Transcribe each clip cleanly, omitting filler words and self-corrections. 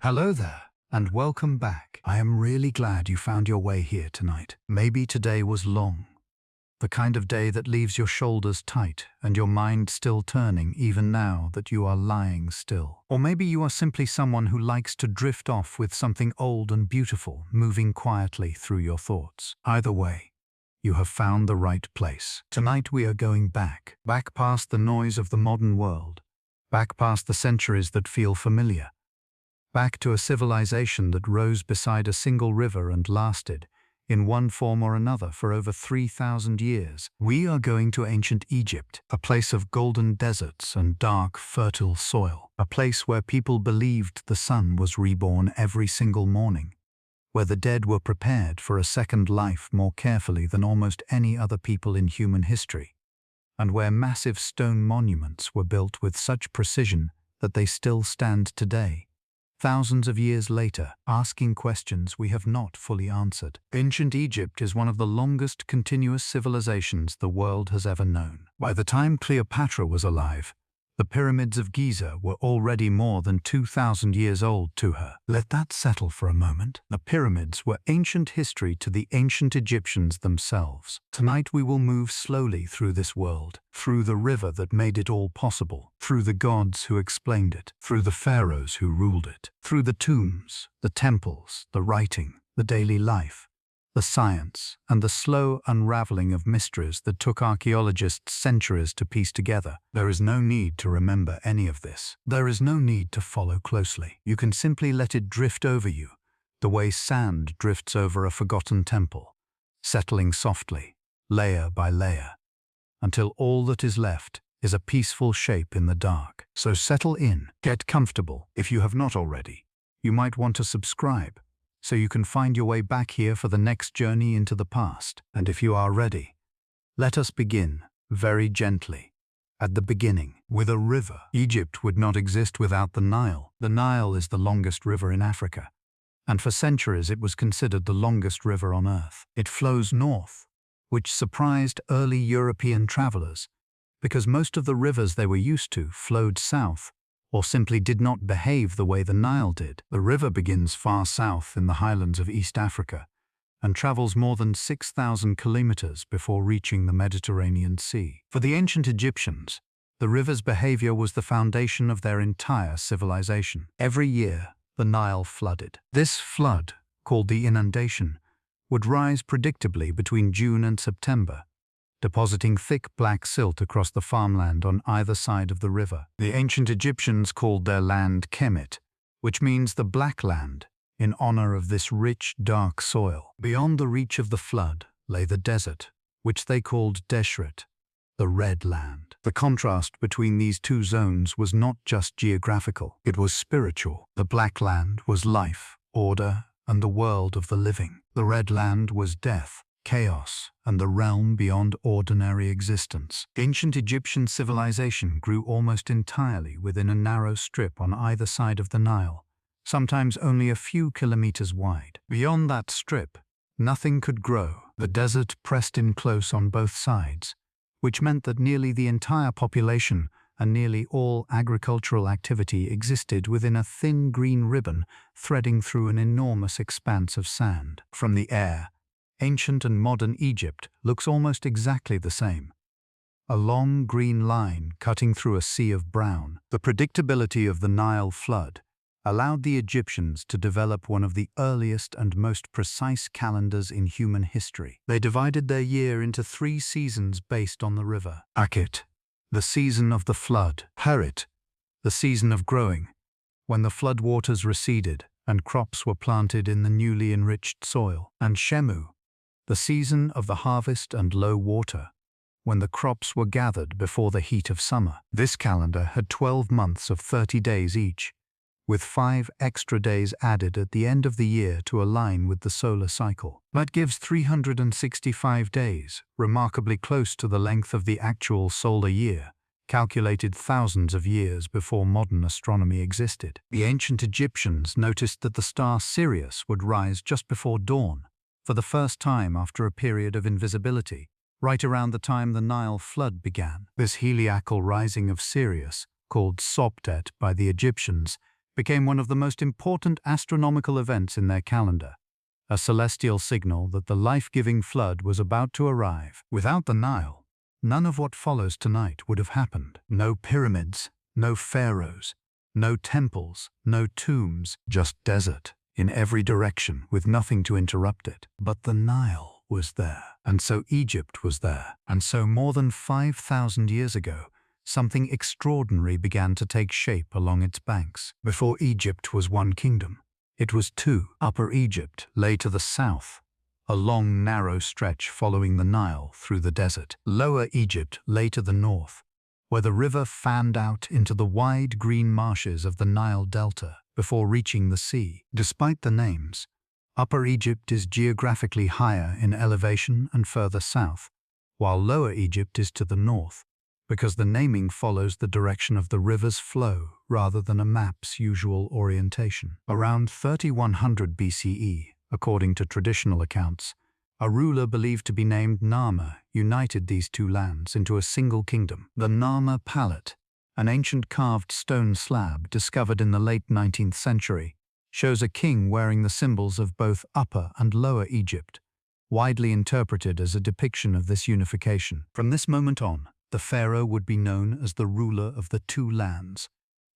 Hello there, and welcome back. I am really glad you found your way here tonight. Maybe today was long. The kind of day that leaves your shoulders tight and your mind still turning even now that you are lying still. Or maybe you are simply someone who likes to drift off with something old and beautiful moving quietly through your thoughts. Either way, you have found the right place. Tonight we are going back past the noise of the modern world, back past the centuries that feel familiar, back to a civilization that rose beside a single river and lasted, in one form or another, for over 3,000 years. We are going to ancient Egypt, a place of golden deserts and dark, fertile soil, a place where people believed the sun was reborn every single morning, where the dead were prepared for a second life more carefully than almost any other people in human history, and where massive stone monuments were built with such precision that they still stand today, thousands of years later, asking questions we have not fully answered. Ancient Egypt is one of the longest continuous civilizations the world has ever known. By the time Cleopatra was alive, the pyramids of Giza were already more than 2,000 years old to her. Let that settle for a moment. The pyramids were ancient history to the ancient Egyptians themselves. Tonight we will move slowly through this world, through the river that made it all possible, through the gods who explained it, through the pharaohs who ruled it, through the tombs, the temples, the writing, the daily life, the science, and the slow unraveling of mysteries that took archaeologists centuries to piece together. There is no need to remember any of this. There is no need to follow closely. You can simply let it drift over you, the way sand drifts over a forgotten temple, settling softly, layer by layer, until all that is left is a peaceful shape in the dark. So settle in, get comfortable. If you have not already, you might want to subscribe, so you can find your way back here for the next journey into the past. And if you are ready, let us begin, very gently, at the beginning, with a river. Egypt would not exist without the Nile. The Nile is the longest river in Africa, and for centuries it was considered the longest river on Earth. It flows north, which surprised early European travelers, because most of the rivers they were used to flowed south, or simply did not behave the way the Nile did. The river begins far south in the highlands of East Africa and travels more than 6,000 kilometers before reaching the Mediterranean Sea. For the ancient Egyptians, the river's behavior was the foundation of their entire civilization. Every year, the Nile flooded. This flood, called the inundation, would rise predictably between June and September, depositing thick black silt across the farmland on either side of the river. The ancient Egyptians called their land Kemet, which means the black land, in honor of this rich, dark soil. Beyond the reach of the flood lay the desert, which they called Deshret, the red land. The contrast between these two zones was not just geographical, it was spiritual. The black land was life, order, and the world of the living. The red land was death, chaos, and the realm beyond ordinary existence. Ancient Egyptian civilization grew almost entirely within a narrow strip on either side of the Nile, sometimes only a few kilometers wide. Beyond that strip, nothing could grow. The desert pressed in close on both sides, which meant that nearly the entire population and nearly all agricultural activity existed within a thin green ribbon threading through an enormous expanse of sand. From the air, ancient and modern Egypt looks almost exactly the same. A long green line cutting through a sea of brown. The predictability of the Nile flood allowed the Egyptians to develop one of the earliest and most precise calendars in human history. They divided their year into 3 seasons based on the river. Akhet, the season of the flood. Harit, the season of growing, when the flood waters receded and crops were planted in the newly enriched soil. And Shemu, the season of the harvest and low water, when the crops were gathered before the heat of summer. This calendar had 12 months of 30 days each, with 5 extra days added at the end of the year to align with the solar cycle. That gives 365 days, remarkably close to the length of the actual solar year, calculated thousands of years before modern astronomy existed. The ancient Egyptians noticed that the star Sirius would rise just before dawn, for the first time after a period of invisibility, right around the time the Nile flood began. This heliacal rising of Sirius, called Sopdet by the Egyptians, became one of the most important astronomical events in their calendar, a celestial signal that the life-giving flood was about to arrive. Without the Nile, none of what follows tonight would have happened. No pyramids, no pharaohs, no temples, no tombs, just desert in every direction with nothing to interrupt it. But the Nile was there, and so Egypt was there, and so more than 5,000 years ago, something extraordinary began to take shape along its banks. Before Egypt was one kingdom, it was two. Upper Egypt lay to the south, a long, narrow stretch following the Nile through the desert. Lower Egypt lay to the north, where the river fanned out into the wide green marshes of the Nile Delta before reaching the sea. Despite the names, Upper Egypt is geographically higher in elevation and further south, while Lower Egypt is to the north, because the naming follows the direction of the river's flow rather than a map's usual orientation. Around 3100 BCE, according to traditional accounts, a ruler believed to be named Narmer united these two lands into a single kingdom. The Narmer palette, an ancient carved stone slab discovered in the late 19th century, shows a king wearing the symbols of both Upper and Lower Egypt, widely interpreted as a depiction of this unification. From this moment on, the pharaoh would be known as the ruler of the two lands,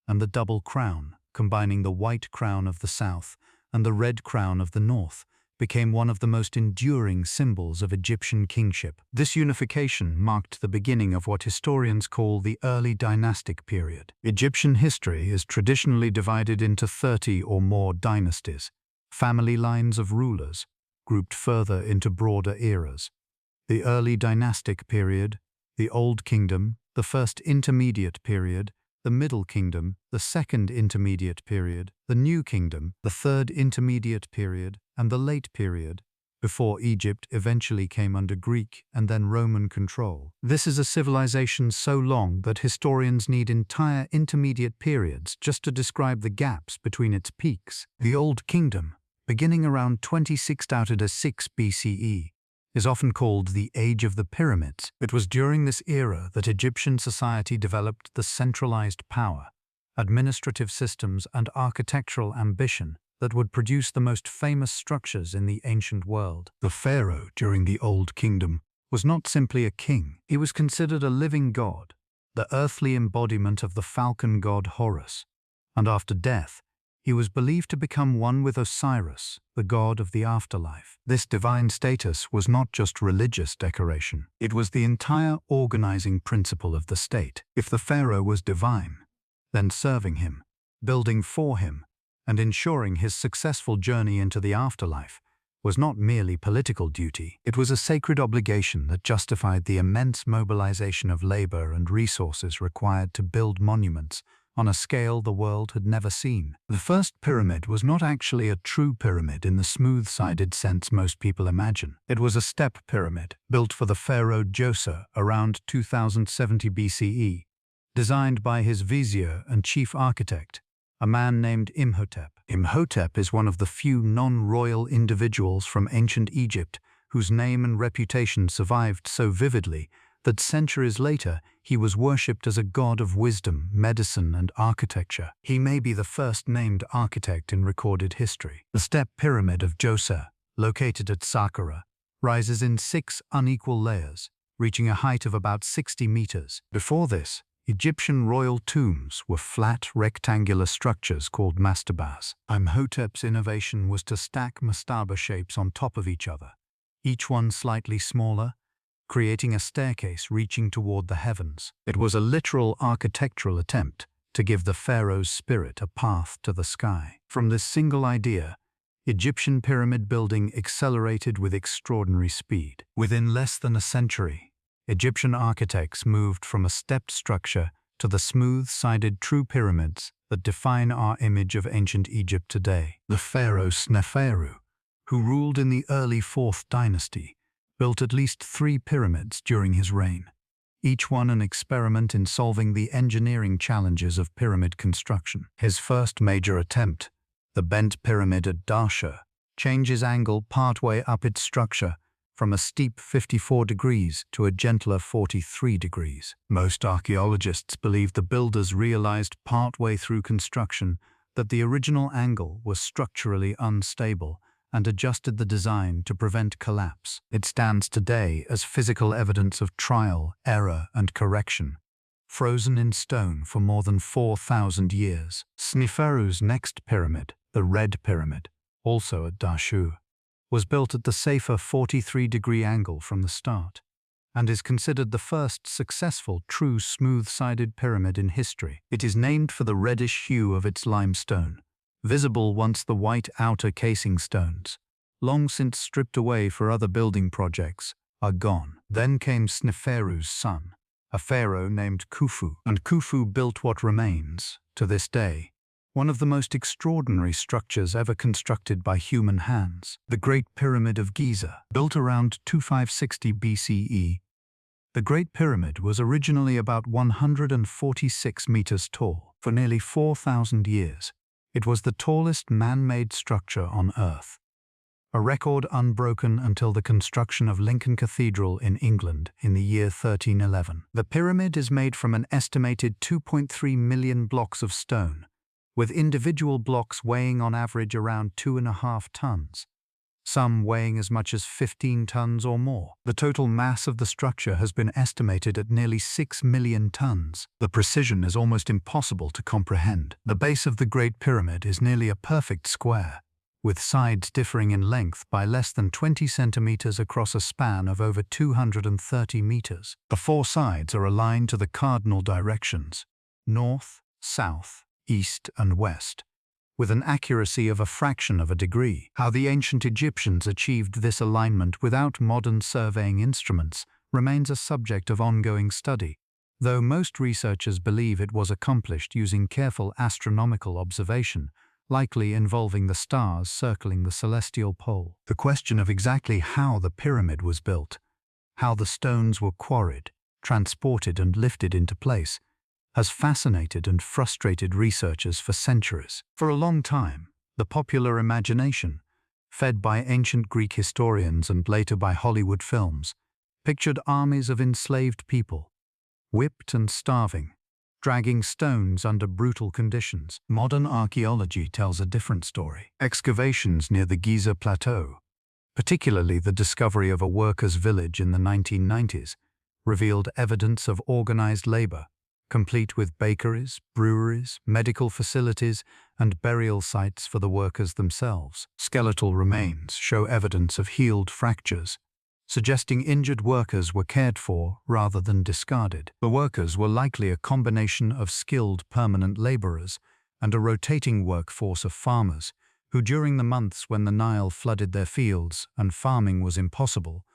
and the double crown, combining the white crown of the south and the red crown of the north, became one of the most enduring symbols of Egyptian kingship. This unification marked the beginning of what historians call the early dynastic period. Egyptian history is traditionally divided into 30 or more dynasties, family lines of rulers, grouped further into broader eras. The early dynastic period, the Old Kingdom, the First Intermediate Period, the Middle Kingdom, the Second Intermediate Period, the New Kingdom, the Third Intermediate Period, and the Late Period, before Egypt eventually came under Greek and then Roman control. This is a civilization so long that historians need entire intermediate periods just to describe the gaps between its peaks. The Old Kingdom, beginning around 26 BCE, is often called the Age of the Pyramids. It was during this era that Egyptian society developed the centralized power, administrative systems, and architectural ambition that would produce the most famous structures in the ancient world. The pharaoh during the Old Kingdom was not simply a king. He was considered a living god, the earthly embodiment of the falcon god Horus, and after death, he was believed to become one with Osiris, the god of the afterlife. This divine status was not just religious decoration. It was the entire organizing principle of the state. If the pharaoh was divine, then serving him, building for him, and ensuring his successful journey into the afterlife was not merely political duty. It was a sacred obligation that justified the immense mobilization of labor and resources required to build monuments on a scale the world had never seen. The first pyramid was not actually a true pyramid in the smooth-sided sense most people imagine. It was a step pyramid, built for the pharaoh Djoser around 2070 BCE, designed by his vizier and chief architect, a man named Imhotep. Imhotep is one of the few non-royal individuals from ancient Egypt whose name and reputation survived so vividly that centuries later he was worshipped as a god of wisdom, medicine, and architecture. He may be the first named architect in recorded history. The step pyramid of Djoser, located at Saqqara, rises in 6 unequal layers, reaching a height of about 60 meters. Before this, Egyptian royal tombs were flat, rectangular structures called mastabas. Imhotep's innovation was to stack mastaba shapes on top of each other, each one slightly smaller, creating a staircase reaching toward the heavens. It was a literal architectural attempt to give the pharaoh's spirit a path to the sky. From this single idea, Egyptian pyramid building accelerated with extraordinary speed. Within less than a century, Egyptian architects moved from a stepped structure to the smooth-sided true pyramids that define our image of ancient Egypt today. The pharaoh Sneferu, who ruled in the early 4th dynasty, built at least 3 pyramids during his reign, each one an experiment in solving the engineering challenges of pyramid construction. His first major attempt, the bent pyramid at Darsha, changes angle partway up its structure from a steep 54 degrees to a gentler 43 degrees. Most archaeologists believe the builders realized partway through construction that the original angle was structurally unstable and adjusted the design to prevent collapse. It stands today as physical evidence of trial, error, and correction, frozen in stone for more than 4,000 years. Sneferu's next pyramid, the Red Pyramid, also at Dahshur, was built at the safer 43-degree angle from the start, and is considered the first successful true smooth-sided pyramid in history. It is named for the reddish hue of its limestone, visible once the white outer casing stones, long since stripped away for other building projects, are gone. Then came Sneferu's son, a pharaoh named Khufu, and Khufu built what remains, to this day, one of the most extraordinary structures ever constructed by human hands, the Great Pyramid of Giza. Built around 2560 BCE, the Great Pyramid was originally about 146 meters tall. For nearly 4,000 years, it was the tallest man-made structure on Earth, a record unbroken until the construction of Lincoln Cathedral in England in the year 1311. The pyramid is made from an estimated 2.3 million blocks of stone, with individual blocks weighing on average around 2.5 tons, some weighing as much as 15 tons or more. The total mass of the structure has been estimated at nearly 6 million tons. The precision is almost impossible to comprehend. The base of the Great Pyramid is nearly a perfect square, with sides differing in length by less than 20 centimeters across a span of over 230 meters. The four sides are aligned to the cardinal directions: north, south, east, and west, with an accuracy of a fraction of a degree. How the ancient Egyptians achieved this alignment without modern surveying instruments remains a subject of ongoing study, though most researchers believe it was accomplished using careful astronomical observation, likely involving the stars circling the celestial pole. The question of exactly how the pyramid was built, how the stones were quarried, transported, and lifted into place, has fascinated and frustrated researchers for centuries. For a long time, the popular imagination, fed by ancient Greek historians and later by Hollywood films, pictured armies of enslaved people, whipped and starving, dragging stones under brutal conditions. Modern archaeology tells a different story. Excavations near the Giza Plateau, particularly the discovery of a workers' village in the 1990s, revealed evidence of organized labor, complete with bakeries, breweries, medical facilities, and burial sites for the workers themselves. Skeletal remains show evidence of healed fractures, suggesting injured workers were cared for rather than discarded. The workers were likely a combination of skilled permanent laborers and a rotating workforce of farmers who, during the months when the Nile flooded their fields and farming was impossible,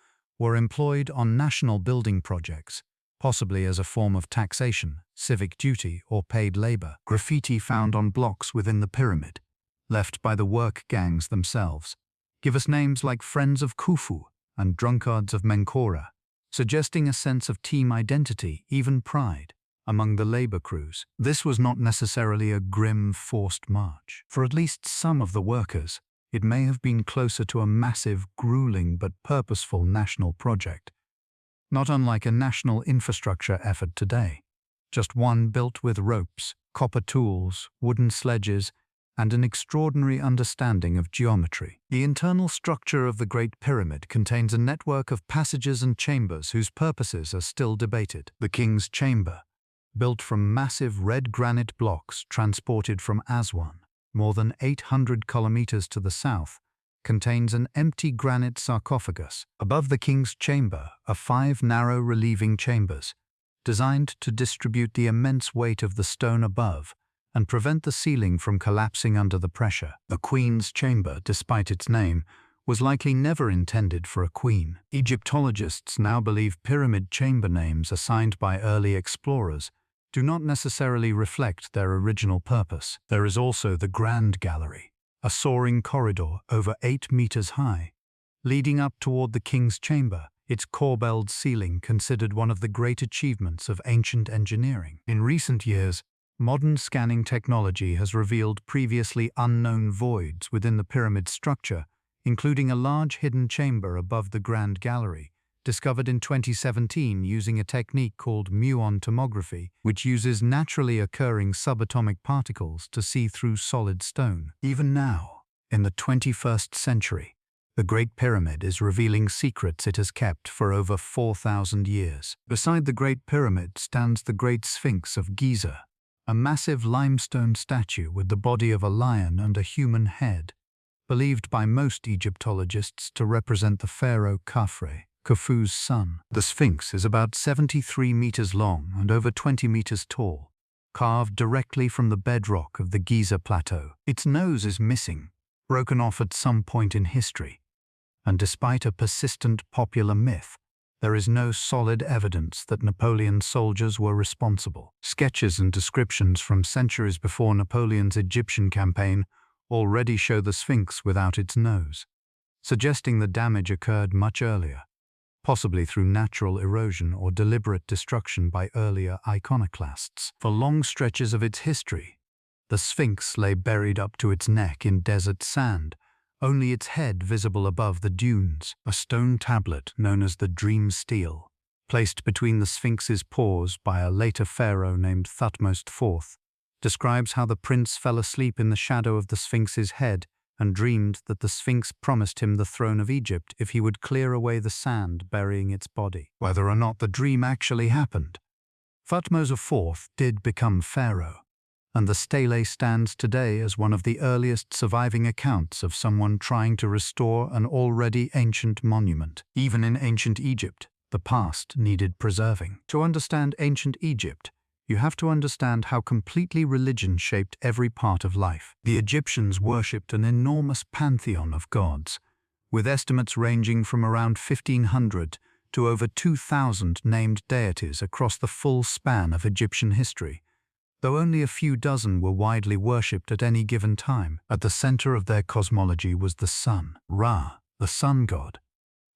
were employed on national building projects, possibly as a form of taxation, civic duty, or paid labor. Graffiti found on blocks within the pyramid, left by the work gangs themselves, give us names like Friends of Khufu and Drunkards of Menkora, suggesting a sense of team identity, even pride, among the labor crews. This was not necessarily a grim, forced march. For at least some of the workers, it may have been closer to a massive, grueling but purposeful national project, not unlike a national infrastructure effort today, just one built with ropes, copper tools, wooden sledges, and an extraordinary understanding of geometry. The internal structure of the Great Pyramid contains a network of passages and chambers whose purposes are still debated. The King's Chamber, built from massive red granite blocks transported from Aswan, more than 800 kilometers to the south, contains an empty granite sarcophagus. Above the King's Chamber are 5 narrow relieving chambers, designed to distribute the immense weight of the stone above and prevent the ceiling from collapsing under the pressure. The Queen's Chamber, despite its name, was likely never intended for a queen. Egyptologists now believe pyramid chamber names assigned by early explorers do not necessarily reflect their original purpose. There is also the Grand Gallery, a soaring corridor over 8 meters high, leading up toward the King's Chamber, its corbelled ceiling considered one of the great achievements of ancient engineering. In recent years, modern scanning technology has revealed previously unknown voids within the pyramid structure, including a large hidden chamber above the Grand Gallery, discovered in 2017 using a technique called muon tomography, which uses naturally occurring subatomic particles to see through solid stone. Even now, in the 21st century, the Great Pyramid is revealing secrets it has kept for over 4,000 years. Beside the Great Pyramid stands the Great Sphinx of Giza, a massive limestone statue with the body of a lion and a human head, believed by most Egyptologists to represent the pharaoh Khafre, Khufu's son. The Sphinx is about 73 meters long and over 20 meters tall, carved directly from the bedrock of the Giza Plateau. Its nose is missing, broken off at some point in history, and despite a persistent popular myth, there is no solid evidence that Napoleon's soldiers were responsible. Sketches and descriptions from centuries before Napoleon's Egyptian campaign already show the Sphinx without its nose, suggesting the damage occurred much earlier, possibly through natural erosion or deliberate destruction by earlier iconoclasts. For long stretches of its history, the Sphinx lay buried up to its neck in desert sand, only its head visible above the dunes. A stone tablet known as the Dream Stele, placed between the Sphinx's paws by a later pharaoh named Thutmose IV, describes how the prince fell asleep in the shadow of the Sphinx's head and dreamed that the Sphinx promised him the throne of Egypt if he would clear away the sand burying its body. Whether or not the dream actually happened, Thutmose IV did become pharaoh, and the stele stands today as one of the earliest surviving accounts of someone trying to restore an already ancient monument. Even in ancient Egypt, the past needed preserving. To understand ancient Egypt, you have to understand how completely religion shaped every part of life. The Egyptians worshipped an enormous pantheon of gods, with estimates ranging from around 1,500 to over 2,000 named deities across the full span of Egyptian history, though only a few dozen were widely worshipped at any given time. At the center of their cosmology was the sun. Ra, the sun god,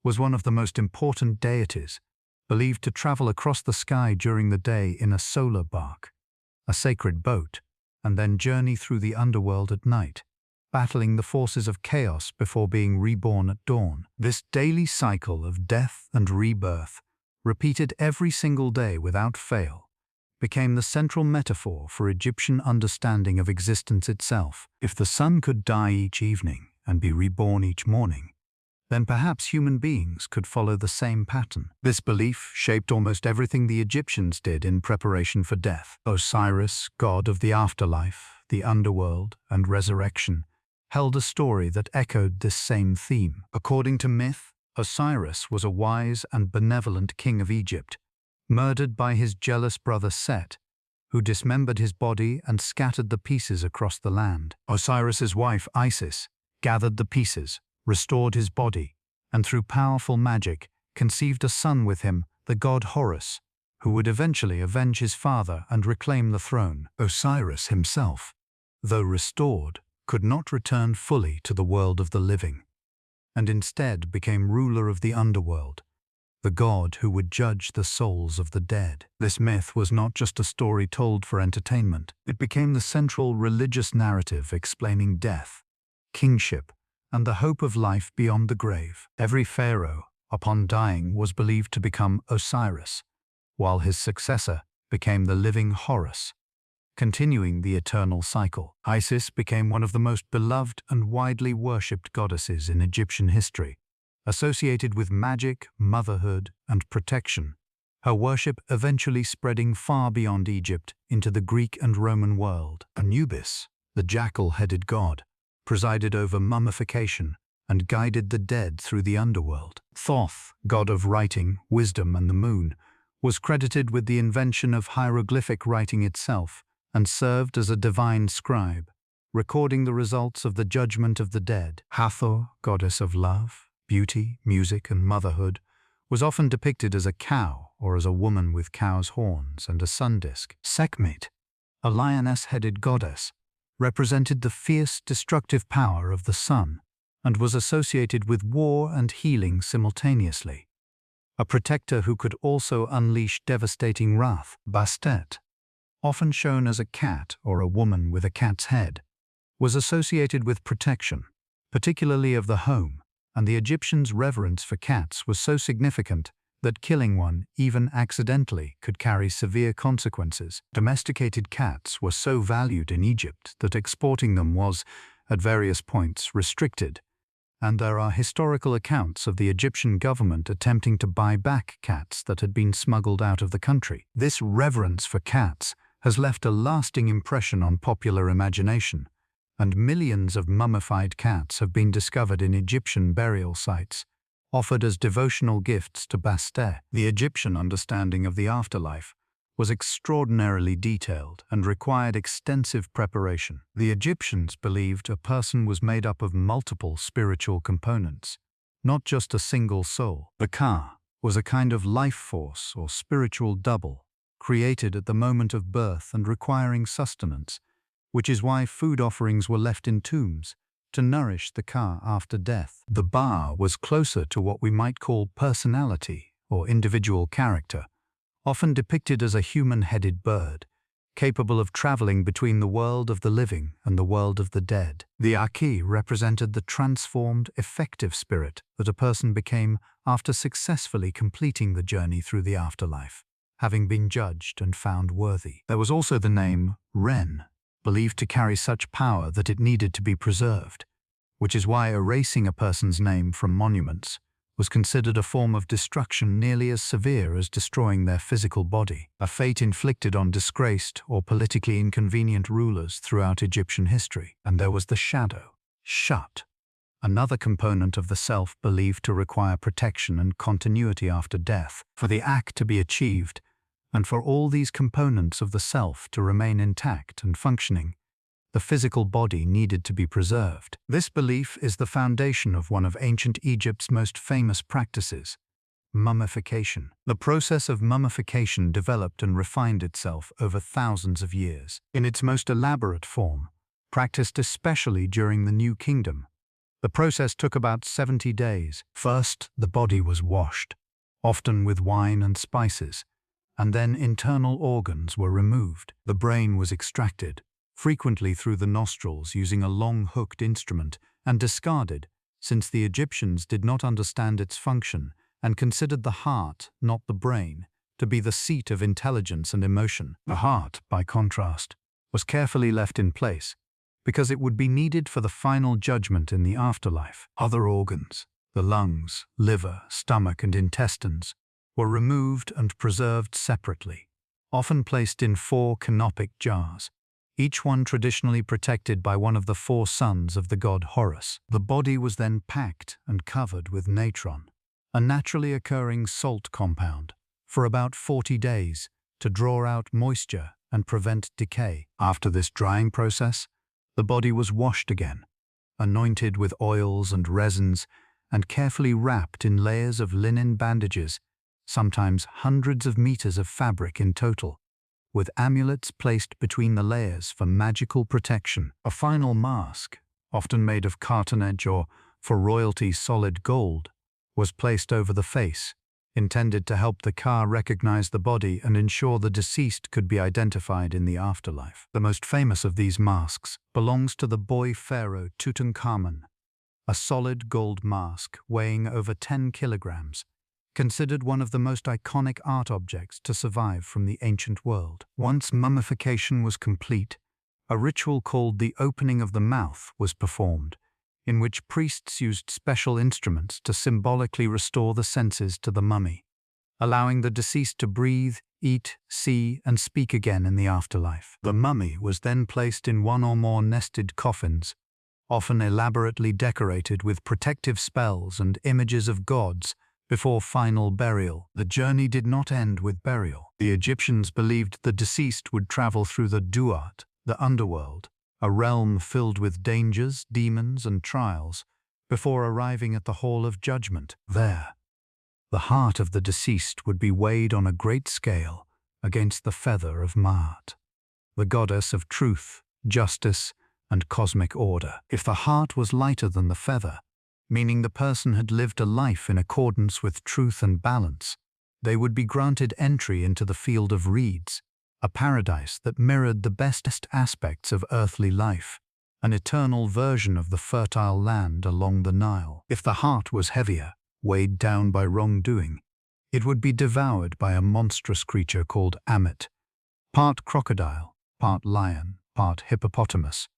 was one of the most important deities, believed to travel across the sky during the day in a solar bark, a sacred boat, and then journey through the underworld at night, battling the forces of chaos before being reborn at dawn. This daily cycle of death and rebirth, repeated every single day without fail, became the central metaphor for Egyptian understanding of existence itself. If the sun could die each evening and be reborn each morning, then perhaps human beings could follow the same pattern. This belief shaped almost everything the Egyptians did in preparation for death. Osiris, god of the afterlife, the underworld, and resurrection, held a story that echoed this same theme. According to myth, Osiris was a wise and benevolent king of Egypt, murdered by his jealous brother Set, who dismembered his body and scattered the pieces across the land. Osiris's wife Isis gathered the pieces, restored his body, and through powerful magic conceived a son with him, the god Horus, who would eventually avenge his father and reclaim the throne. Osiris himself, though restored, could not return fully to the world of the living, and instead became ruler of the underworld, the god who would judge the souls of the dead. This myth was not just a story told for entertainment. It became the central religious narrative explaining death, kingship, and the hope of life beyond the grave. Every pharaoh, upon dying, was believed to become Osiris, while his successor became the living Horus, continuing the eternal cycle. Isis became one of the most beloved and widely worshipped goddesses in Egyptian history, associated with magic, motherhood, and protection, her worship eventually spreading far beyond Egypt into the Greek and Roman world. Anubis, the jackal-headed god, presided over mummification and guided the dead through the underworld. Thoth, god of writing, wisdom, and the moon, was credited with the invention of hieroglyphic writing itself and served as a divine scribe, recording the results of the judgment of the dead. Hathor, goddess of love, beauty, music, and motherhood, was often depicted as a cow or as a woman with cow's horns and a sun disk. Sekhmet, a lioness-headed goddess, represented the fierce, destructive power of the sun and was associated with war and healing simultaneously. A protector who could also unleash devastating wrath. Bastet, often shown as a cat or a woman with a cat's head, was associated with protection, particularly of the home, and the Egyptians' reverence for cats was so significant that killing one, even accidentally, could carry severe consequences. Domesticated cats were so valued in Egypt that exporting them was, at various points, restricted, and there are historical accounts of the Egyptian government attempting to buy back cats that had been smuggled out of the country. This reverence for cats has left a lasting impression on popular imagination, and millions of mummified cats have been discovered in Egyptian burial sites, offered as devotional gifts to Bastet. The Egyptian understanding of the afterlife was extraordinarily detailed and required extensive preparation. The Egyptians believed a person was made up of multiple spiritual components, not just a single soul. The Ka was a kind of life force or spiritual double, created at the moment of birth and requiring sustenance, which is why food offerings were left in tombs to nourish the Ka after death. The Ba was closer to what we might call personality or individual character, often depicted as a human-headed bird, capable of traveling between the world of the living and the world of the dead. The Aki represented the transformed, effective spirit that a person became after successfully completing the journey through the afterlife, having been judged and found worthy. There was also the name Ren, believed to carry such power that it needed to be preserved, which is why erasing a person's name from monuments was considered a form of destruction nearly as severe as destroying their physical body, a fate inflicted on disgraced or politically inconvenient rulers throughout Egyptian history. And there was the shadow, Shut, another component of the self believed to require protection and continuity after death. For the act to be achieved, and for all these components of the self to remain intact and functioning, the physical body needed to be preserved. This belief is the foundation of one of ancient Egypt's most famous practices, mummification. The process of mummification developed and refined itself over thousands of years. In its most elaborate form, practiced especially during the New Kingdom, the process took about 70 days. First, the body was washed, often with wine and spices, and then internal organs were removed. The brain was extracted, frequently through the nostrils using a long hooked instrument, and discarded, since the Egyptians did not understand its function and considered the heart, not the brain, to be the seat of intelligence and emotion. The heart, by contrast, was carefully left in place, because it would be needed for the final judgment in the afterlife. Other organs, the lungs, liver, stomach, and intestines, were removed and preserved separately, often placed in 4 canopic jars, each one traditionally protected by one of the 4 sons of the god Horus. The body was then packed and covered with natron, a naturally occurring salt compound, for about 40 days to draw out moisture and prevent decay. After this drying process, the body was washed again, anointed with oils and resins, and carefully wrapped in layers of linen bandages, sometimes hundreds of meters of fabric in total, with amulets placed between the layers for magical protection. A final mask, often made of cartonnage or, for royalty, solid gold, was placed over the face, intended to help the Ka recognize the body and ensure the deceased could be identified in the afterlife. The most famous of these masks belongs to the boy pharaoh Tutankhamun, a solid gold mask weighing over 10 kilograms, considered one of the most iconic art objects to survive from the ancient world. Once mummification was complete, a ritual called the opening of the mouth was performed, in which priests used special instruments to symbolically restore the senses to the mummy, allowing the deceased to breathe, eat, see, and speak again in the afterlife. The mummy was then placed in one or more nested coffins, often elaborately decorated with protective spells and images of gods, before final burial. The journey did not end with burial. The Egyptians believed the deceased would travel through the Duat, the underworld, a realm filled with dangers, demons, and trials, before arriving at the Hall of Judgment. There, the heart of the deceased would be weighed on a great scale against the feather of Maat, the goddess of truth, justice, and cosmic order. If the heart was lighter than the feather, meaning the person had lived a life in accordance with truth and balance, they would be granted entry into the field of reeds, a paradise that mirrored the best aspects of earthly life, an eternal version of the fertile land along the Nile. If the heart was heavier, weighed down by wrongdoing, It would be devoured by a monstrous creature called Ammit, part crocodile, part lion, part hippopotamus,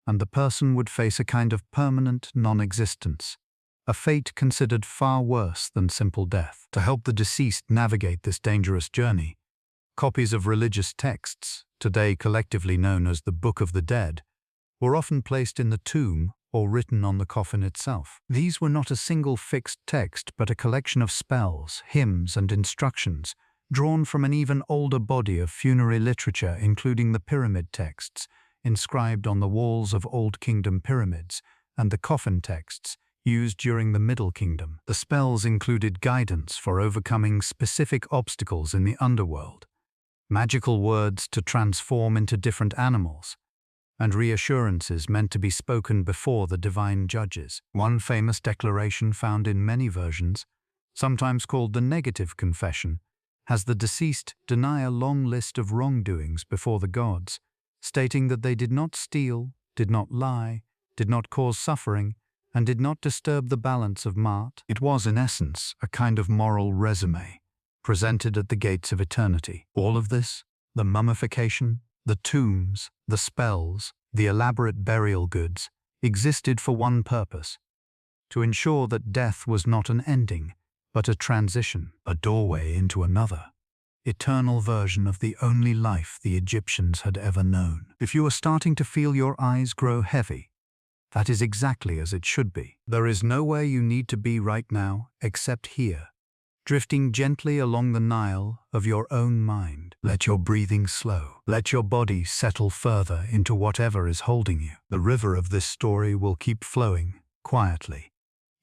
and the person would face a kind of permanent non-existence, a fate considered far worse than simple death. To help the deceased navigate this dangerous journey, copies of religious texts, today collectively known as the Book of the Dead, were often placed in the tomb or written on the coffin itself. These were not a single fixed text, but a collection of spells, hymns, and instructions, drawn from an even older body of funerary literature, including the pyramid texts, inscribed on the walls of Old Kingdom pyramids, and the coffin texts, used during the Middle Kingdom. The spells included guidance for overcoming specific obstacles in the underworld, magical words to transform into different animals, and reassurances meant to be spoken before the divine judges. One famous declaration found in many versions, sometimes called the negative confession, has the deceased deny a long list of wrongdoings before the gods, stating that they did not steal, did not lie, did not cause suffering, and did not disturb the balance of Ma'at. It was, in essence, a kind of moral resume, presented at the gates of eternity. All of this, the mummification, the tombs, the spells, the elaborate burial goods, existed for one purpose: to ensure that death was not an ending, but a transition, a doorway into another, eternal version of the only life the Egyptians had ever known. If you are starting to feel your eyes grow heavy, that is exactly as it should be. There is nowhere you need to be right now except here, drifting gently along the Nile of your own mind. Let your breathing slow. Let your body settle further into whatever is holding you. The river of this story will keep flowing, quietly.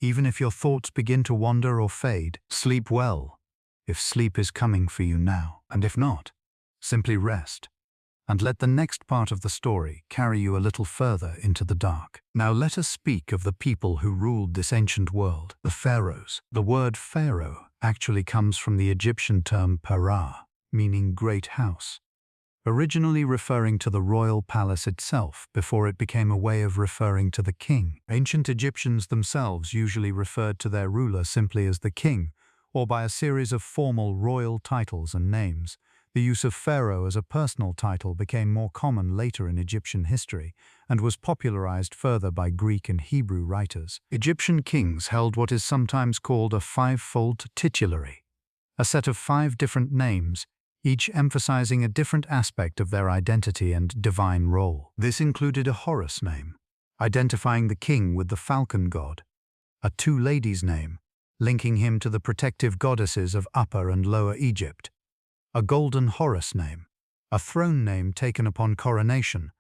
Even if your thoughts begin to wander or fade, sleep well, if sleep is coming for you now. And if not, simply rest, and let the next part of the story carry you a little further into the dark. Now let us speak of the people who ruled this ancient world, the pharaohs. The word pharaoh actually comes from the Egyptian term para, meaning great house, originally referring to the royal palace itself before it became a way of referring to the king. Ancient Egyptians themselves usually referred to their ruler simply as the king, or by a series of formal royal titles and names. The use of pharaoh as a personal title became more common later in Egyptian history and was popularized further by Greek and Hebrew writers. Egyptian kings held what is sometimes called a five-fold titulary, a set of 5 different names, each emphasizing a different aspect of their identity and divine role. This included a Horus name, identifying the king with the falcon god, a two ladies name, linking him to the protective goddesses of Upper and Lower Egypt, a golden Horus name, a throne name taken upon coronation,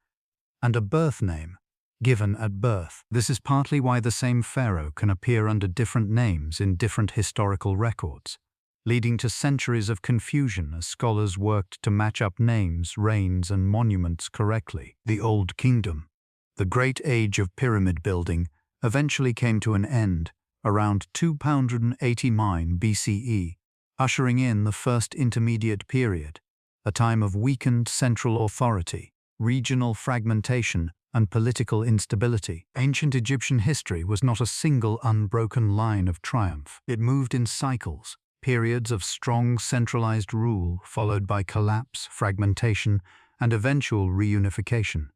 and a birth name, given at birth. This is partly why the same pharaoh can appear under different names in different historical records, leading to centuries of confusion as scholars worked to match up names, reigns, and monuments correctly. The Old Kingdom, the great age of pyramid building, eventually came to an end around 289 BCE, ushering in the First Intermediate Period, a time of weakened central authority, regional fragmentation, and political instability. Ancient Egyptian history was not a single unbroken line of triumph. It moved in cycles, periods of strong centralized rule followed by collapse, fragmentation, and eventual reunification,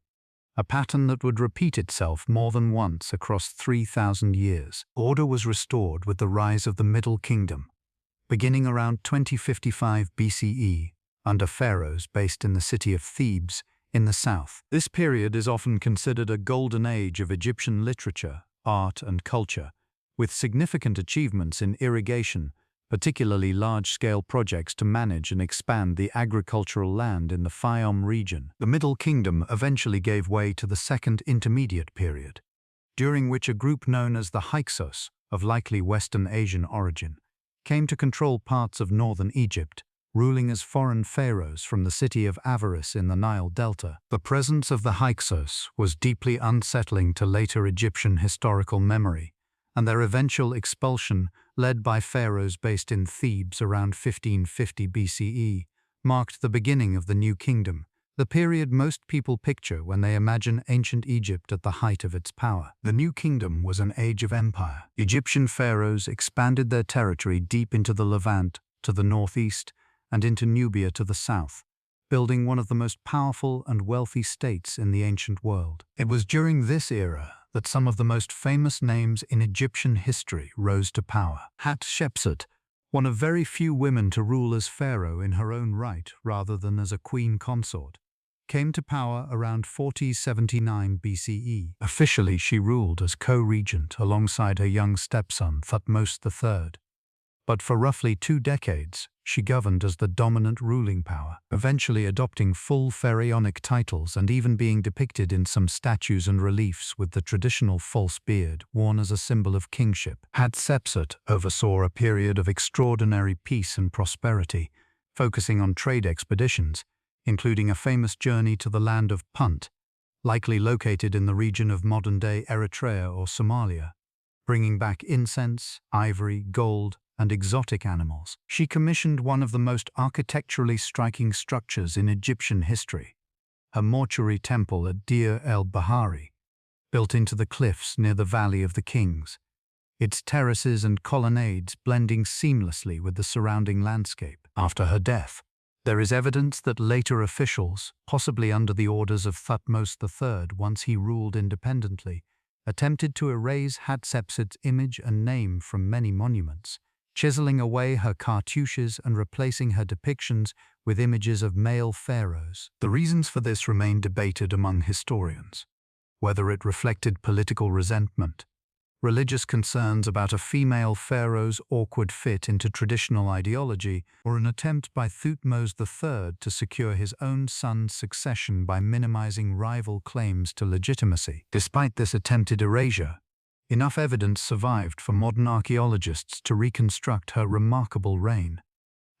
a pattern that would repeat itself more than once across 3,000 years. Order was restored with the rise of the Middle Kingdom, beginning around 2055 BCE, under pharaohs based in the city of Thebes in the south. This period is often considered a golden age of Egyptian literature, art, and culture, with significant achievements in irrigation, particularly large-scale projects to manage and expand the agricultural land in the Fayum region. The Middle Kingdom eventually gave way to the Second Intermediate Period, during which a group known as the Hyksos, of likely Western Asian origin, came to control parts of northern Egypt, ruling as foreign pharaohs from the city of Avaris in the Nile Delta. The presence of the Hyksos was deeply unsettling to later Egyptian historical memory, and their eventual expulsion, led by pharaohs based in Thebes around 1550 BCE, marked the beginning of the New Kingdom, the period most people picture when they imagine ancient Egypt at the height of its power. The New Kingdom was an age of empire. Egyptian pharaohs expanded their territory deep into the Levant, to the northeast and into Nubia to the south, building one of the most powerful and wealthy states in the ancient world. It was during this era that some of the most famous names in Egyptian history rose to power. Hatshepsut, one of very few women to rule as pharaoh in her own right rather than as a queen consort, came to power around 4079 BCE. Officially, she ruled as co-regent alongside her young stepson Thutmose III. But for roughly 2 decades, she governed as the dominant ruling power, eventually adopting full pharaonic titles and even being depicted in some statues and reliefs with the traditional false beard worn as a symbol of kingship. Hatshepsut oversaw a period of extraordinary peace and prosperity, focusing on trade expeditions, including a famous journey to the land of Punt, likely located in the region of modern-day Eritrea or Somalia, bringing back incense, ivory, gold, and exotic animals. She commissioned one of the most architecturally striking structures in Egyptian history, her mortuary temple at Deir el-Bahari, built into the cliffs near the Valley of the Kings, its terraces and colonnades blending seamlessly with the surrounding landscape. After her death, there is evidence that later officials, possibly under the orders of Thutmose III once he ruled independently, attempted to erase Hatshepsut's image and name from many monuments, chiseling away her cartouches and replacing her depictions with images of male pharaohs. The reasons for this remain debated among historians, whether it reflected political resentment, religious concerns about a female pharaoh's awkward fit into traditional ideology, or an attempt by Thutmose III to secure his own son's succession by minimizing rival claims to legitimacy. Despite this attempted erasure, enough evidence survived for modern archaeologists to reconstruct her remarkable reign.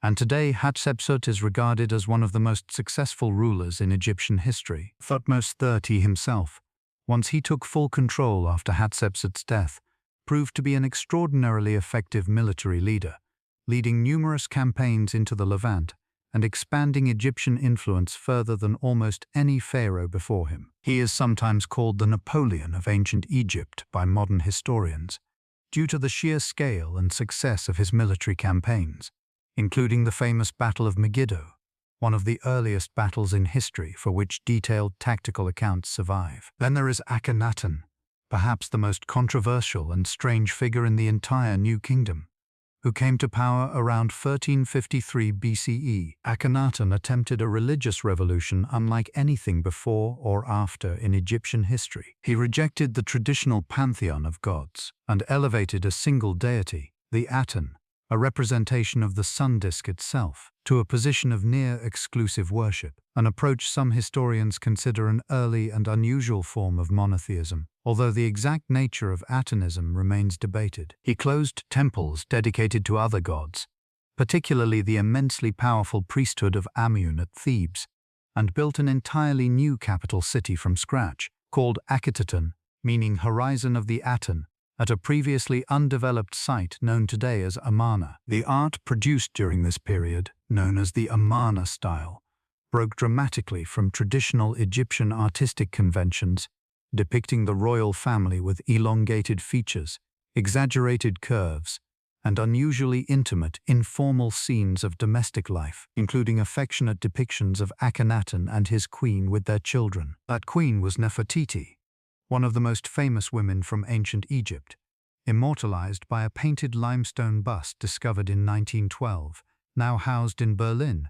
And today, Hatshepsut is regarded as one of the most successful rulers in Egyptian history. Thutmose III himself, once he took full control after Hatshepsut's death, proved to be an extraordinarily effective military leader, leading numerous campaigns into the Levant and expanding Egyptian influence further than almost any pharaoh before him. He is sometimes called the Napoleon of ancient Egypt by modern historians, due to the sheer scale and success of his military campaigns, including the famous Battle of Megiddo, one of the earliest battles in history for which detailed tactical accounts survive. Then there is Akhenaten, perhaps the most controversial and strange figure in the entire New Kingdom, who came to power around 1353 BCE. Akhenaten attempted a religious revolution unlike anything before or after in Egyptian history. He rejected the traditional pantheon of gods and elevated a single deity, the Aten, a representation of the sun disk itself, to a position of near-exclusive worship, an approach some historians consider an early and unusual form of monotheism, although the exact nature of Atenism remains debated. He closed temples dedicated to other gods, particularly the immensely powerful priesthood of Amun at Thebes, and built an entirely new capital city from scratch, called Akhenaten, meaning horizon of the Aten, at a previously undeveloped site known today as Amarna. The art produced during this period, known as the Amarna style, broke dramatically from traditional Egyptian artistic conventions, depicting the royal family with elongated features, exaggerated curves, and unusually intimate, informal scenes of domestic life, including affectionate depictions of Akhenaten and his queen with their children. That queen was Nefertiti, one of the most famous women from ancient Egypt, immortalized by a painted limestone bust discovered in 1912, now housed in Berlin,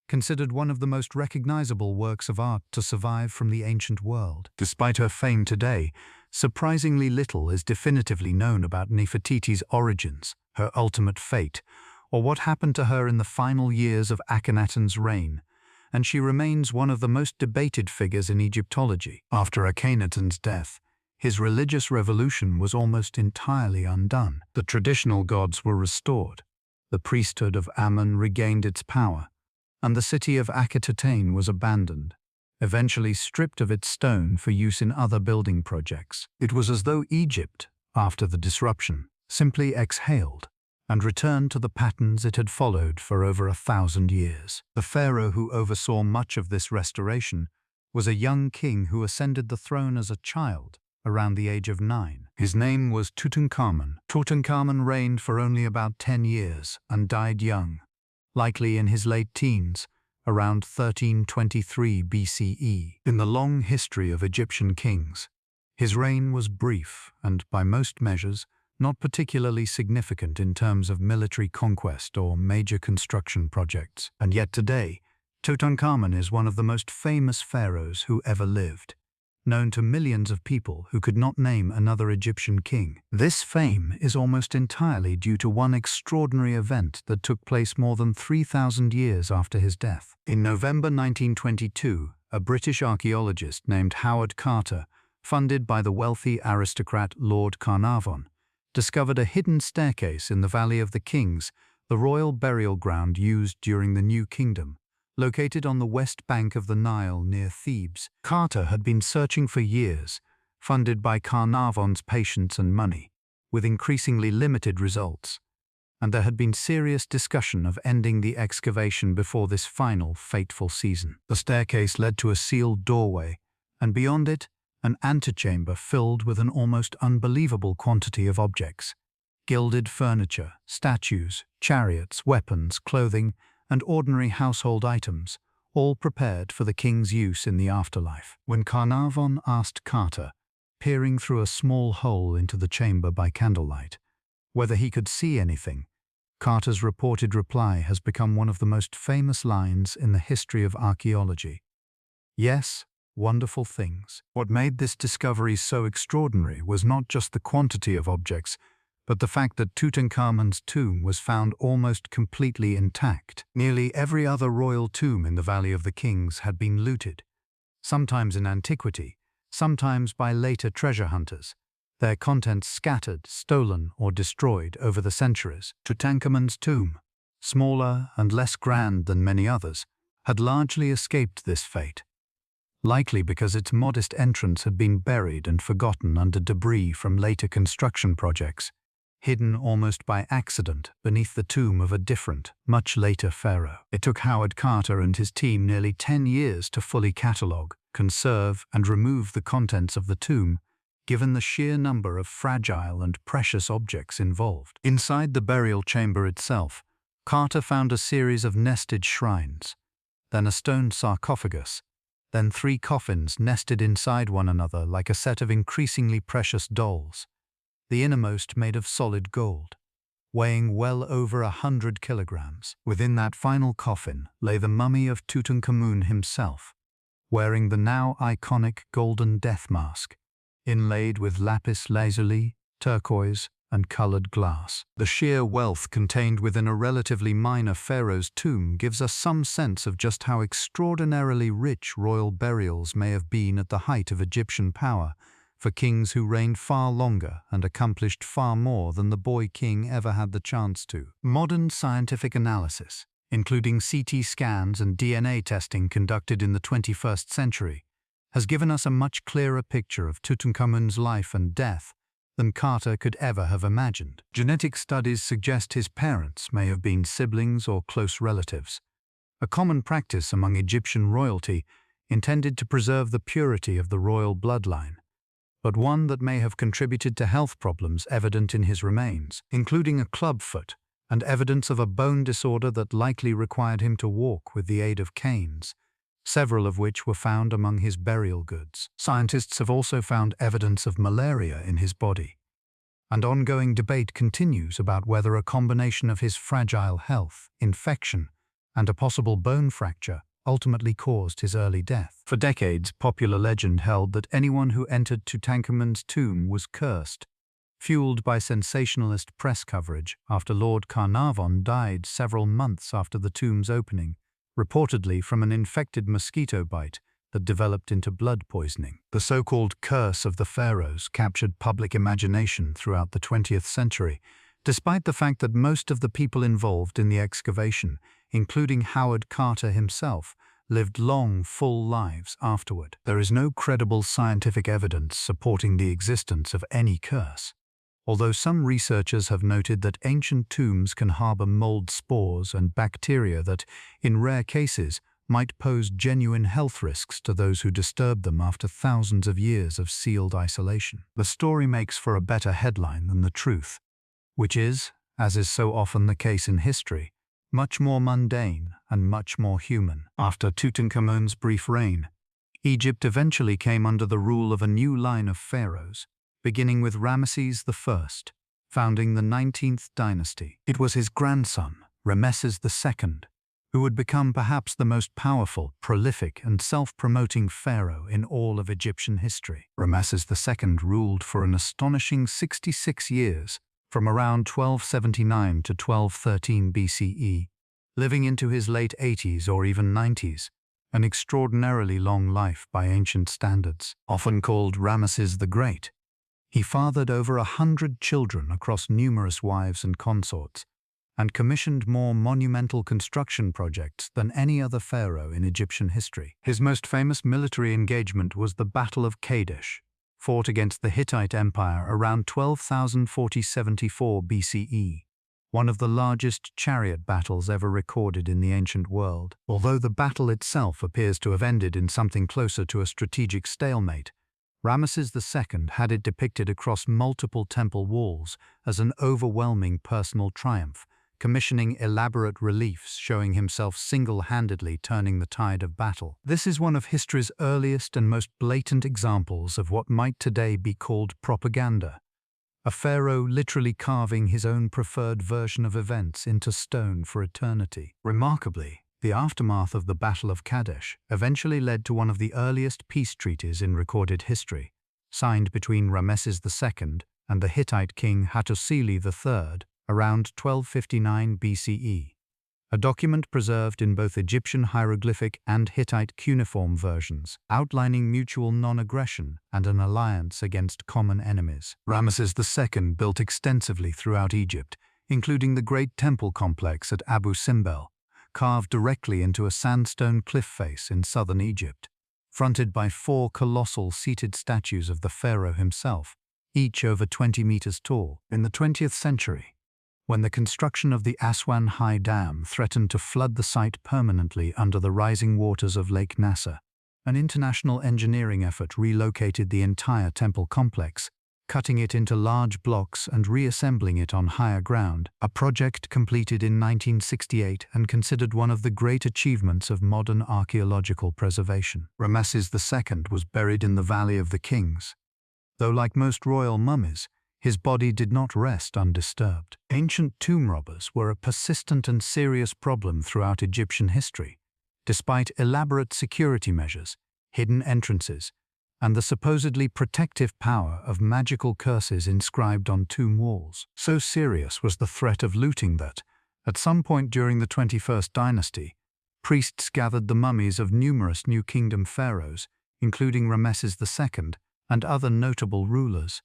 considered one of the most recognizable works of art to survive from the ancient world. Despite her fame today, surprisingly little is definitively known about Nefertiti's origins, her ultimate fate, or what happened to her in the final years of Akhenaten's reign, and she remains one of the most debated figures in Egyptology. After Akhenaten's death, his religious revolution was almost entirely undone. The traditional gods were restored, the priesthood of Amun regained its power, and the city of Akhenaten was abandoned, eventually stripped of its stone for use in other building projects. It was as though Egypt, after the disruption, simply exhaled and returned to the patterns it had followed for over 1,000 years. The pharaoh who oversaw much of this restoration was a young king who ascended the throne as a child, around the age of 9. His name was Tutankhamun. Tutankhamun reigned for only about 10 years and died young, likely in his late teens, around 1323 BCE. In the long history of Egyptian kings, his reign was brief and, by most measures, not particularly significant in terms of military conquest or major construction projects. And yet today, Tutankhamun is one of the most famous pharaohs who ever lived, known to millions of people who could not name another Egyptian king. This fame is almost entirely due to one extraordinary event that took place more than 3,000 years after his death. In November 1922, a British archaeologist named Howard Carter, funded by the wealthy aristocrat Lord Carnarvon, discovered a hidden staircase in the Valley of the Kings, the royal burial ground used during the New Kingdom, located on the west bank of the Nile near Thebes. Carter had been searching for years, funded by Carnarvon's patience and money, with increasingly limited results, and there had been serious discussion of ending the excavation before this final fateful season. The staircase led to a sealed doorway, and beyond it, an antechamber filled with an almost unbelievable quantity of objects: gilded furniture, statues, chariots, weapons, clothing, and ordinary household items, all prepared for the king's use in the afterlife. When Carnarvon asked Carter, peering through a small hole into the chamber by candlelight, whether he could see anything, Carter's reported reply has become one of the most famous lines in the history of archaeology. "Yes, wonderful things." What made this discovery so extraordinary was not just the quantity of objects, but the fact that Tutankhamun's tomb was found almost completely intact. Nearly every other royal tomb in the Valley of the Kings had been looted, sometimes in antiquity, sometimes by later treasure hunters, their contents scattered, stolen, or destroyed over the centuries. Tutankhamun's tomb, smaller and less grand than many others, had largely escaped this fate, likely because its modest entrance had been buried and forgotten under debris from later construction projects, hidden almost by accident beneath the tomb of a different, much later pharaoh. It took Howard Carter and his team nearly 10 years to fully catalogue, conserve, and remove the contents of the tomb, given the sheer number of fragile and precious objects involved. Inside the burial chamber itself, Carter found a series of nested shrines, then a stone sarcophagus, then 3 coffins nested inside one another like a set of increasingly precious dolls, the innermost made of solid gold, weighing well over 100 kilograms. Within that final coffin lay the mummy of Tutankhamun himself, wearing the now iconic golden death mask, inlaid with lapis lazuli, turquoise, and colored glass. The sheer wealth contained within a relatively minor pharaoh's tomb gives us some sense of just how extraordinarily rich royal burials may have been at the height of Egyptian power, for kings who reigned far longer and accomplished far more than the boy king ever had the chance to. Modern scientific analysis, including CT scans and DNA testing conducted in the 21st century, has given us a much clearer picture of Tutankhamun's life and death than Carter could ever have imagined. Genetic studies suggest his parents may have been siblings or close relatives, a common practice among Egyptian royalty intended to preserve the purity of the royal bloodline, but one that may have contributed to health problems evident in his remains, including a clubfoot and evidence of a bone disorder that likely required him to walk with the aid of canes, several of which were found among his burial goods. Scientists have also found evidence of malaria in his body, and ongoing debate continues about whether a combination of his fragile health, infection, and a possible bone fracture ultimately caused his early death. For decades, popular legend held that anyone who entered Tutankhamun's tomb was cursed, fueled by sensationalist press coverage after Lord Carnarvon died several months after the tomb's opening, reportedly from an infected mosquito bite that developed into blood poisoning. The so-called curse of the pharaohs captured public imagination throughout the 20th century, despite the fact that most of the people involved in the excavation, including Howard Carter himself, lived long, full lives afterward. There is no credible scientific evidence supporting the existence of any curse, although some researchers have noted that ancient tombs can harbor mold spores and bacteria that, in rare cases, might pose genuine health risks to those who disturb them after thousands of years of sealed isolation. The story makes for a better headline than the truth, which is, as is so often the case in history, much more mundane and much more human. After Tutankhamun's brief reign, Egypt eventually came under the rule of a new line of pharaohs, beginning with Ramesses I, founding the 19th dynasty. It was his grandson, Ramesses II, who would become perhaps the most powerful, prolific, and self-promoting pharaoh in all of Egyptian history. Ramesses II ruled for an astonishing 66 years, from around 1279 to 1213 BCE, living into his late 80s or even 90s, an extraordinarily long life by ancient standards. Often called Ramesses the Great, he fathered over 100 children across numerous wives and consorts, and commissioned more monumental construction projects than any other pharaoh in Egyptian history. His most famous military engagement was the Battle of Kadesh, fought against the Hittite Empire around 12,074 BCE, one of the largest chariot battles ever recorded in the ancient world. Although the battle itself appears to have ended in something closer to a strategic stalemate, Ramesses II had it depicted across multiple temple walls as an overwhelming personal triumph, commissioning elaborate reliefs showing himself single-handedly turning the tide of battle. This is one of history's earliest and most blatant examples of what might today be called propaganda, a pharaoh literally carving his own preferred version of events into stone for eternity. Remarkably, the aftermath of the Battle of Kadesh eventually led to one of the earliest peace treaties in recorded history, signed between Ramesses II and the Hittite king Hattusili III around 1259 BCE, a document preserved in both Egyptian hieroglyphic and Hittite cuneiform versions, outlining mutual non-aggression and an alliance against common enemies. Ramesses II built extensively throughout Egypt, including the great temple complex at Abu Simbel, carved directly into a sandstone cliff face in southern Egypt, fronted by 4 colossal seated statues of the pharaoh himself, each over 20 meters tall. In the 20th century, when the construction of the Aswan High Dam threatened to flood the site permanently under the rising waters of Lake Nasser, an international engineering effort relocated the entire temple complex, cutting it into large blocks and reassembling it on higher ground, a project completed in 1968 and considered one of the great achievements of modern archaeological preservation. Ramesses II was buried in the Valley of the Kings, though like most royal mummies, his body did not rest undisturbed. Ancient tomb robbers were a persistent and serious problem throughout Egyptian history, despite elaborate security measures, hidden entrances, and the supposedly protective power of magical curses inscribed on tomb walls. So serious was the threat of looting that, at some point during the 21st dynasty, priests gathered the mummies of numerous New Kingdom pharaohs, including Ramesses II and other notable rulers,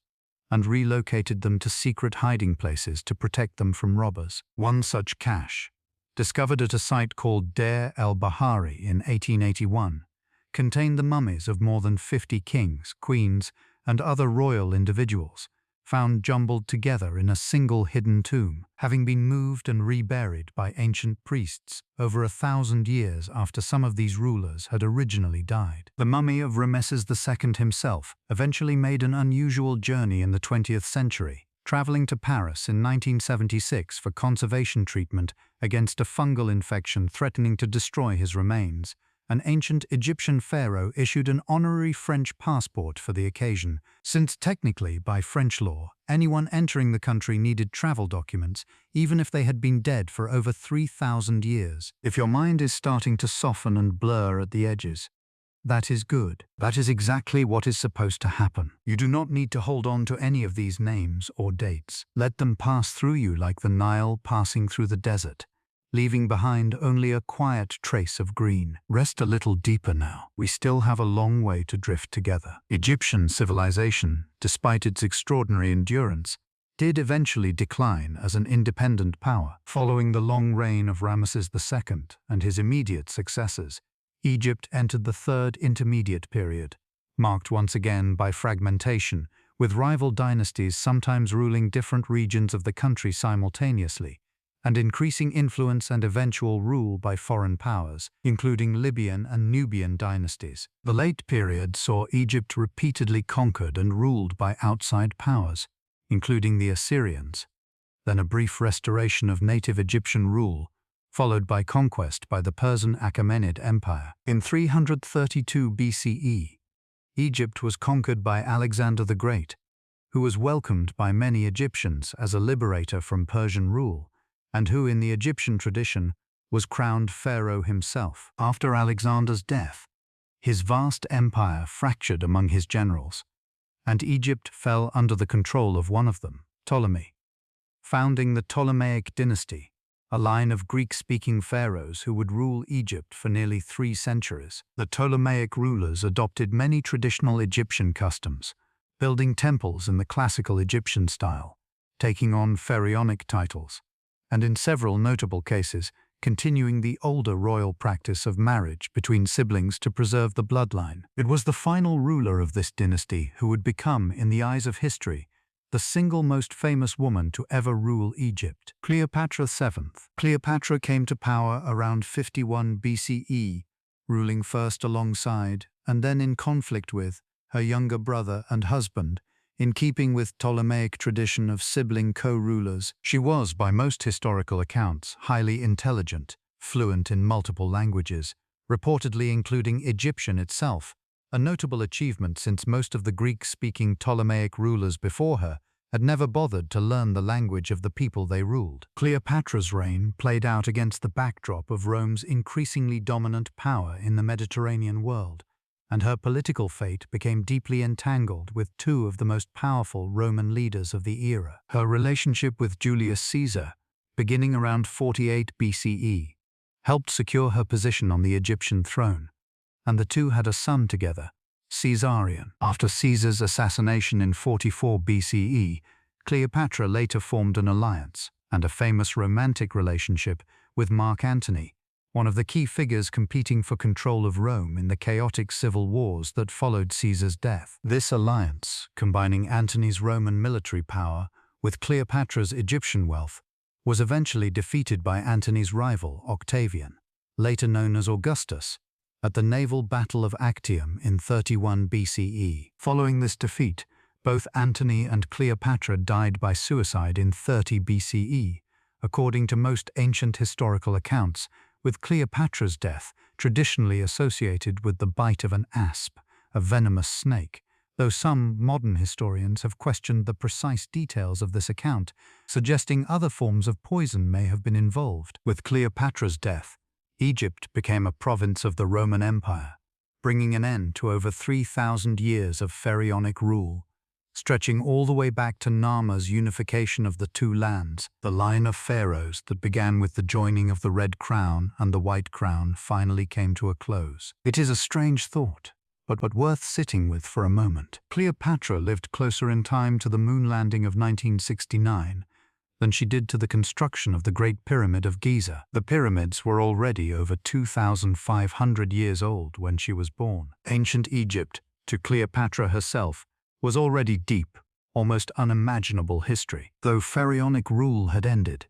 and relocated them to secret hiding places to protect them from robbers. One such cache, discovered at a site called Deir el-Bahari in 1881, contained the mummies of more than 50 kings, queens, and other royal individuals, found jumbled together in a single hidden tomb, having been moved and reburied by ancient priests over 1,000 years after some of these rulers had originally died. The mummy of Ramesses II himself eventually made an unusual journey in the 20th century, traveling to Paris in 1976 for conservation treatment against a fungal infection threatening to destroy his remains. An ancient Egyptian pharaoh issued an honorary French passport for the occasion, since technically, by French law, anyone entering the country needed travel documents, even if they had been dead for over 3,000 years. If your mind is starting to soften and blur at the edges, that is good. That is exactly what is supposed to happen. You do not need to hold on to any of these names or dates. Let them pass through you like the Nile passing through the desert, leaving behind only a quiet trace of green. Rest a little deeper now. We still have a long way to drift together. Egyptian civilization, despite its extraordinary endurance, did eventually decline as an independent power. Following the long reign of Ramesses II and his immediate successors, Egypt entered the Third Intermediate Period, marked once again by fragmentation, with rival dynasties sometimes ruling different regions of the country simultaneously, and increasing influence and eventual rule by foreign powers, including Libyan and Nubian dynasties. The late period saw Egypt repeatedly conquered and ruled by outside powers, including the Assyrians, then a brief restoration of native Egyptian rule, followed by conquest by the Persian Achaemenid Empire. In 332 BCE, Egypt was conquered by Alexander the Great, who was welcomed by many Egyptians as a liberator from Persian rule, and who, in the Egyptian tradition, was crowned pharaoh himself. After Alexander's death, his vast empire fractured among his generals, and Egypt fell under the control of one of them, Ptolemy, founding the Ptolemaic dynasty, a line of Greek-speaking pharaohs who would rule Egypt for nearly 3 centuries. The Ptolemaic rulers adopted many traditional Egyptian customs, building temples in the classical Egyptian style, taking on pharaonic titles, and in several notable cases, continuing the older royal practice of marriage between siblings to preserve the bloodline. It was the final ruler of this dynasty who would become, in the eyes of history, the single most famous woman to ever rule Egypt, Cleopatra VII. Cleopatra came to power around 51 BCE, ruling first alongside, and then in conflict with, her younger brother and husband. In keeping with Ptolemaic tradition of sibling co-rulers, she was, by most historical accounts, highly intelligent, fluent in multiple languages, reportedly including Egyptian itself, a notable achievement since most of the Greek-speaking Ptolemaic rulers before her had never bothered to learn the language of the people they ruled. Cleopatra's reign played out against the backdrop of Rome's increasingly dominant power in the Mediterranean world, and her political fate became deeply entangled with 2 of the most powerful Roman leaders of the era. Her relationship with Julius Caesar, beginning around 48 BCE, helped secure her position on the Egyptian throne, and the two had a son together, Caesarion. After Caesar's assassination in 44 BCE, Cleopatra later formed an alliance and a famous romantic relationship with Mark Antony, one of the key figures competing for control of Rome in the chaotic civil wars that followed Caesar's death. This alliance, combining Antony's Roman military power with Cleopatra's Egyptian wealth, was eventually defeated by Antony's rival, Octavian, later known as Augustus, at the naval Battle of Actium in 31 BCE. Following this defeat, both Antony and Cleopatra died by suicide in 30 BCE, according to most ancient historical accounts, with Cleopatra's death traditionally associated with the bite of an asp, a venomous snake, though some modern historians have questioned the precise details of this account, suggesting other forms of poison may have been involved. With Cleopatra's death, Egypt became a province of the Roman Empire, bringing an end to over 3,000 years of pharaonic rule, stretching all the way back to Narmer's unification of the 2 lands. The line of pharaohs that began with the joining of the Red Crown and the White Crown finally came to a close. It is a strange thought, but worth sitting with for a moment. Cleopatra lived closer in time to the moon landing of 1969 than she did to the construction of the Great Pyramid of Giza. The pyramids were already over 2,500 years old when she was born. Ancient Egypt, to Cleopatra herself, was already deep, almost unimaginable history. Though pharaonic rule had ended,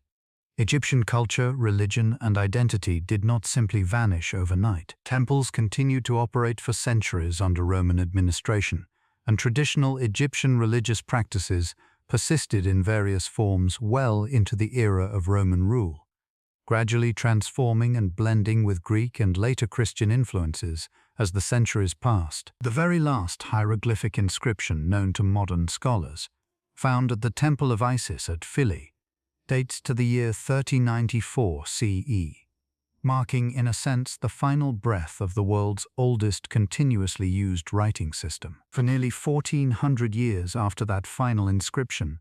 Egyptian culture, religion, and identity did not simply vanish overnight. Temples continued to operate for centuries under Roman administration, and traditional Egyptian religious practices persisted in various forms well into the era of Roman rule, gradually transforming and blending with Greek and later Christian influences as the centuries passed. The very last hieroglyphic inscription known to modern scholars, found at the Temple of Isis at Philae, dates to the year 3094 CE, marking in a sense the final breath of the world's oldest continuously used writing system. For nearly 1,400 years after that final inscription,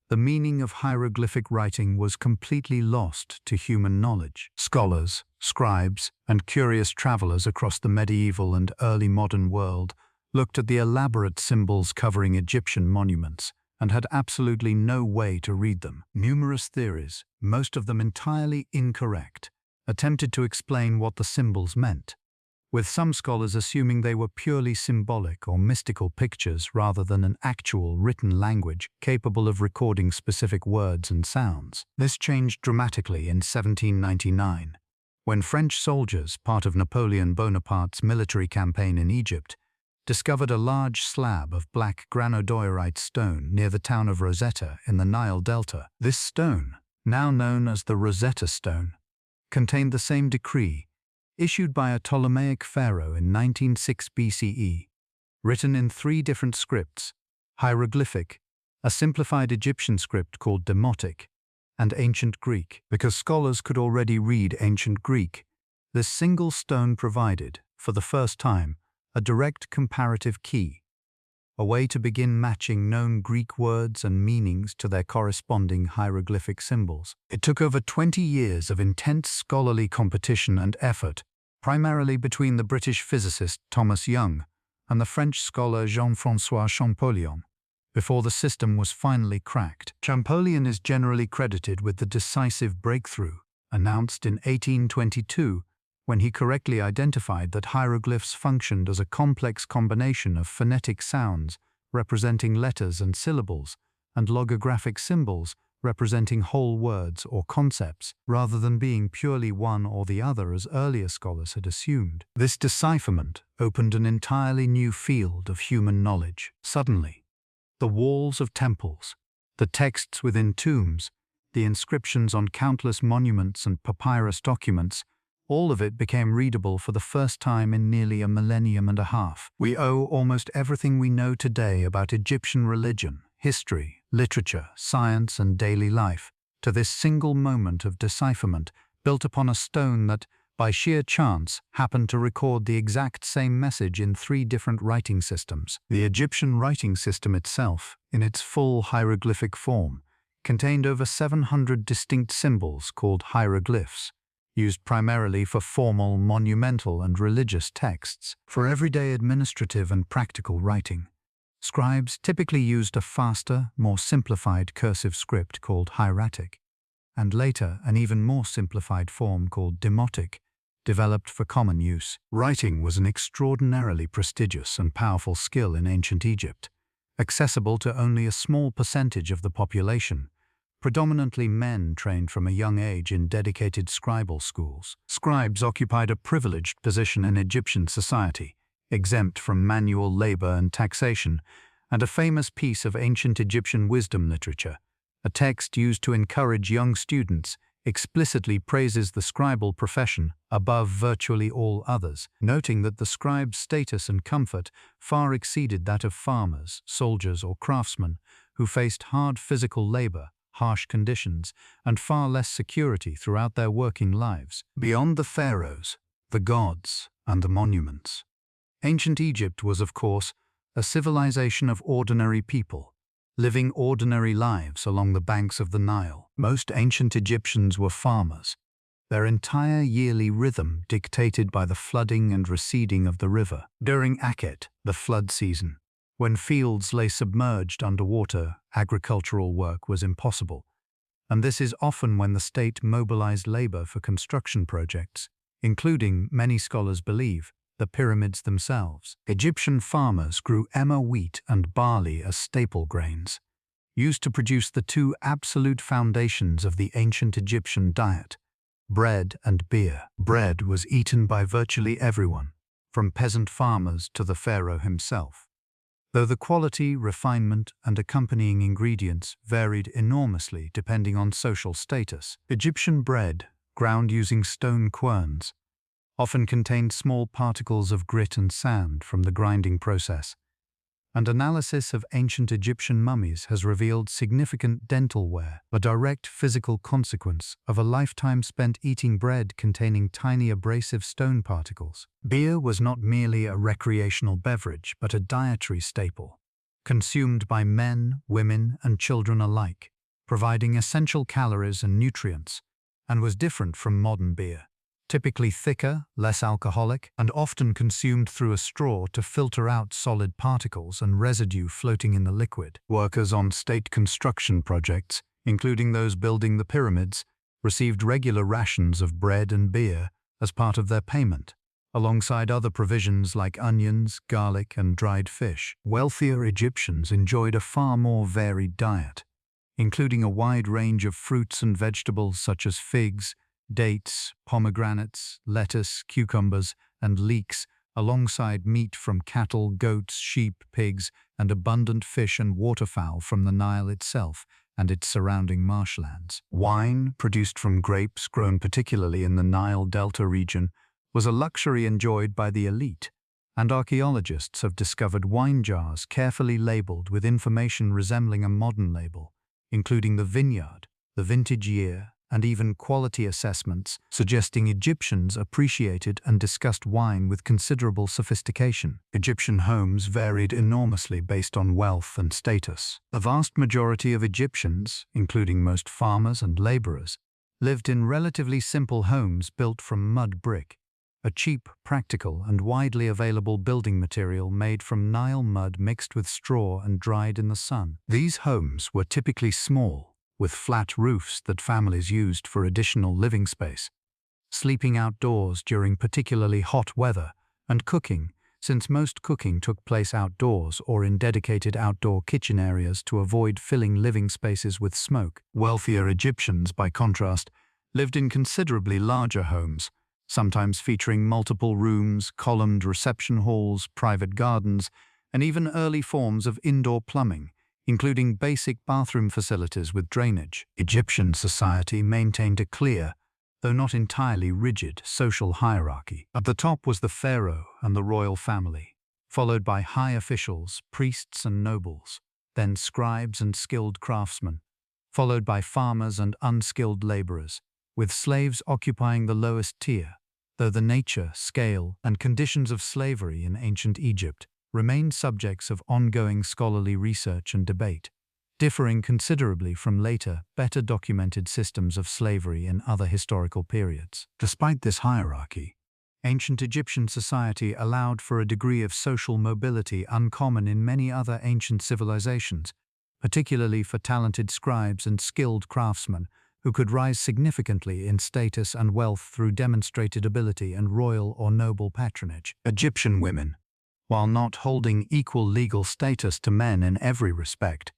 the meaning of hieroglyphic writing was completely lost to human knowledge. Scholars, scribes, and curious travelers across the medieval and early modern world looked at the elaborate symbols covering Egyptian monuments and had absolutely no way to read them. Numerous theories, most of them entirely incorrect, attempted to explain what the symbols meant, with some scholars assuming they were purely symbolic or mystical pictures rather than an actual written language capable of recording specific words and sounds. This changed dramatically in 1799, when French soldiers, part of Napoleon Bonaparte's military campaign in Egypt, discovered a large slab of black granodiorite stone near the town of Rosetta in the Nile Delta. This stone, now known as the Rosetta Stone, contained the same decree, issued by a Ptolemaic pharaoh in 196 BCE, written in 3 different scripts: hieroglyphic, a simplified Egyptian script called Demotic, and ancient Greek. Because scholars could already read ancient Greek, this single stone provided, for the first time, a direct comparative key, a way to begin matching known Greek words and meanings to their corresponding hieroglyphic symbols. It took over 20 years of intense scholarly competition and effort, primarily between the British physicist Thomas Young and the French scholar Jean-François Champollion, before the system was finally cracked. Champollion is generally credited with the decisive breakthrough, announced in 1822, when he correctly identified that hieroglyphs functioned as a complex combination of phonetic sounds representing letters and syllables, and logographic symbols representing whole words or concepts, rather than being purely one or the other as earlier scholars had assumed. This decipherment opened an entirely new field of human knowledge. Suddenly, the walls of temples, the texts within tombs, the inscriptions on countless monuments and papyrus documents, all of it became readable for the first time in nearly a millennium and a half. We owe almost everything we know today about Egyptian religion, history, literature, science, and daily life to this single moment of decipherment built upon a stone that, by sheer chance, happened to record the exact same message in 3 different writing systems. The Egyptian writing system itself, in its full hieroglyphic form, contained over 700 distinct symbols called hieroglyphs, used primarily for formal, monumental, and religious texts. For everyday administrative and practical writing, scribes typically used a faster, more simplified cursive script called hieratic, and later an even more simplified form called demotic, developed for common use. Writing was an extraordinarily prestigious and powerful skill in ancient Egypt, accessible to only a small percentage of the population, predominantly men trained from a young age in dedicated scribal schools. Scribes occupied a privileged position in Egyptian society, exempt from manual labor and taxation, and a famous piece of ancient Egyptian wisdom literature, a text used to encourage young students, explicitly praises the scribal profession above virtually all others, noting that the scribe's status and comfort far exceeded that of farmers, soldiers, or craftsmen who faced hard physical labor, harsh conditions, and far less security throughout their working lives. Beyond the pharaohs, the gods, and the monuments, ancient Egypt was, of course, a civilization of ordinary people, living ordinary lives along the banks of the Nile. Most ancient Egyptians were farmers, their entire yearly rhythm dictated by the flooding and receding of the river. During Akhet, the flood season, when fields lay submerged underwater, agricultural work was impossible, and this is often when the state mobilized labor for construction projects, including, many scholars believe, the pyramids themselves. Egyptian farmers grew emmer wheat and barley as staple grains, used to produce the 2 absolute foundations of the ancient Egyptian diet: bread and beer. Bread was eaten by virtually everyone, from peasant farmers to the pharaoh himself, though the quality, refinement, and accompanying ingredients varied enormously depending on social status. Egyptian bread, ground using stone querns, often contained small particles of grit and sand from the grinding process, and analysis of ancient Egyptian mummies has revealed significant dental wear, a direct physical consequence of a lifetime spent eating bread containing tiny abrasive stone particles. Beer was not merely a recreational beverage, but a dietary staple, consumed by men, women, and children alike, providing essential calories and nutrients, and was different from modern beer, typically thicker, less alcoholic, and often consumed through a straw to filter out solid particles and residue floating in the liquid. Workers on state construction projects, including those building the pyramids, received regular rations of bread and beer as part of their payment, alongside other provisions like onions, garlic, and dried fish. Wealthier Egyptians enjoyed a far more varied diet, including a wide range of fruits and vegetables such as figs, dates, pomegranates, lettuce, cucumbers, and leeks, alongside meat from cattle, goats, sheep, pigs, and abundant fish and waterfowl from the Nile itself, and its surrounding marshlands. Wine, produced from grapes grown particularly in the Nile Delta region, was a luxury enjoyed by the elite, and archaeologists have discovered wine jars carefully labeled with information resembling a modern label, including the vineyard, the vintage year, and even quality assessments, suggesting Egyptians appreciated and discussed wine with considerable sophistication. Egyptian homes varied enormously based on wealth and status. The vast majority of Egyptians, including most farmers and laborers, lived in relatively simple homes built from mud brick, a cheap, practical, and widely available building material made from Nile mud mixed with straw and dried in the sun. These homes were typically small, with flat roofs that families used for additional living space, sleeping outdoors during particularly hot weather, and cooking, since most cooking took place outdoors or in dedicated outdoor kitchen areas to avoid filling living spaces with smoke. Wealthier Egyptians, by contrast, lived in considerably larger homes, sometimes featuring multiple rooms, columned reception halls, private gardens, and even early forms of indoor plumbing, including basic bathroom facilities with drainage. Egyptian society maintained a clear, though not entirely rigid, social hierarchy. At the top was the pharaoh and the royal family, followed by high officials, priests and nobles, then scribes and skilled craftsmen, followed by farmers and unskilled laborers, with slaves occupying the lowest tier, though the nature, scale, and conditions of slavery in ancient Egypt remained subjects of ongoing scholarly research and debate, differing considerably from later, better documented systems of slavery in other historical periods. Despite this hierarchy, ancient Egyptian society allowed for a degree of social mobility uncommon in many other ancient civilizations, particularly for talented scribes and skilled craftsmen who could rise significantly in status and wealth through demonstrated ability and royal or noble patronage. Egyptian women, while not holding equal legal status to men in every respect,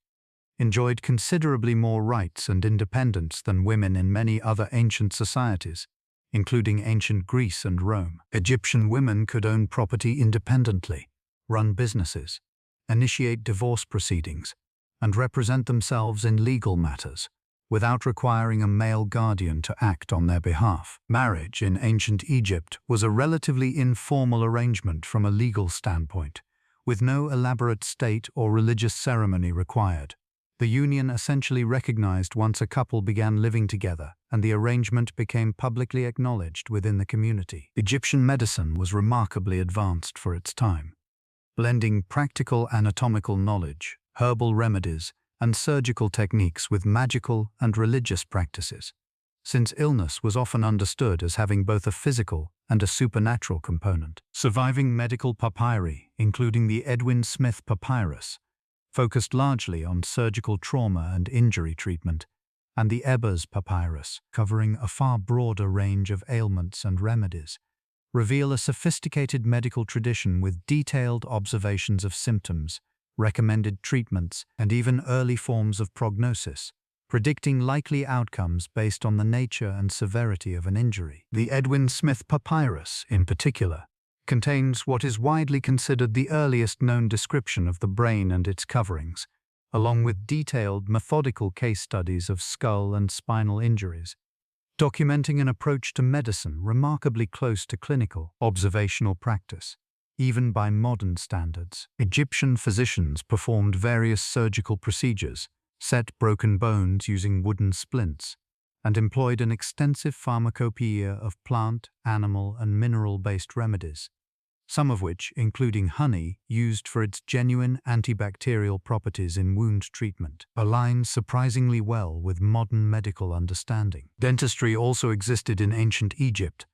enjoyed considerably more rights and independence than women in many other ancient societies, including ancient Greece and Rome. Egyptian women could own property independently, run businesses, initiate divorce proceedings, and represent themselves in legal matters, without requiring a male guardian to act on their behalf. Marriage in ancient Egypt was a relatively informal arrangement from a legal standpoint, with no elaborate state or religious ceremony required. The union essentially recognized once a couple began living together, and the arrangement became publicly acknowledged within the community. Egyptian medicine was remarkably advanced for its time, blending practical anatomical knowledge, herbal remedies, and surgical techniques with magical and religious practices, since illness was often understood as having both a physical and a supernatural component. Surviving medical papyri, including the Edwin Smith papyrus, focused largely on surgical trauma and injury treatment, and the Ebers papyrus, covering a far broader range of ailments and remedies, reveal a sophisticated medical tradition with detailed observations of symptoms, recommended treatments, and even early forms of prognosis, predicting likely outcomes based on the nature and severity of an injury. The Edwin Smith papyrus, in particular, contains what is widely considered the earliest known description of the brain and its coverings, along with detailed, methodical case studies of skull and spinal injuries, documenting an approach to medicine remarkably close to clinical, observational practice. Even by modern standards, Egyptian physicians performed various surgical procedures, set broken bones using wooden splints, and employed an extensive pharmacopoeia of plant, animal, and mineral-based remedies, some of which, including honey, used for its genuine antibacterial properties in wound treatment, align surprisingly well with modern medical understanding. Dentistry also existed in ancient Egypt,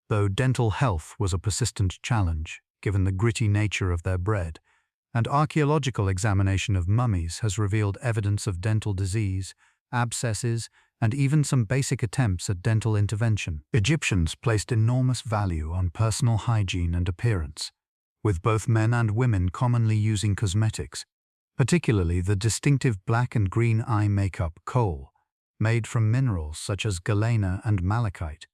though dental health was a persistent challenge, given the gritty nature of their bread, and archaeological examination of mummies has revealed evidence of dental disease, abscesses, and even some basic attempts at dental intervention. Egyptians placed enormous value on personal hygiene and appearance, with both men and women commonly using cosmetics, particularly the distinctive black and green eye makeup kohl, made from minerals such as galena and malachite,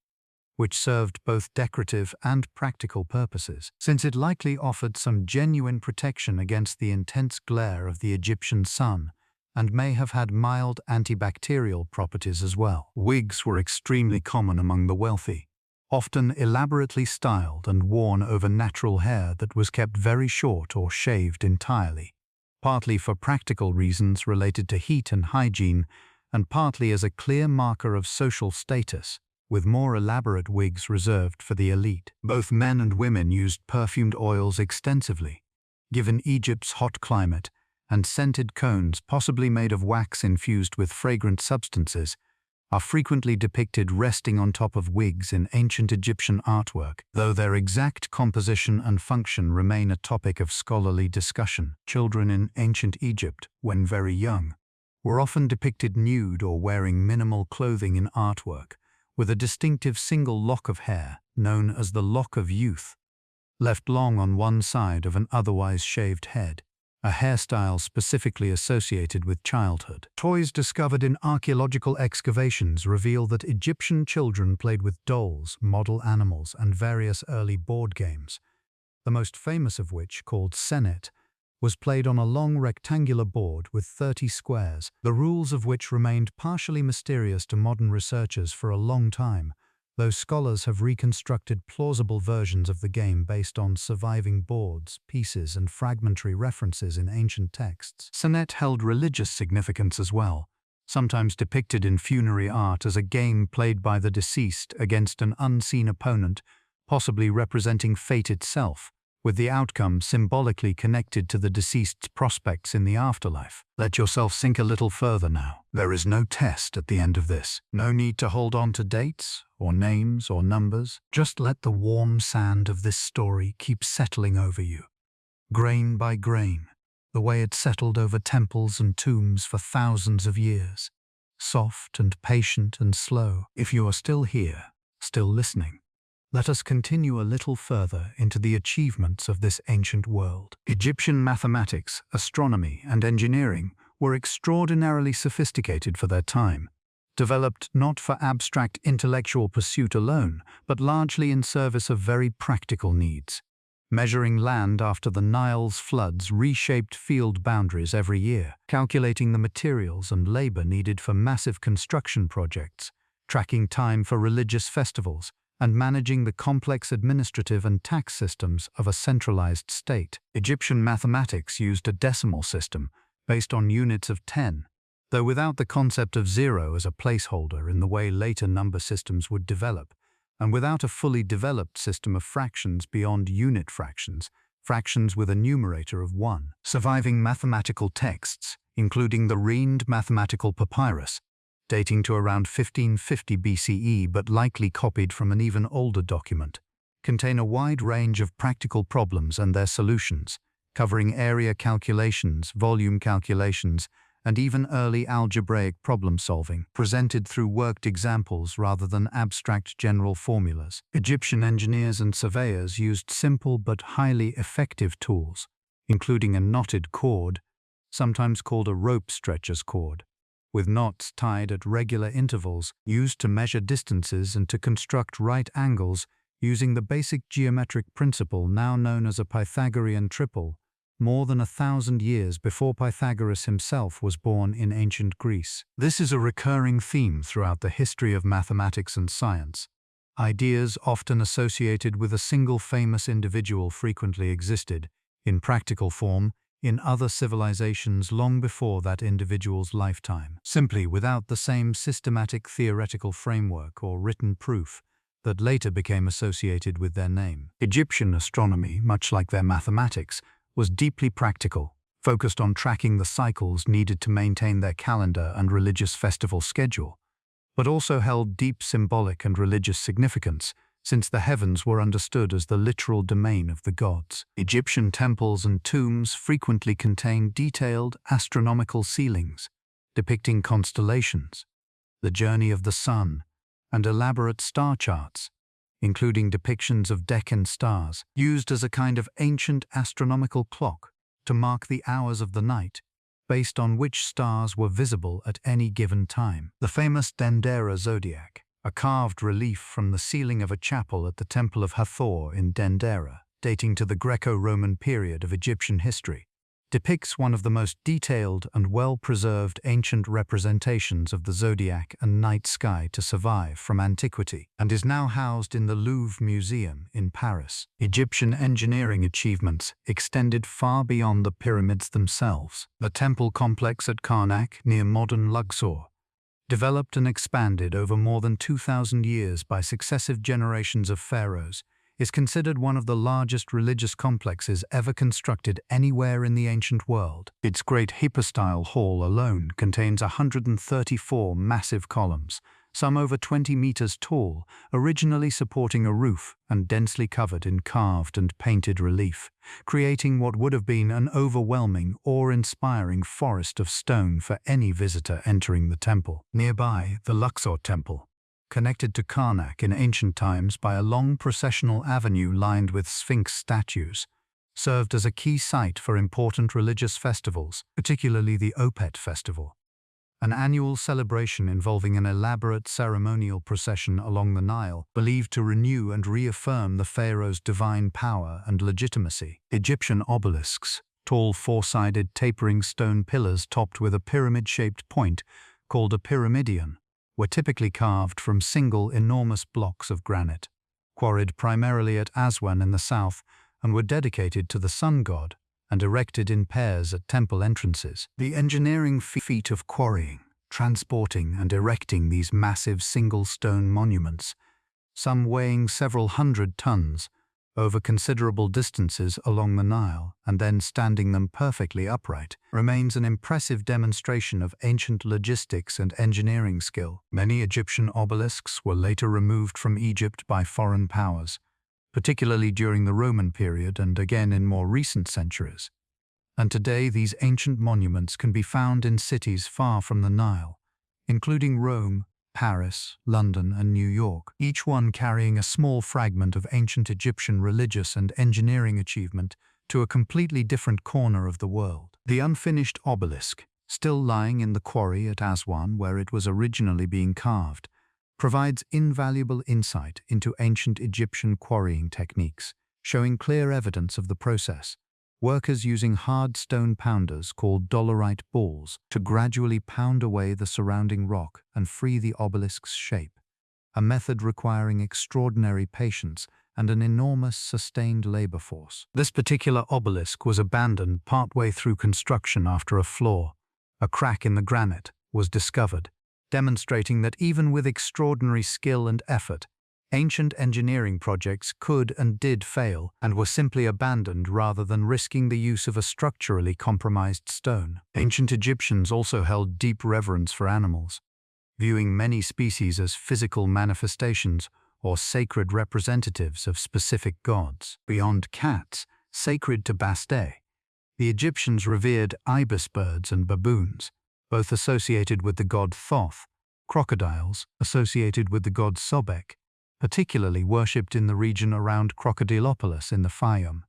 which served both decorative and practical purposes, since it likely offered some genuine protection against the intense glare of the Egyptian sun and may have had mild antibacterial properties as well. Wigs were extremely common among the wealthy, often elaborately styled and worn over natural hair that was kept very short or shaved entirely, partly for practical reasons related to heat and hygiene, and partly as a clear marker of social status, with more elaborate wigs reserved for the elite. Both men and women used perfumed oils extensively. Given Egypt's hot climate, and scented cones, possibly made of wax infused with fragrant substances, are frequently depicted resting on top of wigs in ancient Egyptian artwork, though their exact composition and function remain a topic of scholarly discussion. Children in ancient Egypt, when very young, were often depicted nude or wearing minimal clothing in artwork, with a distinctive single lock of hair, known as the lock of youth, left long on one side of an otherwise shaved head, a hairstyle specifically associated with childhood. Toys discovered in archaeological excavations reveal that Egyptian children played with dolls, model animals, and various early board games, the most famous of which, called senet, was played on a long rectangular board with 30 squares, the rules of which remained partially mysterious to modern researchers for a long time, though scholars have reconstructed plausible versions of the game based on surviving boards, pieces, and fragmentary references in ancient texts. Senet held religious significance as well, sometimes depicted in funerary art as a game played by the deceased against an unseen opponent, possibly representing fate itself, with the outcome symbolically connected to the deceased's prospects in the afterlife. Let yourself sink a little further now. There is no test at the end of this. No need to hold on to dates, or names, or numbers. Just let the warm sand of this story keep settling over you, grain by grain, the way it settled over temples and tombs for thousands of years. Soft and patient and slow. If you are still here, still listening, let us continue a little further into the achievements of this ancient world. Egyptian mathematics, astronomy, and engineering were extraordinarily sophisticated for their time, developed not for abstract intellectual pursuit alone, but largely in service of very practical needs. Measuring land after the Nile's floods reshaped field boundaries every year, calculating the materials and labor needed for massive construction projects, tracking time for religious festivals, and managing the complex administrative and tax systems of a centralized state. Egyptian mathematics used a decimal system based on units of 10, though without the concept of zero as a placeholder in the way later number systems would develop, and without a fully developed system of fractions beyond unit fractions, fractions with a numerator of 1. Surviving mathematical texts, including the Rhind mathematical papyrus, dating to around 1550 BCE but likely copied from an even older document, contain a wide range of practical problems and their solutions, covering area calculations, volume calculations, and even early algebraic problem-solving, presented through worked examples rather than abstract general formulas. Egyptian engineers and surveyors used simple but highly effective tools, including a knotted cord, sometimes called a rope stretcher's cord, with knots tied at regular intervals, used to measure distances and to construct right angles using the basic geometric principle now known as a Pythagorean triple, more than 1,000 years before Pythagoras himself was born in ancient Greece. This is a recurring theme throughout the history of mathematics and science. Ideas often associated with a single famous individual frequently existed, in practical form, in other civilizations long before that individual's lifetime, simply without the same systematic theoretical framework or written proof that later became associated with their name. Egyptian astronomy, much like their mathematics, was deeply practical, focused on tracking the cycles needed to maintain their calendar and religious festival schedule, but also held deep symbolic and religious significance, since the heavens were understood as the literal domain of the gods. Egyptian temples and tombs frequently contained detailed astronomical ceilings, depicting constellations, the journey of the sun, and elaborate star charts, including depictions of Deccan stars, used as a kind of ancient astronomical clock to mark the hours of the night, based on which stars were visible at any given time. The famous Dendera zodiac, a carved relief from the ceiling of a chapel at the Temple of Hathor in Dendera, dating to the Greco-Roman period of Egyptian history, depicts one of the most detailed and well-preserved ancient representations of the zodiac and night sky to survive from antiquity, and is now housed in the Louvre Museum in Paris. Egyptian engineering achievements extended far beyond the pyramids themselves. The temple complex at Karnak, near modern Luxor, developed and expanded over more than 2,000 years by successive generations of pharaohs, is considered one of the largest religious complexes ever constructed anywhere in the ancient world. Its great hypostyle hall alone contains 134 massive columns, some over 20 meters tall, originally supporting a roof and densely covered in carved and painted relief, creating what would have been an overwhelming, awe-inspiring forest of stone for any visitor entering the temple. Nearby, the Luxor Temple, connected to Karnak in ancient times by a long processional avenue lined with Sphinx statues, served as a key site for important religious festivals, particularly the Opet festival, an annual celebration involving an elaborate ceremonial procession along the Nile, believed to renew and reaffirm the pharaoh's divine power and legitimacy. Egyptian obelisks, tall four-sided tapering stone pillars topped with a pyramid-shaped point called a pyramidion, were typically carved from single enormous blocks of granite, quarried primarily at Aswan in the south, and were dedicated to the sun god and erected in pairs at temple entrances. The engineering feat of quarrying, transporting and erecting these massive single stone monuments, some weighing several hundred tons, over considerable distances along the Nile and then standing them perfectly upright, remains an impressive demonstration of ancient logistics and engineering skill. Many Egyptian obelisks were later removed from Egypt by foreign powers, particularly during the Roman period and again in more recent centuries. And today these ancient monuments can be found in cities far from the Nile, including Rome, Paris, London, and New York, each one carrying a small fragment of ancient Egyptian religious and engineering achievement to a completely different corner of the world. The unfinished obelisk, still lying in the quarry at Aswan where it was originally being carved, provides invaluable insight into ancient Egyptian quarrying techniques, showing clear evidence of the process. Workers using hard stone pounders called dolerite balls to gradually pound away the surrounding rock and free the obelisk's shape, a method requiring extraordinary patience and an enormous sustained labor force. This particular obelisk was abandoned partway through construction after a flaw, a crack in the granite, was discovered, demonstrating that even with extraordinary skill and effort, ancient engineering projects could and did fail and were simply abandoned rather than risking the use of a structurally compromised stone. Ancient Egyptians also held deep reverence for animals, viewing many species as physical manifestations or sacred representatives of specific gods. Beyond cats, sacred to Bastet, the Egyptians revered ibis birds and baboons, both associated with the god Thoth, crocodiles associated with the god Sobek, particularly worshipped in the region around Crocodilopolis in the Fayum,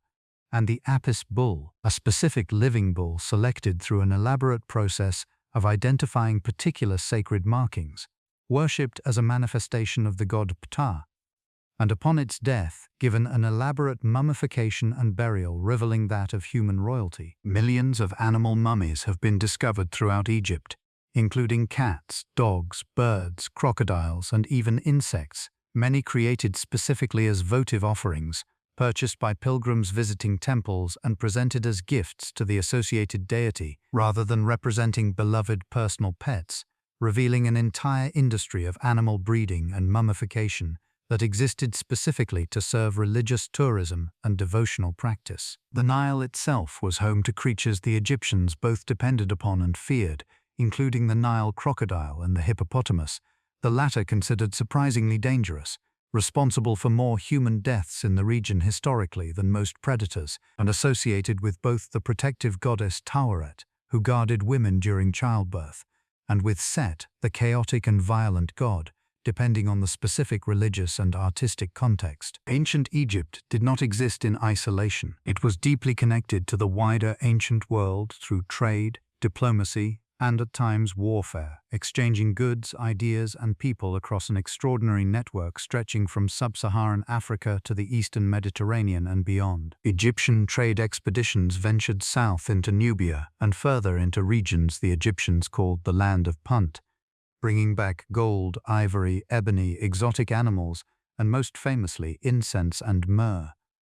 and the Apis bull, a specific living bull selected through an elaborate process of identifying particular sacred markings, worshipped as a manifestation of the god Ptah, and upon its death given an elaborate mummification and burial rivaling that of human royalty. Millions of animal mummies have been discovered throughout Egypt, including cats, dogs, birds, crocodiles, and even insects, many created specifically as votive offerings, purchased by pilgrims visiting temples and presented as gifts to the associated deity rather than representing beloved personal pets, revealing an entire industry of animal breeding and mummification that existed specifically to serve religious tourism and devotional practice. The Nile itself was home to creatures the Egyptians both depended upon and feared, including the Nile crocodile and the hippopotamus, the latter considered surprisingly dangerous, responsible for more human deaths in the region historically than most predators, and associated with both the protective goddess Taweret, who guarded women during childbirth, and with Set, the chaotic and violent god, depending on the specific religious and artistic context. Ancient Egypt did not exist in isolation. It was deeply connected to the wider ancient world through trade, diplomacy, and at times warfare, exchanging goods, ideas, and people across an extraordinary network stretching from sub-Saharan Africa to the eastern Mediterranean and beyond. Egyptian trade expeditions ventured south into Nubia and further into regions the Egyptians called the Land of Punt, bringing back gold, ivory, ebony, exotic animals, and most famously incense and myrrh,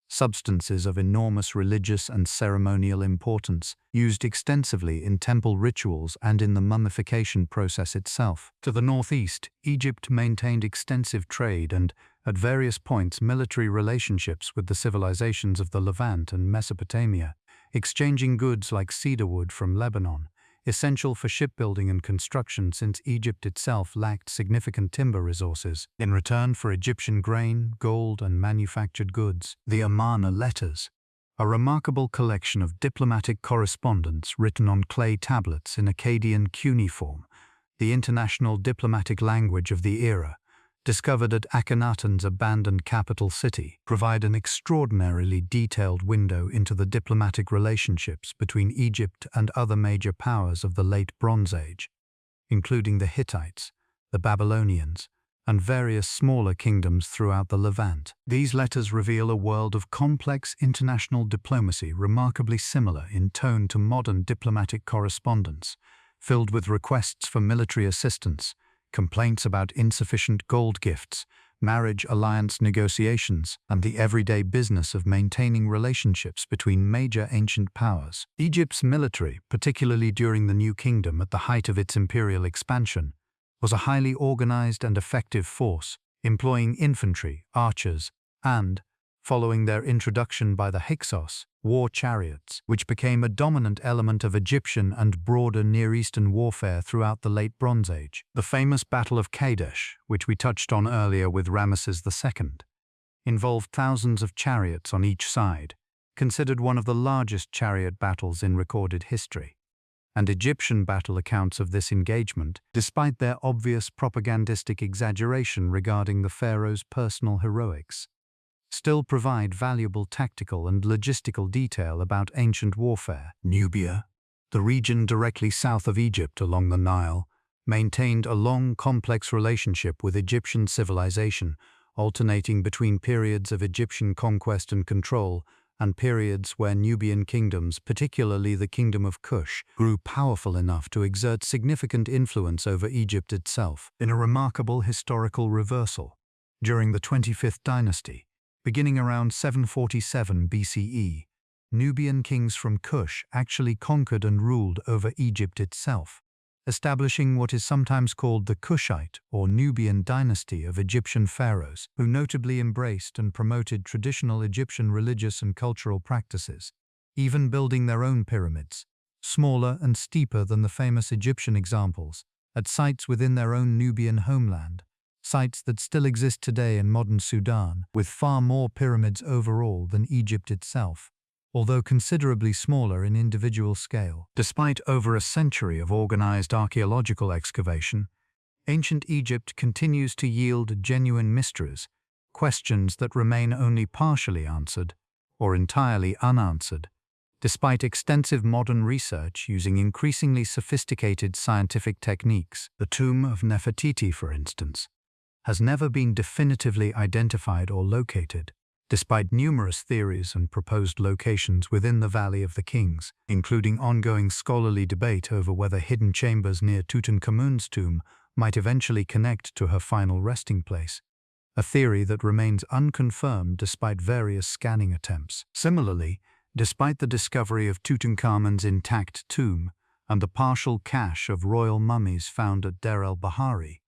substances of enormous religious and ceremonial importance, used extensively in temple rituals and in the mummification process itself. To the northeast, Egypt maintained extensive trade and, at various points, military relationships with the civilizations of the Levant and Mesopotamia, exchanging goods like cedarwood from Lebanon, essential for shipbuilding and construction since Egypt itself lacked significant timber resources. In return for Egyptian grain, gold, and manufactured goods, the Amarna letters, a remarkable collection of diplomatic correspondence written on clay tablets in Akkadian cuneiform, the international diplomatic language of the era, discovered at Akhenaten's abandoned capital city, provide an extraordinarily detailed window into the diplomatic relationships between Egypt and other major powers of the Late Bronze Age, including the Hittites, the Babylonians, and various smaller kingdoms throughout the Levant. These letters reveal a world of complex international diplomacy remarkably similar in tone to modern diplomatic correspondence, filled with requests for military assistance, complaints about insufficient gold gifts, marriage alliance negotiations, and the everyday business of maintaining relationships between major ancient powers. Egypt's military, particularly during the New Kingdom at the height of its imperial expansion, was a highly organized and effective force, employing infantry, archers, and, following their introduction by the Hyksos, war chariots, which became a dominant element of Egyptian and broader Near Eastern warfare throughout the Late Bronze Age. The famous Battle of Kadesh, which we touched on earlier with Ramesses II, involved thousands of chariots on each side, considered one of the largest chariot battles in recorded history. And Egyptian battle accounts of this engagement, despite their obvious propagandistic exaggeration regarding the pharaoh's personal heroics, still provide valuable tactical and logistical detail about ancient warfare. Nubia, the region directly south of Egypt along the Nile, maintained a long, complex relationship with Egyptian civilization, alternating between periods of Egyptian conquest and control and periods where Nubian kingdoms, particularly the Kingdom of Kush, grew powerful enough to exert significant influence over Egypt itself. In a remarkable historical reversal, during the 25th dynasty, beginning around 747 BCE, Nubian kings from Kush actually conquered and ruled over Egypt itself, establishing what is sometimes called the Kushite or Nubian dynasty of Egyptian pharaohs, who notably embraced and promoted traditional Egyptian religious and cultural practices, even building their own pyramids, smaller and steeper than the famous Egyptian examples, at sites within their own Nubian homeland, sites that still exist today in modern Sudan, with far more pyramids overall than Egypt itself, although considerably smaller in individual scale. Despite over a century of organized archaeological excavation, ancient Egypt continues to yield genuine mysteries, questions that remain only partially answered or entirely unanswered, despite extensive modern research using increasingly sophisticated scientific techniques. The tomb of Nefertiti, for instance, has never been definitively identified or located, despite numerous theories and proposed locations within the Valley of the Kings, including ongoing scholarly debate over whether hidden chambers near Tutankhamun's tomb might eventually connect to her final resting place, a theory that remains unconfirmed despite various scanning attempts. Similarly, despite the discovery of Tutankhamun's intact tomb and the partial cache of royal mummies found at Deir el-Bahari,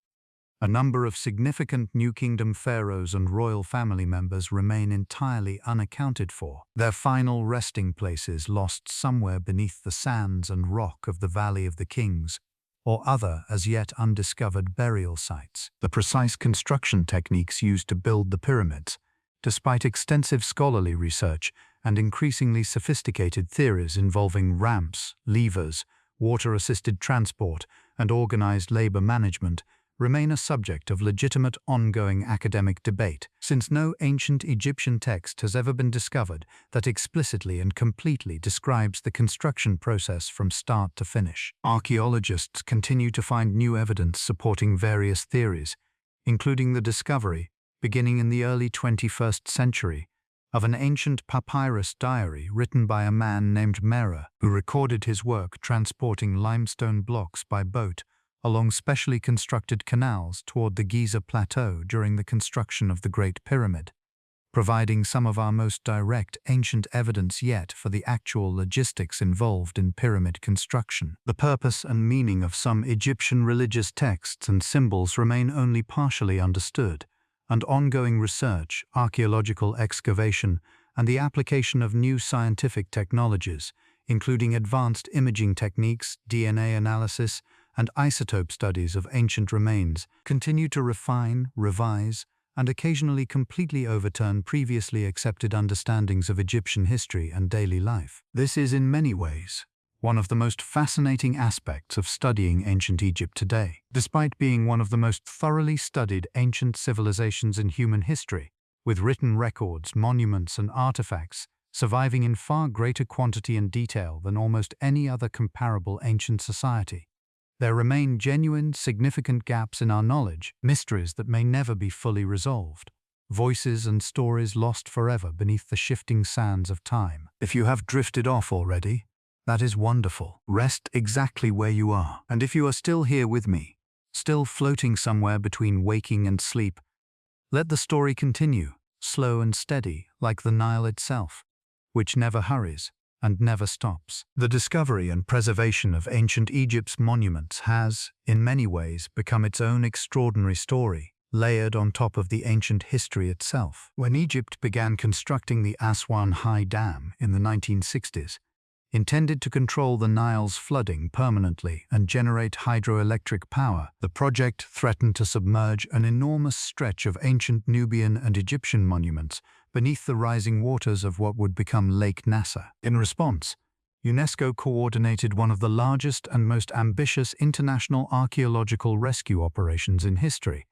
a number of significant New Kingdom pharaohs and royal family members remain entirely unaccounted for, their final resting places lost somewhere beneath the sands and rock of the Valley of the Kings, or other as yet undiscovered burial sites. The precise construction techniques used to build the pyramids, despite extensive scholarly research and increasingly sophisticated theories involving ramps, levers, water-assisted transport, and organized labor management, remain a subject of legitimate ongoing academic debate, since no ancient Egyptian text has ever been discovered that explicitly and completely describes the construction process from start to finish. Archaeologists continue to find new evidence supporting various theories, including the discovery, beginning in the early 21st century, of an ancient papyrus diary written by a man named Narmer, who recorded his work transporting limestone blocks by boat along specially constructed canals toward the Giza Plateau during the construction of the Great Pyramid, providing some of our most direct ancient evidence yet for the actual logistics involved in pyramid construction. The purpose and meaning of some Egyptian religious texts and symbols remain only partially understood, and ongoing research, archaeological excavation, and the application of new scientific technologies, including advanced imaging techniques, DNA analysis, and isotope studies of ancient remains, continue to refine, revise, and occasionally completely overturn previously accepted understandings of Egyptian history and daily life. This is, in many ways, one of the most fascinating aspects of studying ancient Egypt today. Despite being one of the most thoroughly studied ancient civilizations in human history, with written records, monuments, and artifacts surviving in far greater quantity and detail than almost any other comparable ancient society, there remain genuine, significant gaps in our knowledge, mysteries that may never be fully resolved, voices and stories lost forever beneath the shifting sands of time. If you have drifted off already, that is wonderful. Rest exactly where you are. And if you are still here with me, still floating somewhere between waking and sleep, let the story continue, slow and steady, like the Nile itself, which never hurries and never stops. The discovery and preservation of ancient Egypt's monuments has, in many ways, become its own extraordinary story, layered on top of the ancient history itself. When Egypt began constructing the Aswan High Dam in the 1960s, intended to control the Nile's flooding permanently and generate hydroelectric power, the project threatened to submerge an enormous stretch of ancient Nubian and Egyptian monuments beneath the rising waters of what would become Lake Nasser. In response, UNESCO coordinated one of the largest and most ambitious international archaeological rescue operations in history,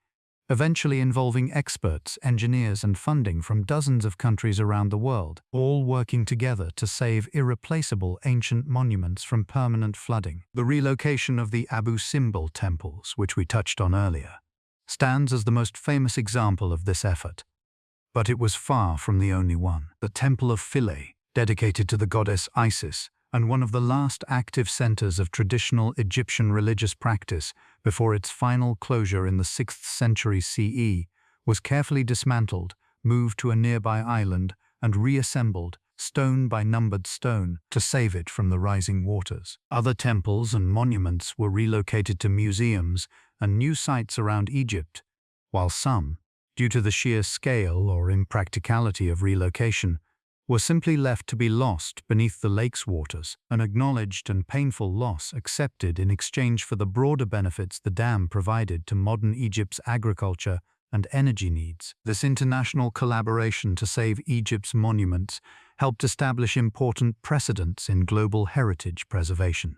eventually involving experts, engineers, and funding from dozens of countries around the world, all working together to save irreplaceable ancient monuments from permanent flooding. The relocation of the Abu Simbel temples, which we touched on earlier, stands as the most famous example of this effort. But it was far from the only one. The Temple of Philae, dedicated to the goddess Isis, and one of the last active centers of traditional Egyptian religious practice before its final closure in the 6th century CE, was carefully dismantled, moved to a nearby island, and reassembled, stone by numbered stone, to save it from the rising waters. Other temples and monuments were relocated to museums and new sites around Egypt, while some, due to the sheer scale or impracticality of relocation, were simply left to be lost beneath the lake's waters, an acknowledged and painful loss accepted in exchange for the broader benefits the dam provided to modern Egypt's agriculture and energy needs. This international collaboration to save Egypt's monuments helped establish important precedents in global heritage preservation,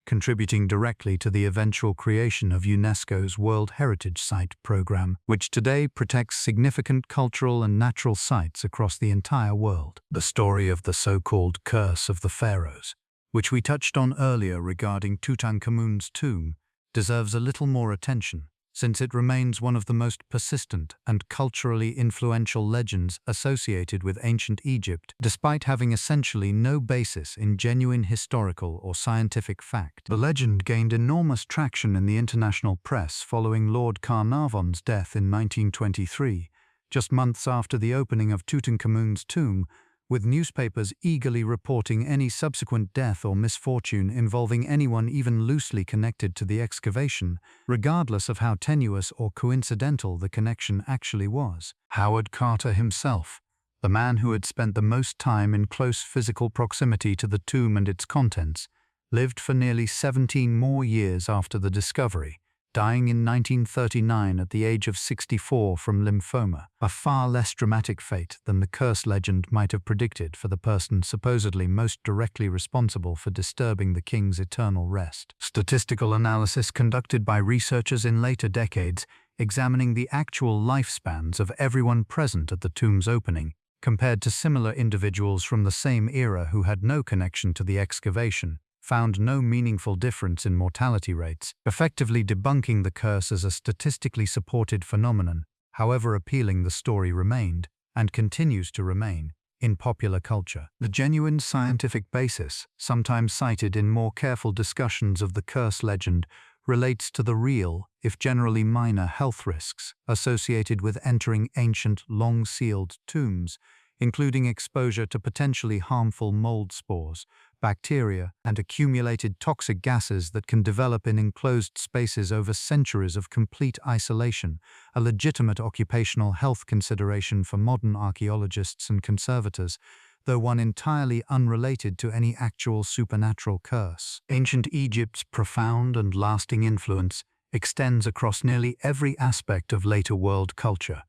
contributing directly to the eventual creation of UNESCO's World Heritage Site program, which today protects significant cultural and natural sites across the entire world. The story of the so-called Curse of the Pharaohs, which we touched on earlier regarding Tutankhamun's tomb, deserves a little more attention, since it remains one of the most persistent and culturally influential legends associated with ancient Egypt, despite having essentially no basis in genuine historical or scientific fact. The legend gained enormous traction in the international press following Lord Carnarvon's death in 1923, just months after the opening of Tutankhamun's tomb, with newspapers eagerly reporting any subsequent death or misfortune involving anyone even loosely connected to the excavation, regardless of how tenuous or coincidental the connection actually was. Howard Carter himself, the man who had spent the most time in close physical proximity to the tomb and its contents, lived for nearly 17 more years after the discovery, dying in 1939 at the age of 64 from lymphoma, a far less dramatic fate than the curse legend might have predicted for the person supposedly most directly responsible for disturbing the king's eternal rest. Statistical analysis conducted by researchers in later decades, examining the actual lifespans of everyone present at the tomb's opening, compared to similar individuals from the same era who had no connection to the excavation, found no meaningful difference in mortality rates, effectively debunking the curse as a statistically supported phenomenon. However appealing the story remained, and continues to remain, in popular culture. The genuine scientific basis, sometimes cited in more careful discussions of the curse legend, relates to the real, if generally minor, health risks associated with entering ancient, long-sealed tombs, including exposure to potentially harmful mold spores, bacteria, and accumulated toxic gases that can develop in enclosed spaces over centuries of complete isolation, a legitimate occupational health consideration for modern archaeologists and conservators, though one entirely unrelated to any actual supernatural curse. Ancient Egypt's profound and lasting influence extends across nearly every aspect of later world culture,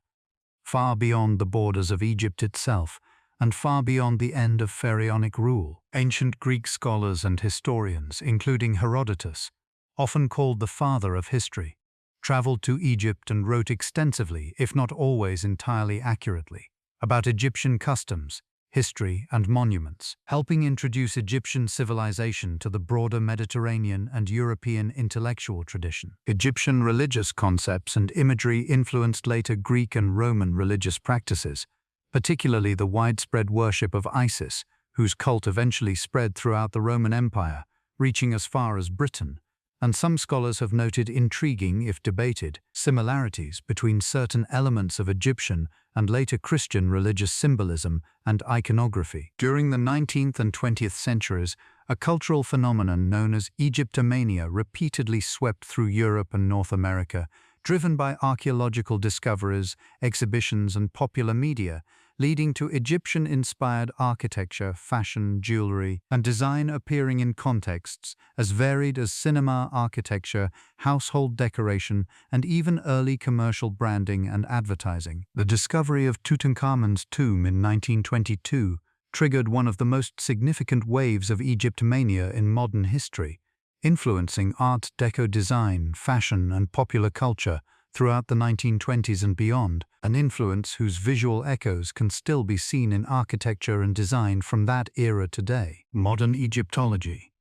far beyond the borders of Egypt itself, and far beyond the end of pharaonic rule. Ancient Greek scholars and historians, including Herodotus, often called the father of history, traveled to Egypt and wrote extensively, if not always entirely accurately, about Egyptian customs, history, and monuments, helping introduce Egyptian civilization to the broader Mediterranean and European intellectual tradition. Egyptian religious concepts and imagery influenced later Greek and Roman religious practices, particularly the widespread worship of Isis, whose cult eventually spread throughout the Roman Empire, reaching as far as Britain, and some scholars have noted intriguing, if debated, similarities between certain elements of Egyptian and later Christian religious symbolism and iconography. During the 19th and 20th centuries, a cultural phenomenon known as Egyptomania repeatedly swept through Europe and North America, driven by archaeological discoveries, exhibitions, and popular media, leading to Egyptian-inspired architecture, fashion, jewelry, and design appearing in contexts as varied as cinema, architecture, household decoration, and even early commercial branding and advertising. The discovery of Tutankhamun's tomb in 1922 triggered one of the most significant waves of Egyptomania in modern history, influencing Art Deco design, fashion, and popular culture throughout the 1920s and beyond, an influence whose visual echoes can still be seen in architecture and design from that era today. Modern Egyptology,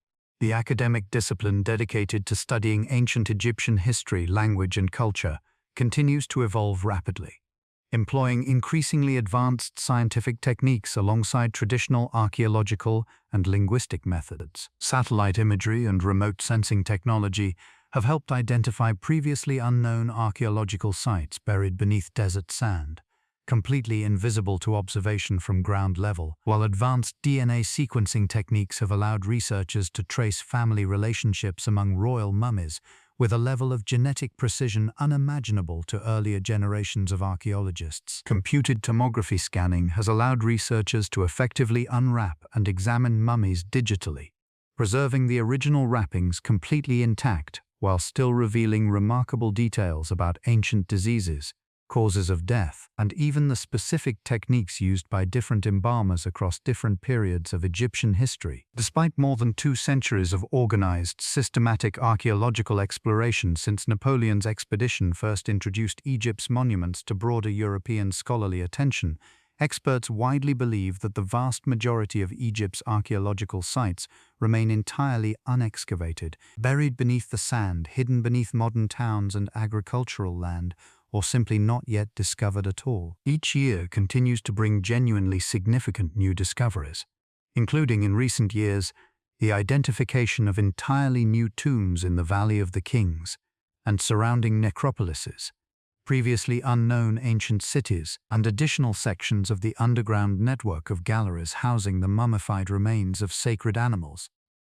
the academic discipline dedicated to studying ancient Egyptian history, language, and culture, continues to evolve rapidly, employing increasingly advanced scientific techniques alongside traditional archaeological and linguistic methods. Satellite imagery and remote sensing technology have helped identify previously unknown archaeological sites buried beneath desert sand, completely invisible to observation from ground level, while advanced DNA sequencing techniques have allowed researchers to trace family relationships among royal mummies with a level of genetic precision unimaginable to earlier generations of archaeologists. Computed tomography scanning has allowed researchers to effectively unwrap and examine mummies digitally, preserving the original wrappings completely intact while still revealing remarkable details about ancient diseases, causes of death, and even the specific techniques used by different embalmers across different periods of Egyptian history. Despite more than 2 centuries of organized, systematic archaeological exploration since Napoleon's expedition first introduced Egypt's monuments to broader European scholarly attention, experts widely believe that the vast majority of Egypt's archaeological sites remain entirely unexcavated, buried beneath the sand, hidden beneath modern towns and agricultural land, or simply not yet discovered at all. Each year continues to bring genuinely significant new discoveries, including in recent years the identification of entirely new tombs in the Valley of the Kings and surrounding necropolises, previously unknown ancient cities, and additional sections of the underground network of galleries housing the mummified remains of sacred animals,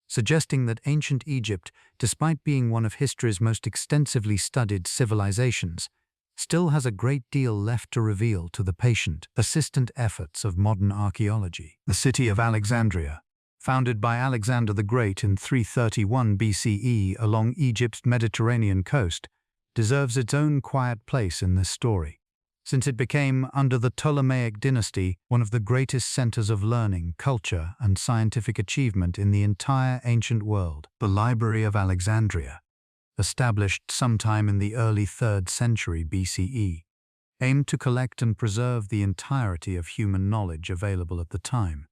suggesting that ancient Egypt, despite being one of history's most extensively studied civilizations, still has a great deal left to reveal to the patient, persistent efforts of modern archaeology. The city of Alexandria, founded by Alexander the Great in 331 BCE along Egypt's Mediterranean coast, deserves its own quiet place in this story, since it became, under the Ptolemaic dynasty, one of the greatest centers of learning, culture, and scientific achievement in the entire ancient world. The Library of Alexandria, established sometime in the early 3rd century BCE, aimed to collect and preserve the entirety of human knowledge available at the time,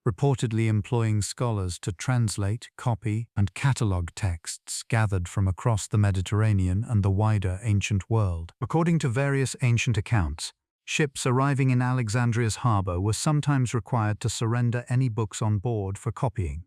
reportedly employing scholars to translate, copy, and catalogue texts gathered from across the Mediterranean and the wider ancient world. According to various ancient accounts, ships arriving in Alexandria's harbour were sometimes required to surrender any books on board for copying,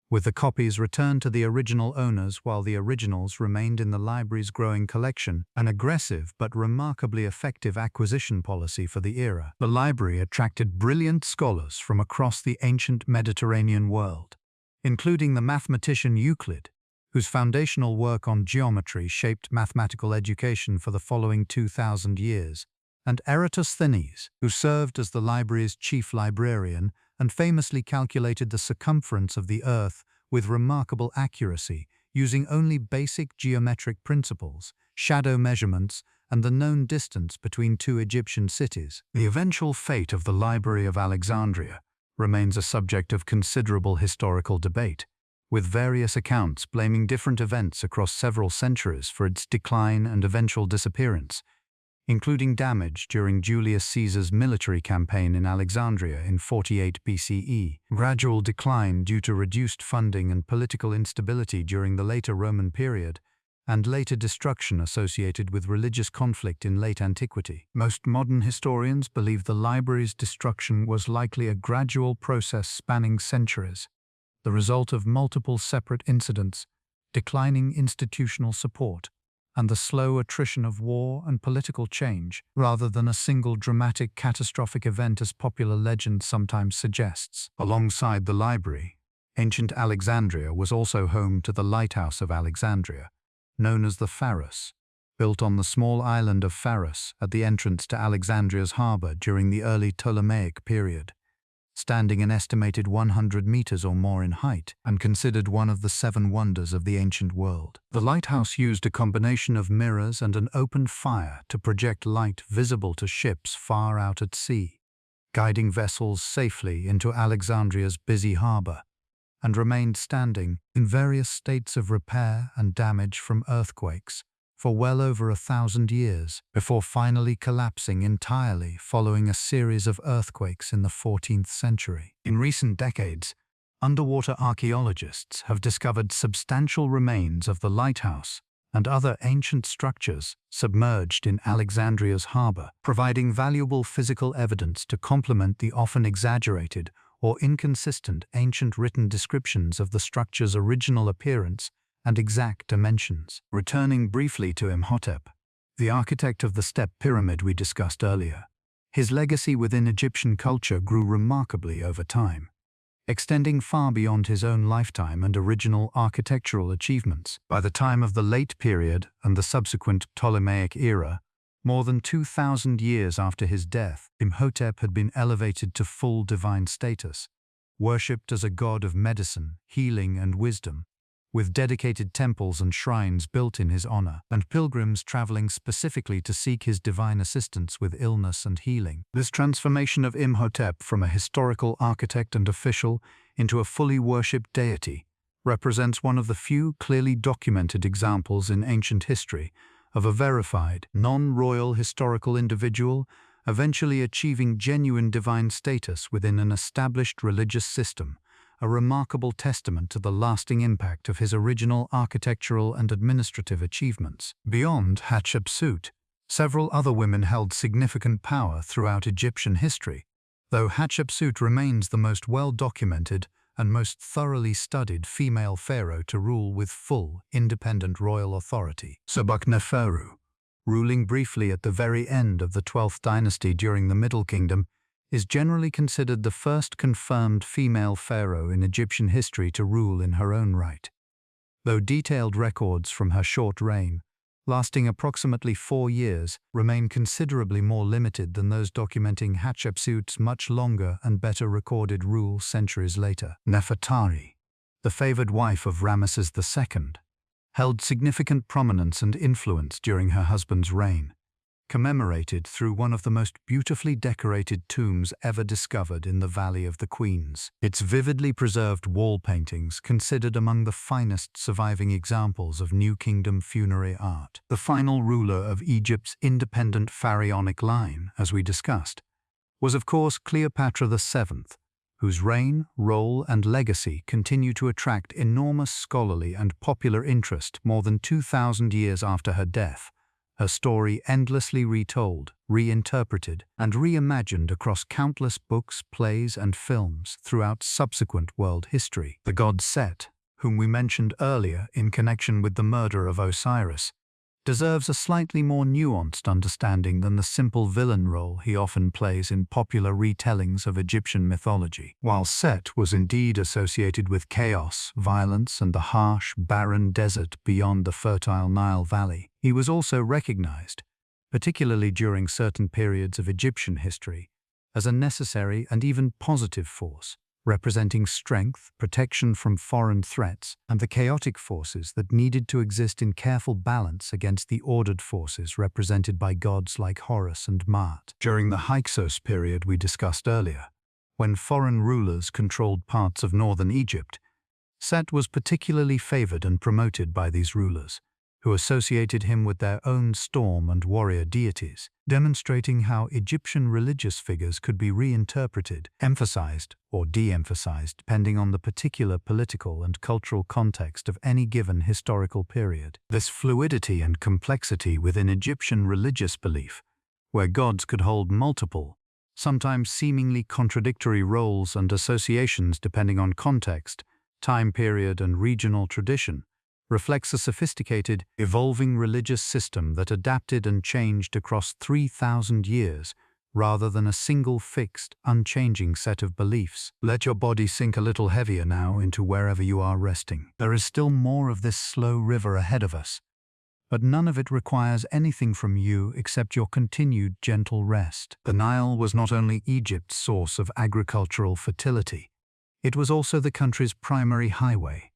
with the copies returned to the original owners while the originals remained in the library's growing collection, an aggressive but remarkably effective acquisition policy for the era. The library attracted brilliant scholars from across the ancient Mediterranean world, including the mathematician Euclid, whose foundational work on geometry shaped mathematical education for the following 2,000 years, and Eratosthenes, who served as the library's chief librarian and famously calculated the circumference of the Earth with remarkable accuracy, using only basic geometric principles, shadow measurements, and the known distance between two Egyptian cities. The eventual fate of the Library of Alexandria remains a subject of considerable historical debate, with various accounts blaming different events across several centuries for its decline and eventual disappearance, including damage during Julius Caesar's military campaign in Alexandria in 48 BCE, gradual decline due to reduced funding and political instability during the later Roman period, and later destruction associated with religious conflict in late antiquity. Most modern historians believe the library's destruction was likely a gradual process spanning centuries, the result of multiple separate incidents, declining institutional support, and the slow attrition of war and political change, rather than a single dramatic catastrophic event as popular legend sometimes suggests. Alongside the library, ancient Alexandria was also home to the Lighthouse of Alexandria, known as the Pharos, built on the small island of Pharos at the entrance to Alexandria's harbour during the early Ptolemaic period. Standing an estimated 100 meters or more in height and considered one of the 7 wonders of the ancient world. The lighthouse used a combination of mirrors and an open fire to project light visible to ships far out at sea, guiding vessels safely into Alexandria's busy harbour, and remained standing in various states of repair and damage from earthquakes for well over 1,000 years, before finally collapsing entirely following a series of earthquakes in the 14th century. In recent decades, underwater archaeologists have discovered substantial remains of the lighthouse and other ancient structures submerged in Alexandria's harbour, providing valuable physical evidence to complement the often exaggerated or inconsistent ancient written descriptions of the structure's original appearance and exact dimensions. Returning briefly to Imhotep, the architect of the step pyramid we discussed earlier, his legacy within Egyptian culture grew remarkably over time, extending far beyond his own lifetime and original architectural achievements. By the time of the late period and the subsequent Ptolemaic era, more than 2,000 years after his death, Imhotep had been elevated to full divine status, worshipped as a god of medicine, healing, and wisdom, with dedicated temples and shrines built in his honor, and pilgrims traveling specifically to seek his divine assistance with illness and healing. This transformation of Imhotep from a historical architect and official into a fully worshipped deity represents one of the few clearly documented examples in ancient history of a verified, non-royal historical individual eventually achieving genuine divine status within an established religious system, a remarkable testament to the lasting impact of his original architectural and administrative achievements. Beyond Hatshepsut, several other women held significant power throughout Egyptian history, though Hatshepsut remains the most well-documented and most thoroughly studied female pharaoh to rule with full, independent royal authority. Sebukneferu, ruling briefly at the very end of the 12th dynasty during the Middle Kingdom, is generally considered the first confirmed female pharaoh in Egyptian history to rule in her own right, though detailed records from her short reign, lasting approximately 4 years, remain considerably more limited than those documenting Hatshepsut's much longer and better recorded rule centuries later. Nefertari, the favored wife of Ramesses II, held significant prominence and influence during her husband's reign, commemorated through one of the most beautifully decorated tombs ever discovered in the Valley of the Queens. Its vividly preserved wall paintings considered among the finest surviving examples of New Kingdom funerary art. The final ruler of Egypt's independent pharaonic line, as we discussed, was of course Cleopatra VII, whose reign, role, and legacy continue to attract enormous scholarly and popular interest more than 2,000 years after her death, her story endlessly retold, reinterpreted, and reimagined across countless books, plays, and films throughout subsequent world history. The god Set, whom we mentioned earlier in connection with the murder of Osiris, deserves a slightly more nuanced understanding than the simple villain role he often plays in popular retellings of Egyptian mythology. While Set was indeed associated with chaos, violence, and the harsh, barren desert beyond the fertile Nile Valley, he was also recognized, particularly during certain periods of Egyptian history, as a necessary and even positive force, representing strength, protection from foreign threats, and the chaotic forces that needed to exist in careful balance against the ordered forces represented by gods like Horus and Maat. During the Hyksos period we discussed earlier, when foreign rulers controlled parts of northern Egypt, Set was particularly favored and promoted by these rulers, who associated him with their own storm and warrior deities, demonstrating how Egyptian religious figures could be reinterpreted, emphasized, or de-emphasized depending on the particular political and cultural context of any given historical period. This fluidity and complexity within Egyptian religious belief, where gods could hold multiple, sometimes seemingly contradictory roles and associations depending on context, time period, and regional tradition, reflects a sophisticated, evolving religious system that adapted and changed across 3,000 years rather than a single fixed, unchanging set of beliefs. Let your body sink a little heavier now into wherever you are resting. There is still more of this slow river ahead of us, but none of it requires anything from you except your continued gentle rest. The Nile was not only Egypt's source of agricultural fertility, it was also the country's primary highway,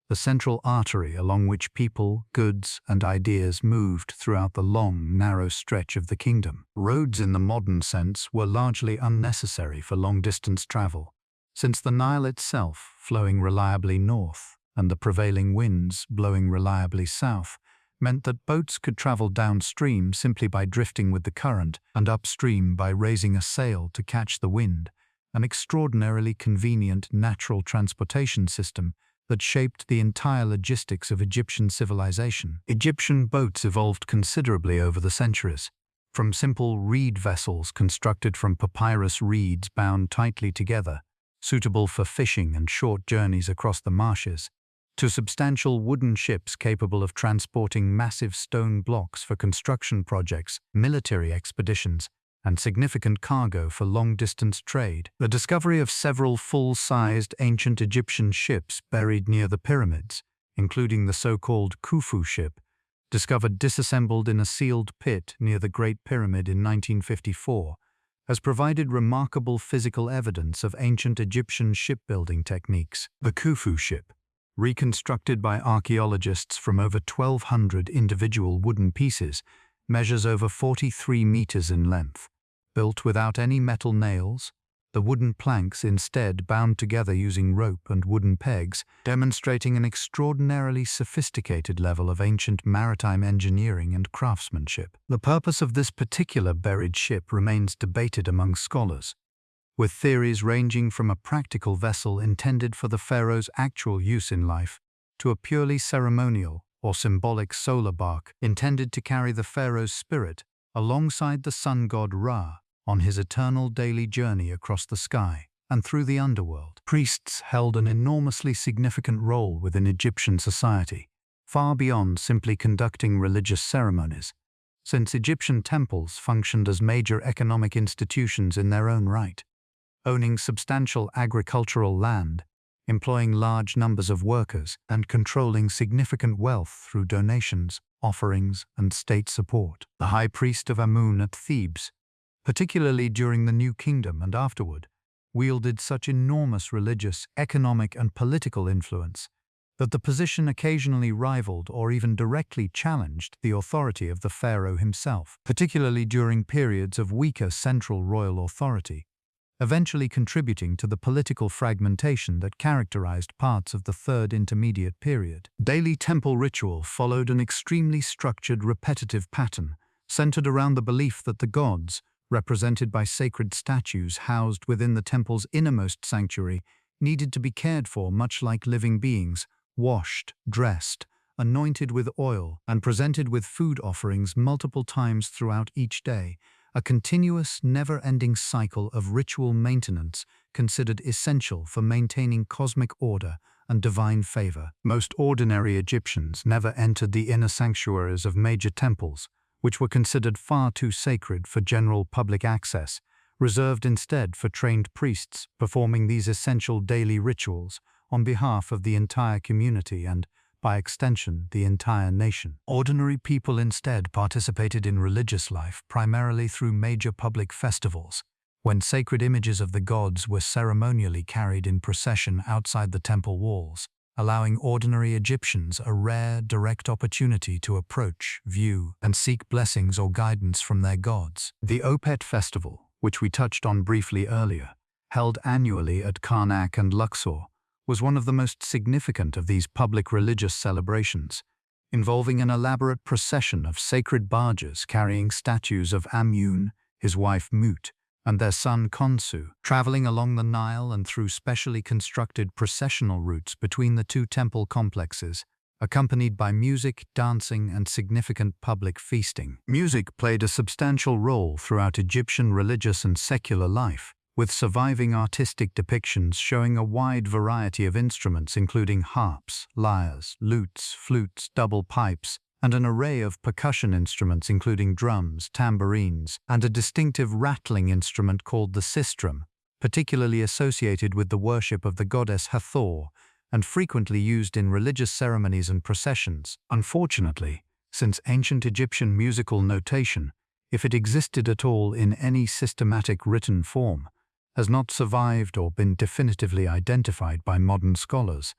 the central artery along which people, goods, and ideas moved throughout the long, narrow stretch of the kingdom. Roads in the modern sense were largely unnecessary for long-distance travel, since the Nile itself, flowing reliably north, and the prevailing winds, blowing reliably south, meant that boats could travel downstream simply by drifting with the current, and upstream by raising a sail to catch the wind, an extraordinarily convenient natural transportation system that shaped the entire logistics of Egyptian civilization. Egyptian boats evolved considerably over the centuries, from simple reed vessels constructed from papyrus reeds bound tightly together, suitable for fishing and short journeys across the marshes, to substantial wooden ships capable of transporting massive stone blocks for construction projects, military expeditions, and significant cargo for long-distance trade. The discovery of several full-sized ancient Egyptian ships buried near the pyramids, including the so-called Khufu ship, discovered disassembled in a sealed pit near the Great Pyramid in 1954, has provided remarkable physical evidence of ancient Egyptian shipbuilding techniques. The Khufu ship, reconstructed by archaeologists from over 1,200 individual wooden pieces, measures over 43 meters in length. Built without any metal nails, the wooden planks instead bound together using rope and wooden pegs, demonstrating an extraordinarily sophisticated level of ancient maritime engineering and craftsmanship. The purpose of this particular buried ship remains debated among scholars, with theories ranging from a practical vessel intended for the pharaoh's actual use in life to a purely ceremonial or symbolic solar bark intended to carry the pharaoh's spirit alongside the sun god Ra on his eternal daily journey across the sky and through the underworld. Priests held an enormously significant role within Egyptian society, far beyond simply conducting religious ceremonies, since Egyptian temples functioned as major economic institutions in their own right, owning substantial agricultural land, employing large numbers of workers, and controlling significant wealth through donations, offerings, and state support. The high priest of Amun at Thebes, particularly during the New Kingdom and afterward, wielded such enormous religious, economic, and political influence that the position occasionally rivaled or even directly challenged the authority of the pharaoh himself, particularly during periods of weaker central royal authority, eventually contributing to the political fragmentation that characterized parts of the Third Intermediate Period. Daily temple ritual followed an extremely structured, repetitive pattern, centered around the belief that the gods, represented by sacred statues housed within the temple's innermost sanctuary, needed to be cared for much like living beings, washed, dressed, anointed with oil, and presented with food offerings multiple times throughout each day, a continuous, never-ending cycle of ritual maintenance considered essential for maintaining cosmic order and divine favor. Most ordinary Egyptians never entered the inner sanctuaries of major temples, which were considered far too sacred for general public access, reserved instead for trained priests performing these essential daily rituals on behalf of the entire community and, by extension, the entire nation. Ordinary people instead participated in religious life primarily through major public festivals, when sacred images of the gods were ceremonially carried in procession outside the temple walls, allowing ordinary Egyptians a rare, direct opportunity to approach, view, and seek blessings or guidance from their gods. The Opet festival, which we touched on briefly earlier, held annually at Karnak and Luxor, was one of the most significant of these public religious celebrations, involving an elaborate procession of sacred barges carrying statues of Amun, his wife Mut, and their son Khonsu, traveling along the Nile and through specially constructed processional routes between the two temple complexes, accompanied by music, dancing, and significant public feasting. Music played a substantial role throughout Egyptian religious and secular life, with surviving artistic depictions showing a wide variety of instruments including harps, lyres, lutes, flutes, double pipes, and an array of percussion instruments including drums, tambourines, and a distinctive rattling instrument called the sistrum, particularly associated with the worship of the goddess Hathor and frequently used in religious ceremonies and processions. Unfortunately, since ancient Egyptian musical notation, if it existed at all in any systematic written form, has not survived or been definitively identified by modern scholars,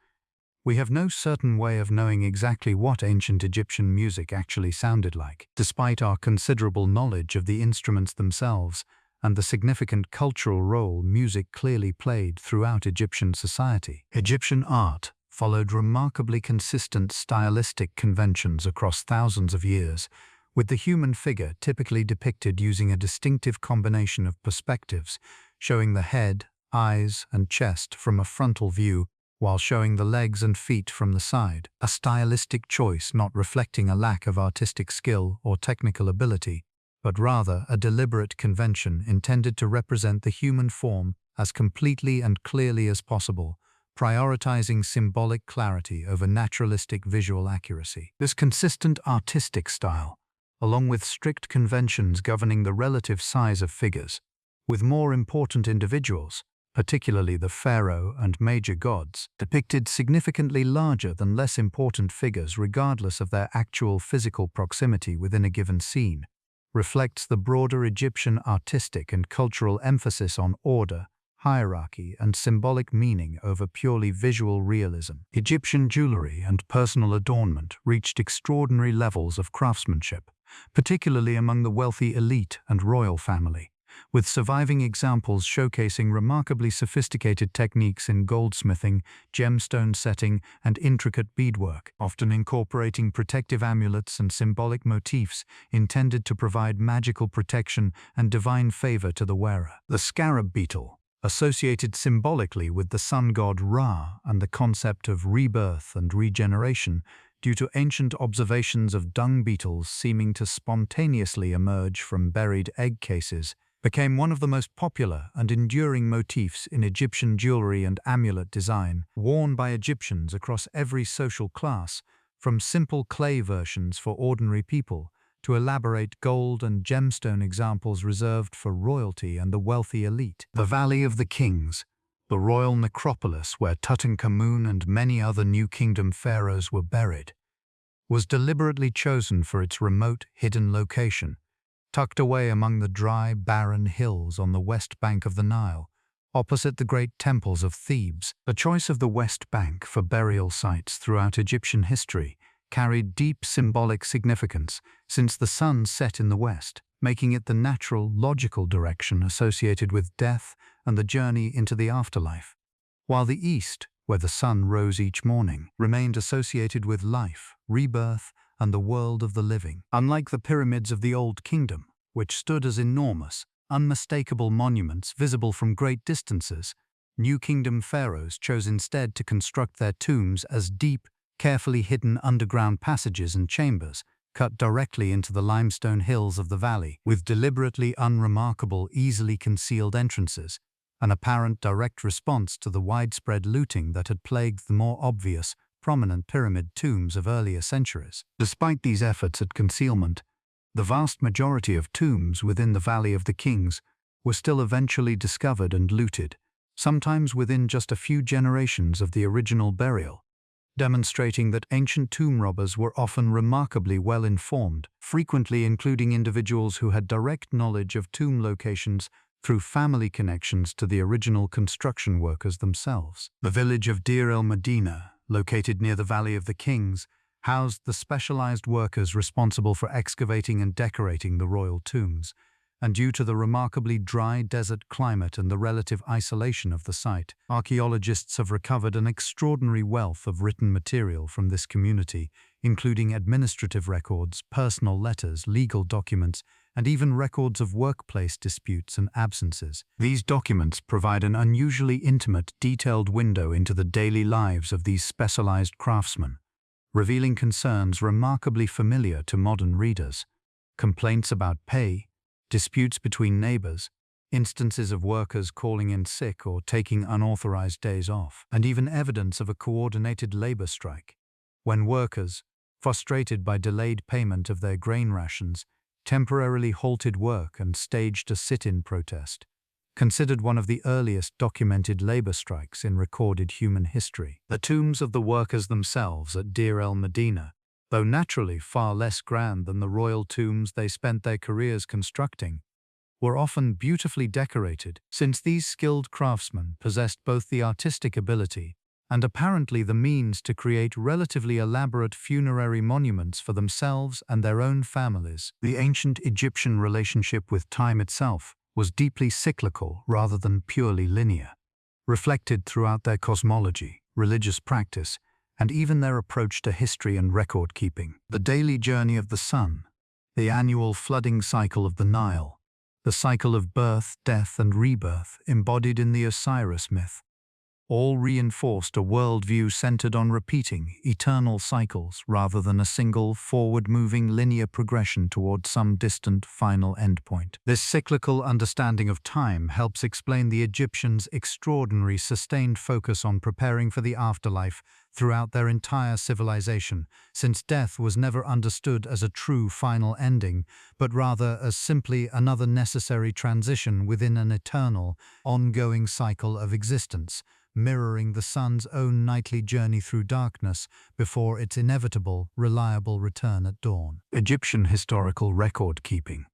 we have no certain way of knowing exactly what ancient Egyptian music actually sounded like, despite our considerable knowledge of the instruments themselves and the significant cultural role music clearly played throughout Egyptian society. Egyptian art followed remarkably consistent stylistic conventions across thousands of years, with the human figure typically depicted using a distinctive combination of perspectives, showing the head, eyes, and chest from a frontal view while showing the legs and feet from the side, a stylistic choice not reflecting a lack of artistic skill or technical ability, but rather a deliberate convention intended to represent the human form as completely and clearly as possible, prioritizing symbolic clarity over naturalistic visual accuracy. This consistent artistic style, along with strict conventions governing the relative size of figures, with more important individuals, particularly the pharaoh and major gods, depicted significantly larger than less important figures regardless of their actual physical proximity within a given scene, reflects the broader Egyptian artistic and cultural emphasis on order, hierarchy, and symbolic meaning over purely visual realism. Egyptian jewelry and personal adornment reached extraordinary levels of craftsmanship, particularly among the wealthy elite and royal family, with surviving examples showcasing remarkably sophisticated techniques in goldsmithing, gemstone setting, and intricate beadwork, often incorporating protective amulets and symbolic motifs intended to provide magical protection and divine favor to the wearer. The scarab beetle, associated symbolically with the sun god Ra and the concept of rebirth and regeneration, due to ancient observations of dung beetles seeming to spontaneously emerge from buried egg cases, became one of the most popular and enduring motifs in Egyptian jewelry and amulet design, worn by Egyptians across every social class, from simple clay versions for ordinary people to elaborate gold and gemstone examples reserved for royalty and the wealthy elite. The Valley of the Kings, the royal necropolis where Tutankhamun and many other New Kingdom pharaohs were buried, was deliberately chosen for its remote, hidden location, tucked away among the dry, barren hills on the west bank of the Nile, opposite the great temples of Thebes. The choice of the West Bank for burial sites throughout Egyptian history carried deep symbolic significance, since the sun set in the west, making it the natural, logical direction associated with death and the journey into the afterlife, while the east, where the sun rose each morning, remained associated with life, rebirth, and the world of the living. Unlike the pyramids of the Old Kingdom, which stood as enormous, unmistakable monuments visible from great distances, New Kingdom pharaohs chose instead to construct their tombs as deep, carefully hidden underground passages and chambers, cut directly into the limestone hills of the valley, with deliberately unremarkable, easily concealed entrances, an apparent direct response to the widespread looting that had plagued the more obvious, prominent pyramid tombs of earlier centuries. Despite these efforts at concealment, the vast majority of tombs within the Valley of the Kings were still eventually discovered and looted, sometimes within just a few generations of the original burial, demonstrating that ancient tomb robbers were often remarkably well informed, frequently including individuals who had direct knowledge of tomb locations through family connections to the original construction workers themselves. The village of Deir el-Medina, located near the Valley of the Kings, housed the specialized workers responsible for excavating and decorating the royal tombs, and due to the remarkably dry desert climate and the relative isolation of the site, archaeologists have recovered an extraordinary wealth of written material from this community, including administrative records, personal letters, legal documents, and even records of workplace disputes and absences. These documents provide an unusually intimate, detailed window into the daily lives of these specialized craftsmen, revealing concerns remarkably familiar to modern readers: complaints about pay, disputes between neighbors, instances of workers calling in sick or taking unauthorized days off, and even evidence of a coordinated labor strike, when workers, frustrated by delayed payment of their grain rations, temporarily halted work and staged a sit-in protest, considered one of the earliest documented labor strikes in recorded human history. The tombs of the workers themselves at Deir el-Medina, though naturally far less grand than the royal tombs they spent their careers constructing, were often beautifully decorated, since these skilled craftsmen possessed both the artistic ability and apparently the means to create relatively elaborate funerary monuments for themselves and their own families. The ancient Egyptian relationship with time itself was deeply cyclical rather than purely linear, reflected throughout their cosmology, religious practice, and even their approach to history and record-keeping. The daily journey of the sun, the annual flooding cycle of the Nile, the cycle of birth, death, and rebirth embodied in the Osiris myth, all reinforced a worldview centered on repeating eternal cycles rather than a single forward-moving linear progression toward some distant final endpoint. This cyclical understanding of time helps explain the Egyptians' extraordinary sustained focus on preparing for the afterlife throughout their entire civilization, since death was never understood as a true final ending, but rather as simply another necessary transition within an eternal, ongoing cycle of existence, mirroring the sun's own nightly journey through darkness before its inevitable, reliable return at dawn. Egyptian historical record-keeping,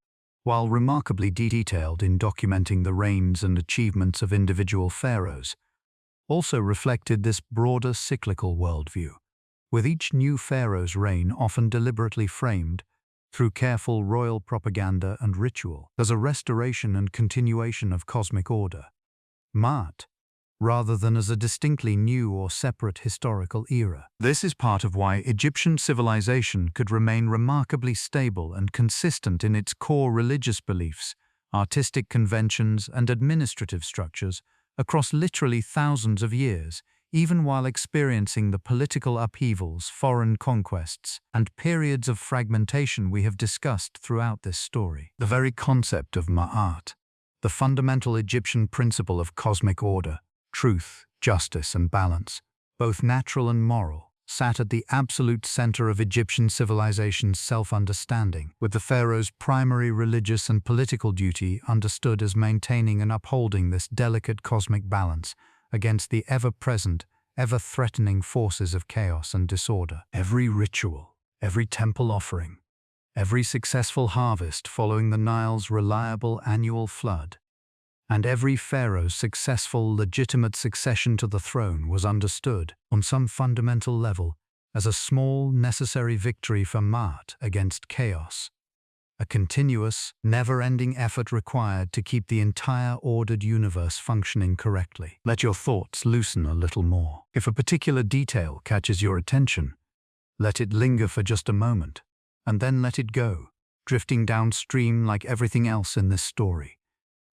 while remarkably detailed in documenting the reigns and achievements of individual pharaohs, also reflected this broader cyclical worldview, with each new pharaoh's reign often deliberately framed, through careful royal propaganda and ritual, as a restoration and continuation of cosmic order, Ma'at, rather than as a distinctly new or separate historical era. This is part of why Egyptian civilization could remain remarkably stable and consistent in its core religious beliefs, artistic conventions, and administrative structures across literally thousands of years, even while experiencing the political upheavals, foreign conquests, and periods of fragmentation we have discussed throughout this story. The very concept of Ma'at, the fundamental Egyptian principle of cosmic order, truth, justice, and balance, both natural and moral, sat at the absolute center of Egyptian civilization's self-understanding, with the pharaoh's primary religious and political duty understood as maintaining and upholding this delicate cosmic balance against the ever-present, ever-threatening forces of chaos and disorder. Every ritual, every temple offering, every successful harvest following the Nile's reliable annual flood, and every pharaoh's successful, legitimate succession to the throne was understood, on some fundamental level, as a small, necessary victory for Maat against chaos. A continuous, never-ending effort required to keep the entire ordered universe functioning correctly. Let your thoughts loosen a little more. If a particular detail catches your attention, let it linger for just a moment, and then let it go, drifting downstream like everything else in this story.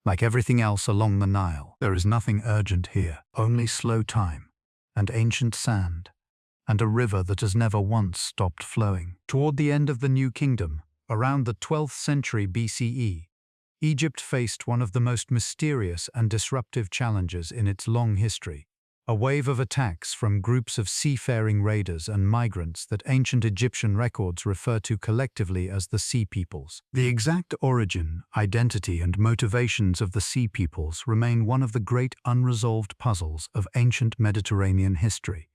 Like everything else along the Nile, there is nothing urgent here, only slow time, and ancient sand, and a river that has never once stopped flowing. Toward the end of the New Kingdom, around the 12th century BCE, Egypt faced one of the most mysterious and disruptive challenges in its long history, a wave of attacks from groups of seafaring raiders and migrants that ancient Egyptian records refer to collectively as the Sea Peoples. The exact origin, identity, and motivations of the Sea Peoples remain one of the great unresolved puzzles of ancient Mediterranean history,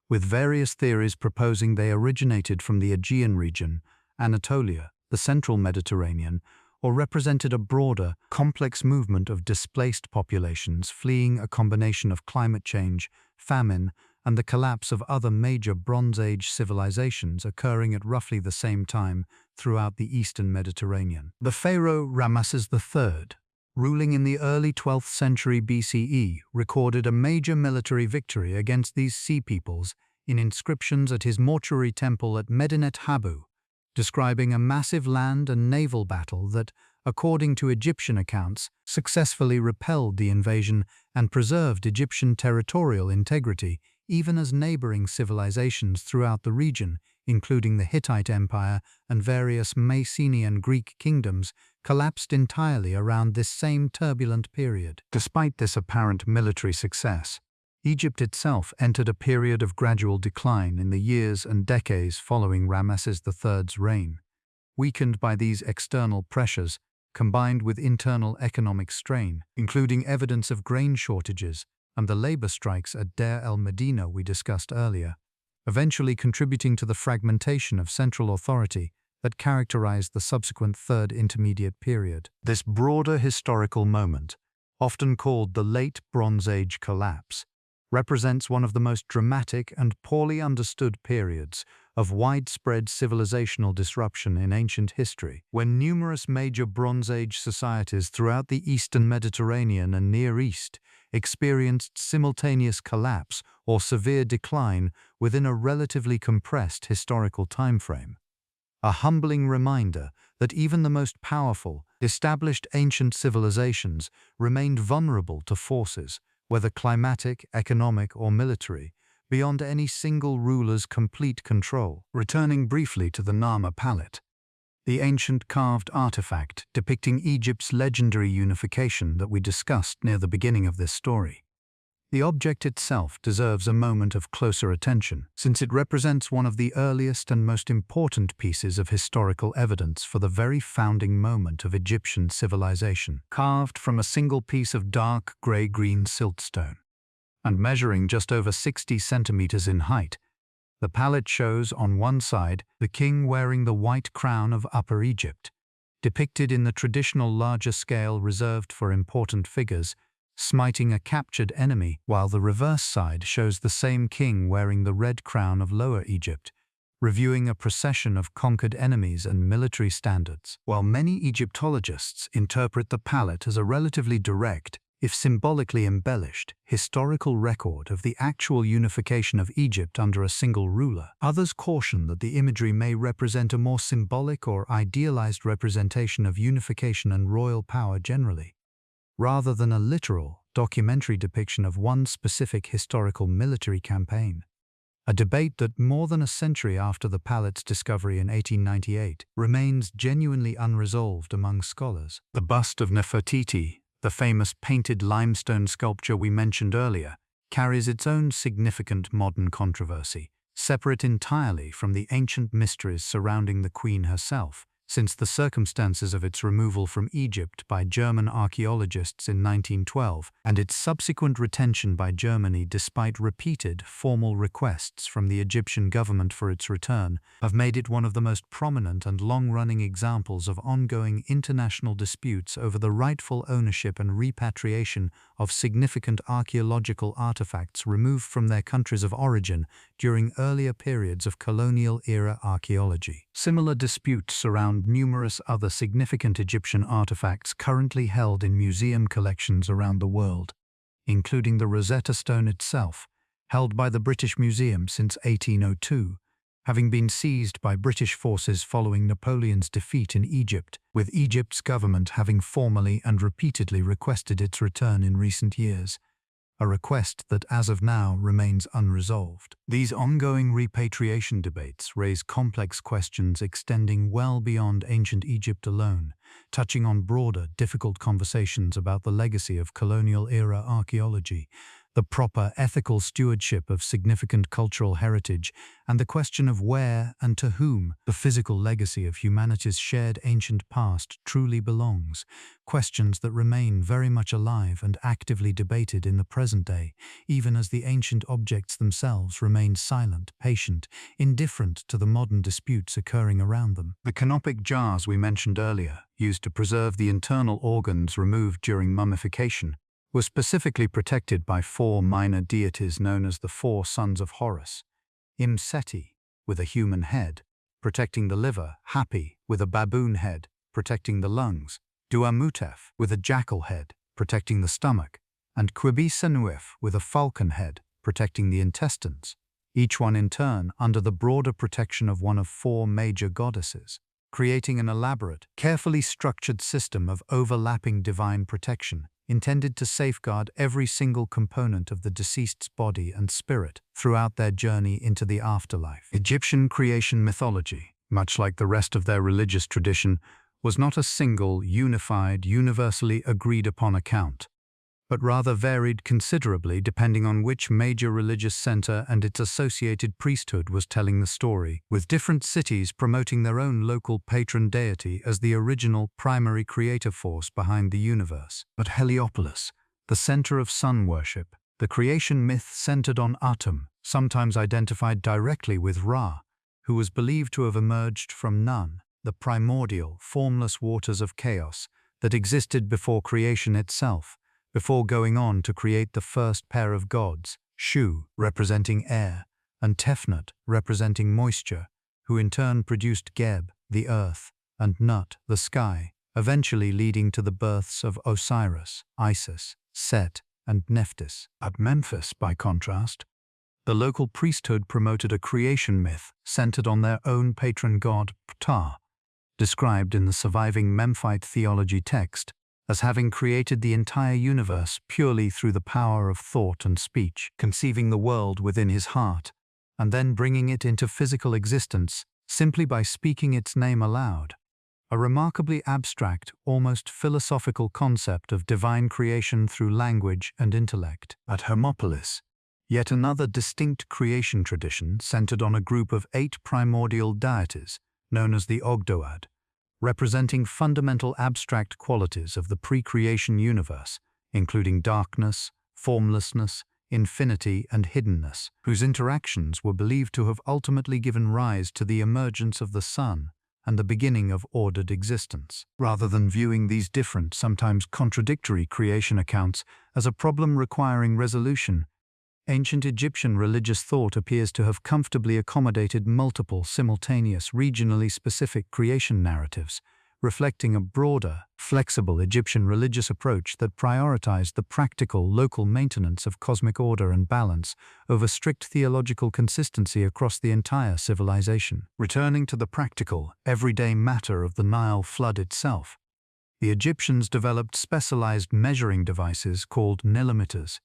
with various theories proposing they originated from the Aegean region, Anatolia, the central Mediterranean, or represented a broader, complex movement of displaced populations fleeing a combination of climate change, famine, and the collapse of other major Bronze Age civilizations occurring at roughly the same time throughout the eastern Mediterranean. The pharaoh Ramesses III, ruling in the early 12th century BCE, recorded a major military victory against these sea peoples in inscriptions at his mortuary temple at Medinet Habu, describing a massive land and naval battle that, according to Egyptian accounts, successfully repelled the invasion and preserved Egyptian territorial integrity, even as neighboring civilizations throughout the region, including the Hittite Empire and various Mycenaean Greek kingdoms, collapsed entirely around this same turbulent period. Despite this apparent military success, Egypt itself entered a period of gradual decline in the years and decades following Ramesses III's reign. Weakened by these external pressures, combined with internal economic strain, including evidence of grain shortages and the labor strikes at Deir el-Medina we discussed earlier, eventually contributing to the fragmentation of central authority that characterized the subsequent Third Intermediate Period. This broader historical moment, often called the Late Bronze Age collapse, represents one of the most dramatic and poorly understood periods of widespread civilizational disruption in ancient history, when numerous major Bronze Age societies throughout the eastern Mediterranean and Near East experienced simultaneous collapse or severe decline within a relatively compressed historical timeframe. A humbling reminder that even the most powerful, established ancient civilizations remained vulnerable to forces, whether climatic, economic, or military, beyond any single ruler's complete control. Returning briefly to the Narmer palette, the ancient carved artifact depicting Egypt's legendary unification that we discussed near the beginning of this story. The object itself deserves a moment of closer attention, since it represents one of the earliest and most important pieces of historical evidence for the very founding moment of Egyptian civilization, carved from a single piece of dark grey-green siltstone. And measuring just over 60 centimeters in height, the palette shows on one side the king wearing the white crown of Upper Egypt, depicted in the traditional larger scale reserved for important figures, smiting a captured enemy, while the reverse side shows the same king wearing the red crown of Lower Egypt, reviewing a procession of conquered enemies and military standards. While many Egyptologists interpret the palette as a relatively direct, if symbolically embellished, historical record of the actual unification of Egypt under a single ruler, others caution that the imagery may represent a more symbolic or idealized representation of unification and royal power generally, rather than a literal, documentary depiction of one specific historical military campaign. A debate that, more than a century after the palette's discovery in 1898, remains genuinely unresolved among scholars. The bust of Nefertiti, the famous painted limestone sculpture we mentioned earlier, carries its own significant modern controversy, separate entirely from the ancient mysteries surrounding the queen herself, since the circumstances of its removal from Egypt by German archaeologists in 1912 and its subsequent retention by Germany despite repeated formal requests from the Egyptian government for its return, have made it one of the most prominent and long-running examples of ongoing international disputes over the rightful ownership and repatriation of significant archaeological artifacts removed from their countries of origin during earlier periods of colonial-era archaeology. Similar disputes surround numerous other significant Egyptian artifacts currently held in museum collections around the world, including the Rosetta Stone itself, held by the British Museum since 1802, having been seized by British forces following Napoleon's defeat in Egypt, with Egypt's government having formally and repeatedly requested its return in recent years, a request that as of now remains unresolved. These ongoing repatriation debates raise complex questions extending well beyond ancient Egypt alone, touching on broader, difficult conversations about the legacy of colonial-era archaeology, the proper ethical stewardship of significant cultural heritage, and the question of where and to whom the physical legacy of humanity's shared ancient past truly belongs, questions that remain very much alive and actively debated in the present day, even as the ancient objects themselves remain silent, patient, indifferent to the modern disputes occurring around them. The canopic jars we mentioned earlier, used to preserve the internal organs removed during mummification, were specifically protected by four minor deities known as the four sons of Horus: Seti, with a human head, protecting the liver; Hapi, with a baboon head, protecting the lungs; Duamutef, with a jackal head, protecting the stomach; and Quibisenuif, with a falcon head, protecting the intestines, each one in turn under the broader protection of one of four major goddesses, creating an elaborate, carefully structured system of overlapping divine protection, intended to safeguard every single component of the deceased's body and spirit throughout their journey into the afterlife. Egyptian creation mythology, much like the rest of their religious tradition, was not a single, unified, universally agreed-upon account, but rather varied considerably depending on which major religious center and its associated priesthood was telling the story, with different cities promoting their own local patron deity as the original primary creative force behind the universe. At Heliopolis, the center of sun worship, the creation myth centered on Atum, sometimes identified directly with Ra, who was believed to have emerged from Nun, the primordial, formless waters of chaos that existed before creation itself, before going on to create the first pair of gods, Shu, representing air, and Tefnut, representing moisture, who in turn produced Geb, the earth, and Nut, the sky, eventually leading to the births of Osiris, Isis, Set, and Nephthys. At Memphis, by contrast, the local priesthood promoted a creation myth centered on their own patron god, Ptah, described in the surviving Memphite theology text as having created the entire universe purely through the power of thought and speech, conceiving the world within his heart, and then bringing it into physical existence simply by speaking its name aloud. A remarkably abstract, almost philosophical concept of divine creation through language and intellect. At Hermopolis, yet another distinct creation tradition centered on a group of 8 primordial deities, known as the Ogdoad, representing fundamental abstract qualities of the pre-creation universe, including darkness, formlessness, infinity, and hiddenness, whose interactions were believed to have ultimately given rise to the emergence of the sun and the beginning of ordered existence. Rather than viewing these different, sometimes contradictory creation accounts as a problem requiring resolution, ancient Egyptian religious thought appears to have comfortably accommodated multiple, simultaneous, regionally specific creation narratives, reflecting a broader, flexible Egyptian religious approach that prioritized the practical, local maintenance of cosmic order and balance over strict theological consistency across the entire civilization. Returning to the practical, everyday matter of the Nile flood itself, the Egyptians developed specialized measuring devices called nilometers,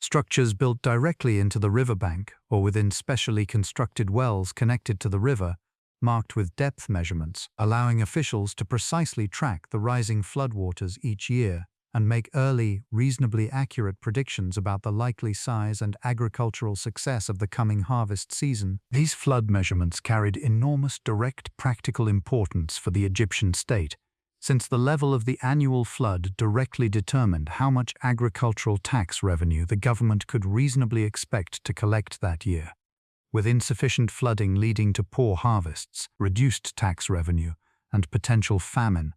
structures built directly into the riverbank or within specially constructed wells connected to the river, marked with depth measurements, allowing officials to precisely track the rising floodwaters each year. and make early, reasonably accurate predictions about the likely size and agricultural success of the coming harvest season. These flood measurements carried enormous direct practical importance for the Egyptian state, since the level of the annual flood directly determined how much agricultural tax revenue the government could reasonably expect to collect that year. With insufficient flooding leading to poor harvests, reduced tax revenue, and potential famine,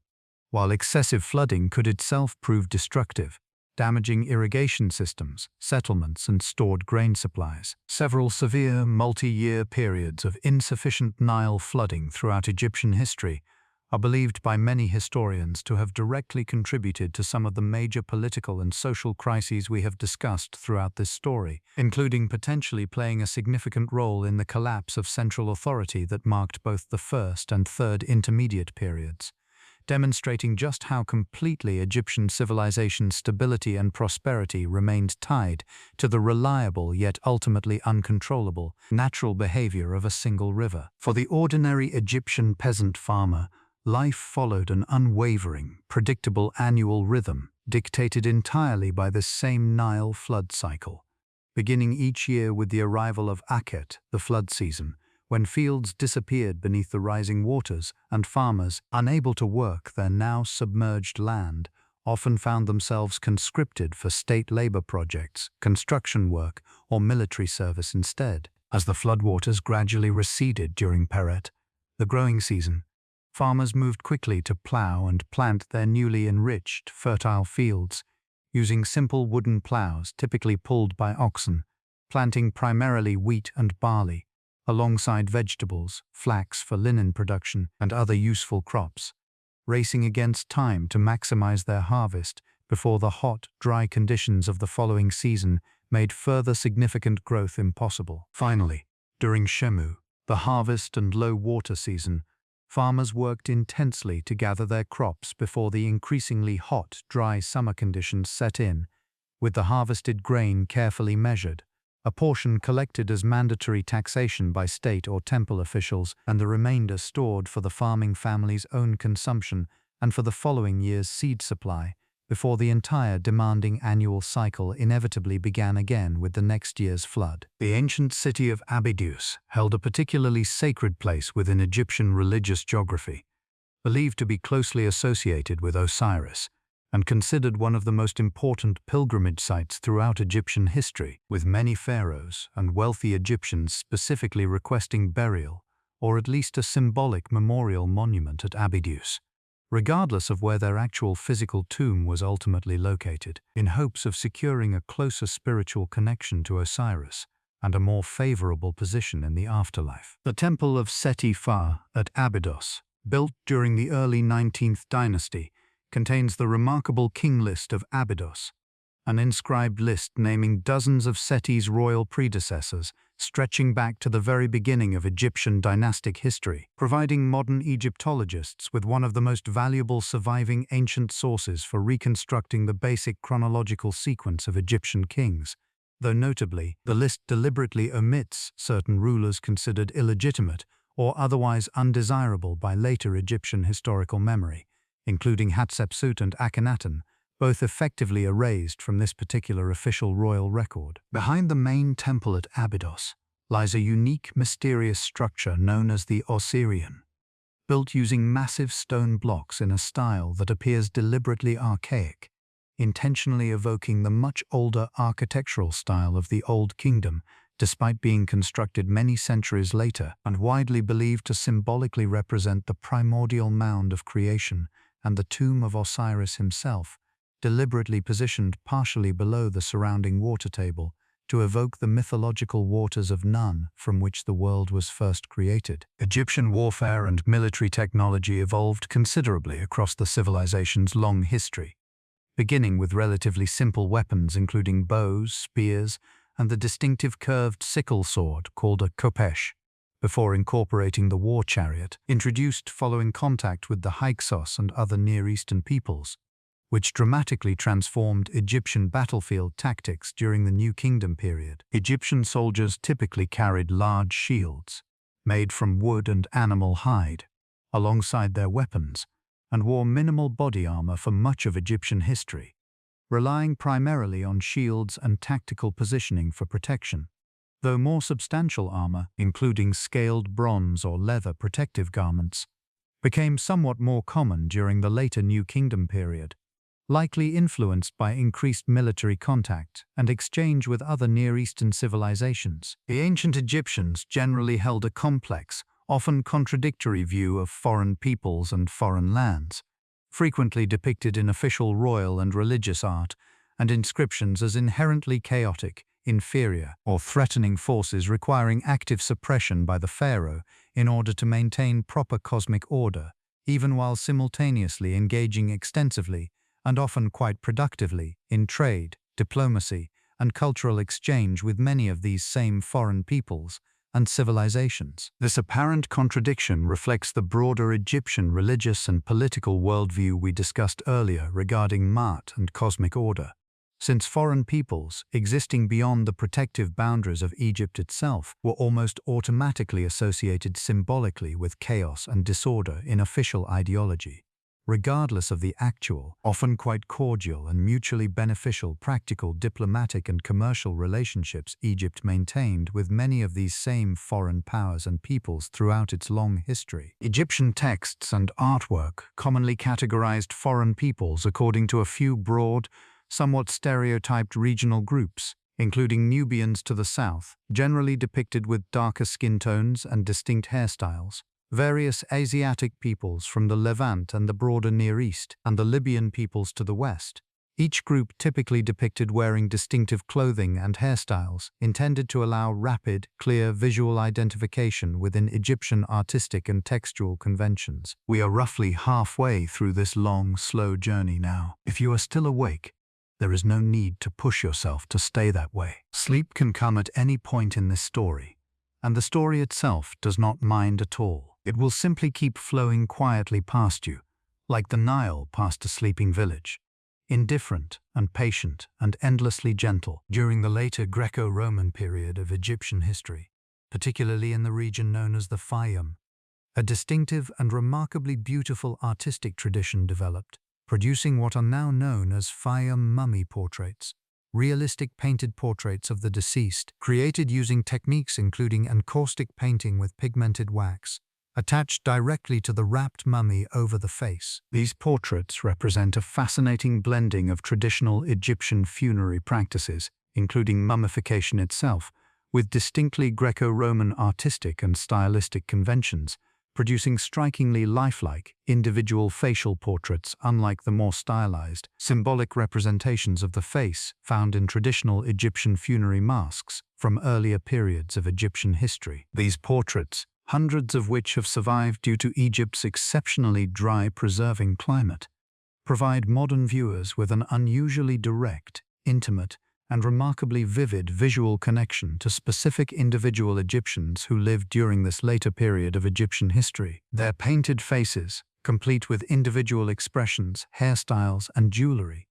while excessive flooding could itself prove destructive, damaging irrigation systems, settlements, and stored grain supplies. Several severe multi-year periods of insufficient Nile flooding throughout Egyptian history are believed by many historians to have directly contributed to some of the major political and social crises we have discussed throughout this story, including potentially playing a significant role in the collapse of central authority that marked both the First and Third Intermediate periods, demonstrating just how completely Egyptian civilization's stability and prosperity remained tied to the reliable yet ultimately uncontrollable natural behavior of a single river. For the ordinary Egyptian peasant farmer, life followed an unwavering, predictable annual rhythm dictated entirely by this same Nile flood cycle, beginning each year with the arrival of Akhet, the flood season, when fields disappeared beneath the rising waters and farmers, unable to work their now submerged land, often found themselves conscripted for state labor projects, construction work, or military service instead. As the floodwaters gradually receded during Peret, the growing season, farmers moved quickly to plow and plant their newly enriched, fertile fields, using simple wooden plows typically pulled by oxen, planting primarily wheat and barley, alongside vegetables, flax for linen production, and other useful crops, racing against time to maximize their harvest before the hot, dry conditions of the following season made further significant growth impossible. Finally, during Shemu, the harvest and low water season, farmers worked intensely to gather their crops before the increasingly hot, dry summer conditions set in, with the harvested grain carefully measured, a portion collected as mandatory taxation by state or temple officials, and the remainder stored for the farming family's own consumption and for the following year's seed supply, before the entire demanding annual cycle inevitably began again with the next year's flood. The ancient city of Abydos held a particularly sacred place within Egyptian religious geography, believed to be closely associated with Osiris, and considered one of the most important pilgrimage sites throughout Egyptian history, with many pharaohs and wealthy Egyptians specifically requesting burial, or at least a symbolic memorial monument at Abydos, regardless of where their actual physical tomb was ultimately located, in hopes of securing a closer spiritual connection to Osiris and a more favorable position in the afterlife. The Temple of Seti-Fa at Abydos, built during the early 19th dynasty, contains the remarkable king list of Abydos, an inscribed list naming dozens of Seti's royal predecessors, stretching back to the very beginning of Egyptian dynastic history, providing modern Egyptologists with one of the most valuable surviving ancient sources for reconstructing the basic chronological sequence of Egyptian kings. Though notably, the list deliberately omits certain rulers considered illegitimate or otherwise undesirable by later Egyptian historical memory, including Hatshepsut and Akhenaten, both effectively erased from this particular official royal record. Behind the main temple at Abydos lies a unique, mysterious structure known as the Osirian, built using massive stone blocks in a style that appears deliberately archaic, intentionally evoking the much older architectural style of the Old Kingdom, despite being constructed many centuries later, and widely believed to symbolically represent the primordial mound of creation and the tomb of Osiris himself, deliberately positioned partially below the surrounding water table to evoke the mythological waters of Nun from which the world was first created. Egyptian warfare and military technology evolved considerably across the civilization's long history, beginning with relatively simple weapons including bows, spears, and the distinctive curved sickle sword called a khopesh, before incorporating the war chariot, introduced following contact with the Hyksos and other Near Eastern peoples, which dramatically transformed Egyptian battlefield tactics during the New Kingdom period. Egyptian soldiers typically carried large shields, made from wood and animal hide, alongside their weapons, and wore minimal body armor for much of Egyptian history. relying primarily on shields and tactical positioning for protection. Though more substantial armor, including scaled bronze or leather protective garments, became somewhat more common during the later New Kingdom period, likely influenced by increased military contact and exchange with other Near Eastern civilizations. The ancient Egyptians generally held a complex, often contradictory view of foreign peoples and foreign lands, frequently depicted in official royal and religious art and inscriptions as inherently chaotic, inferior, or threatening forces requiring active suppression by the pharaoh in order to maintain proper cosmic order, even while simultaneously engaging extensively and often quite productively in trade, diplomacy, and cultural exchange with many of these same foreign peoples and civilizations. This apparent contradiction reflects the broader Egyptian religious and political worldview we discussed earlier regarding Ma'at and cosmic order. Since foreign peoples, existing beyond the protective boundaries of Egypt itself, were almost automatically associated symbolically with chaos and disorder in official ideology, regardless of the actual, often quite cordial and mutually beneficial practical diplomatic and commercial relationships Egypt maintained with many of these same foreign powers and peoples throughout its long history. Egyptian texts and artwork commonly categorized foreign peoples according to a few broad, somewhat stereotyped regional groups, including Nubians to the south, generally depicted with darker skin tones and distinct hairstyles, various Asiatic peoples from the Levant and the broader Near East, and the Libyan peoples to the west, each group typically depicted wearing distinctive clothing and hairstyles intended to allow rapid, clear visual identification within Egyptian artistic and textual conventions. We are roughly halfway through this long, slow journey now. If you are still awake, there is no need to push yourself to stay that way. Sleep can come at any point in this story, and the story itself does not mind at all. It will simply keep flowing quietly past you, like the Nile past a sleeping village, indifferent and patient and endlessly gentle. During the later Greco-Roman period of Egyptian history, particularly in the region known as the Fayum, a distinctive and remarkably beautiful artistic tradition developed, producing what are now known as Fayum mummy portraits, realistic painted portraits of the deceased, created using techniques including encaustic painting with pigmented wax, attached directly to the wrapped mummy over the face. These portraits represent a fascinating blending of traditional Egyptian funerary practices, including mummification itself, with distinctly Greco-Roman artistic and stylistic conventions, producing strikingly lifelike, individual facial portraits unlike the more stylized, symbolic representations of the face found in traditional Egyptian funerary masks from earlier periods of Egyptian history. These portraits, hundreds of which have survived due to Egypt's exceptionally dry, preserving climate, provide modern viewers with an unusually direct, intimate, and remarkably vivid visual connection to specific individual Egyptians who lived during this later period of Egyptian history. Their painted faces, complete with individual expressions, hairstyles, and jewelry,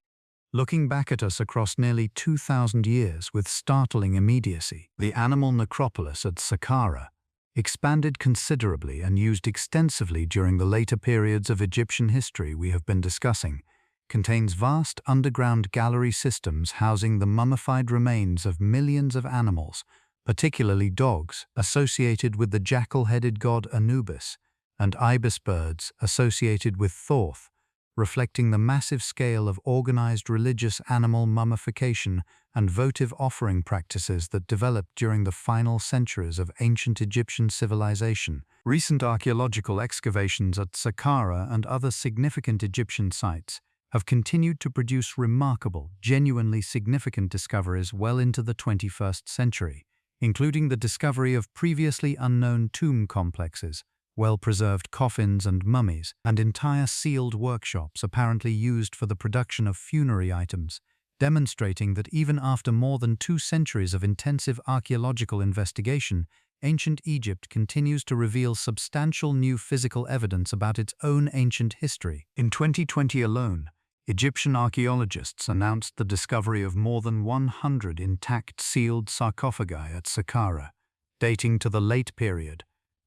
looking back at us across nearly 2,000 years with startling immediacy. The animal necropolis at Saqqara, expanded considerably and used extensively during the later periods of Egyptian history we have been discussing, contains vast underground gallery systems housing the mummified remains of millions of animals, particularly dogs, associated with the jackal-headed god Anubis, and ibis birds associated with Thoth, reflecting the massive scale of organized religious animal mummification and votive offering practices that developed during the final centuries of ancient Egyptian civilization. Recent archaeological excavations at Saqqara and other significant Egyptian sites have continued to produce remarkable, genuinely significant discoveries well into the 21st century, including the discovery of previously unknown tomb complexes, well-preserved coffins and mummies, and entire sealed workshops apparently used for the production of funerary items, demonstrating that even after more than 2 centuries of intensive archaeological investigation, ancient Egypt continues to reveal substantial new physical evidence about its own ancient history. In 2020 alone, Egyptian archaeologists announced the discovery of more than 100 intact sealed sarcophagi at Saqqara, dating to the late period,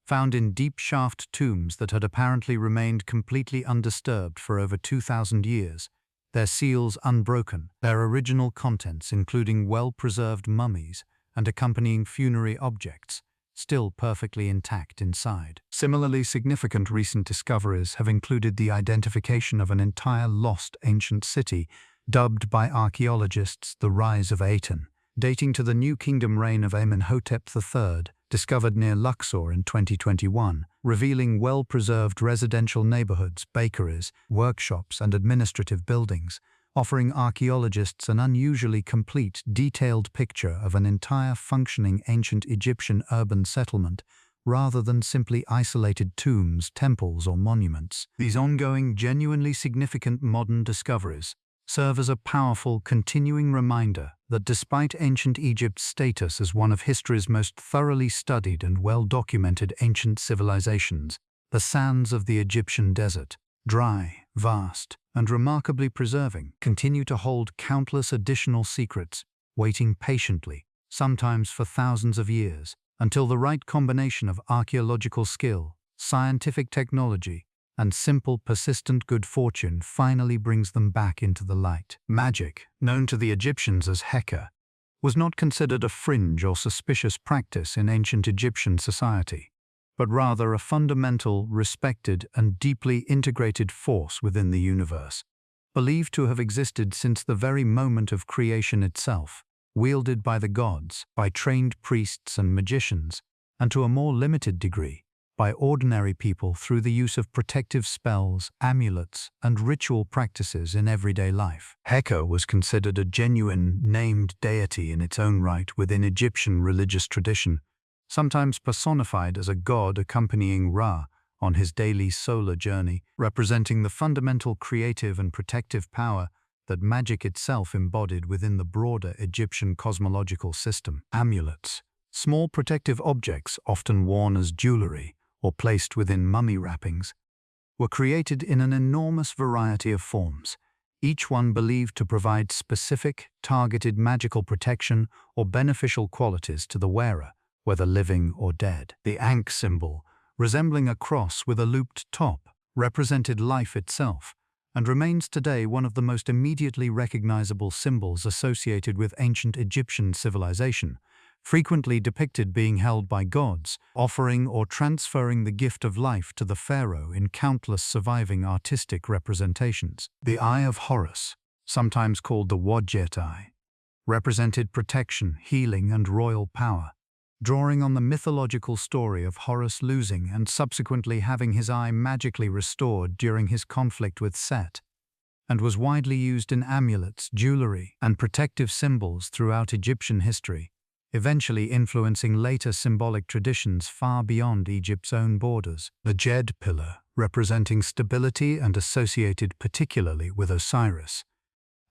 found in deep shaft tombs that had apparently remained completely undisturbed for over 2,000 years, their seals unbroken, their original contents including well-preserved mummies and accompanying funerary objects, still perfectly intact inside. Similarly significant recent discoveries have included the identification of an entire lost ancient city, dubbed by archaeologists the Rise of Aten, dating to the New Kingdom reign of Imhotep III, discovered near Luxor in 2021, revealing well-preserved residential neighborhoods, bakeries, workshops, and administrative buildings, offering archaeologists an unusually complete, detailed picture of an entire functioning ancient Egyptian urban settlement, rather than simply isolated tombs, temples, or monuments. These ongoing, genuinely significant modern discoveries serve as a powerful, continuing reminder that despite ancient Egypt's status as one of history's most thoroughly studied and well-documented ancient civilizations, the sands of the Egyptian desert, dry, vast, and remarkably preserving, continue to hold countless additional secrets, waiting patiently, sometimes for thousands of years, until the right combination of archaeological skill, scientific technology, and simple, persistent good fortune finally brings them back into the light. Magic, known to the Egyptians as Heka, was not considered a fringe or suspicious practice in ancient Egyptian society, but rather a fundamental, respected, and deeply integrated force within the universe, believed to have existed since the very moment of creation itself, wielded by the gods, by trained priests and magicians, and to a more limited degree, by ordinary people through the use of protective spells, amulets, and ritual practices in everyday life. Heka was considered a genuine, named deity in its own right within Egyptian religious tradition, sometimes personified as a god accompanying Ra on his daily solar journey, representing the fundamental creative and protective power that magic itself embodied within the broader Egyptian cosmological system. Amulets, small protective objects often worn as jewelry or placed within mummy wrappings, were created in an enormous variety of forms, each one believed to provide specific, targeted magical protection or beneficial qualities to the wearer, whether living or dead. The Ankh symbol, resembling a cross with a looped top, represented life itself, and remains today one of the most immediately recognizable symbols associated with ancient Egyptian civilization, frequently depicted being held by gods, offering or transferring the gift of life to the pharaoh in countless surviving artistic representations. The Eye of Horus, sometimes called the Wadjet Eye, represented protection, healing, and royal power, drawing on the mythological story of Horus losing and subsequently having his eye magically restored during his conflict with Set, and was widely used in amulets, jewelry, and protective symbols throughout Egyptian history, eventually influencing later symbolic traditions far beyond Egypt's own borders. The Djed pillar, representing stability and associated particularly with Osiris,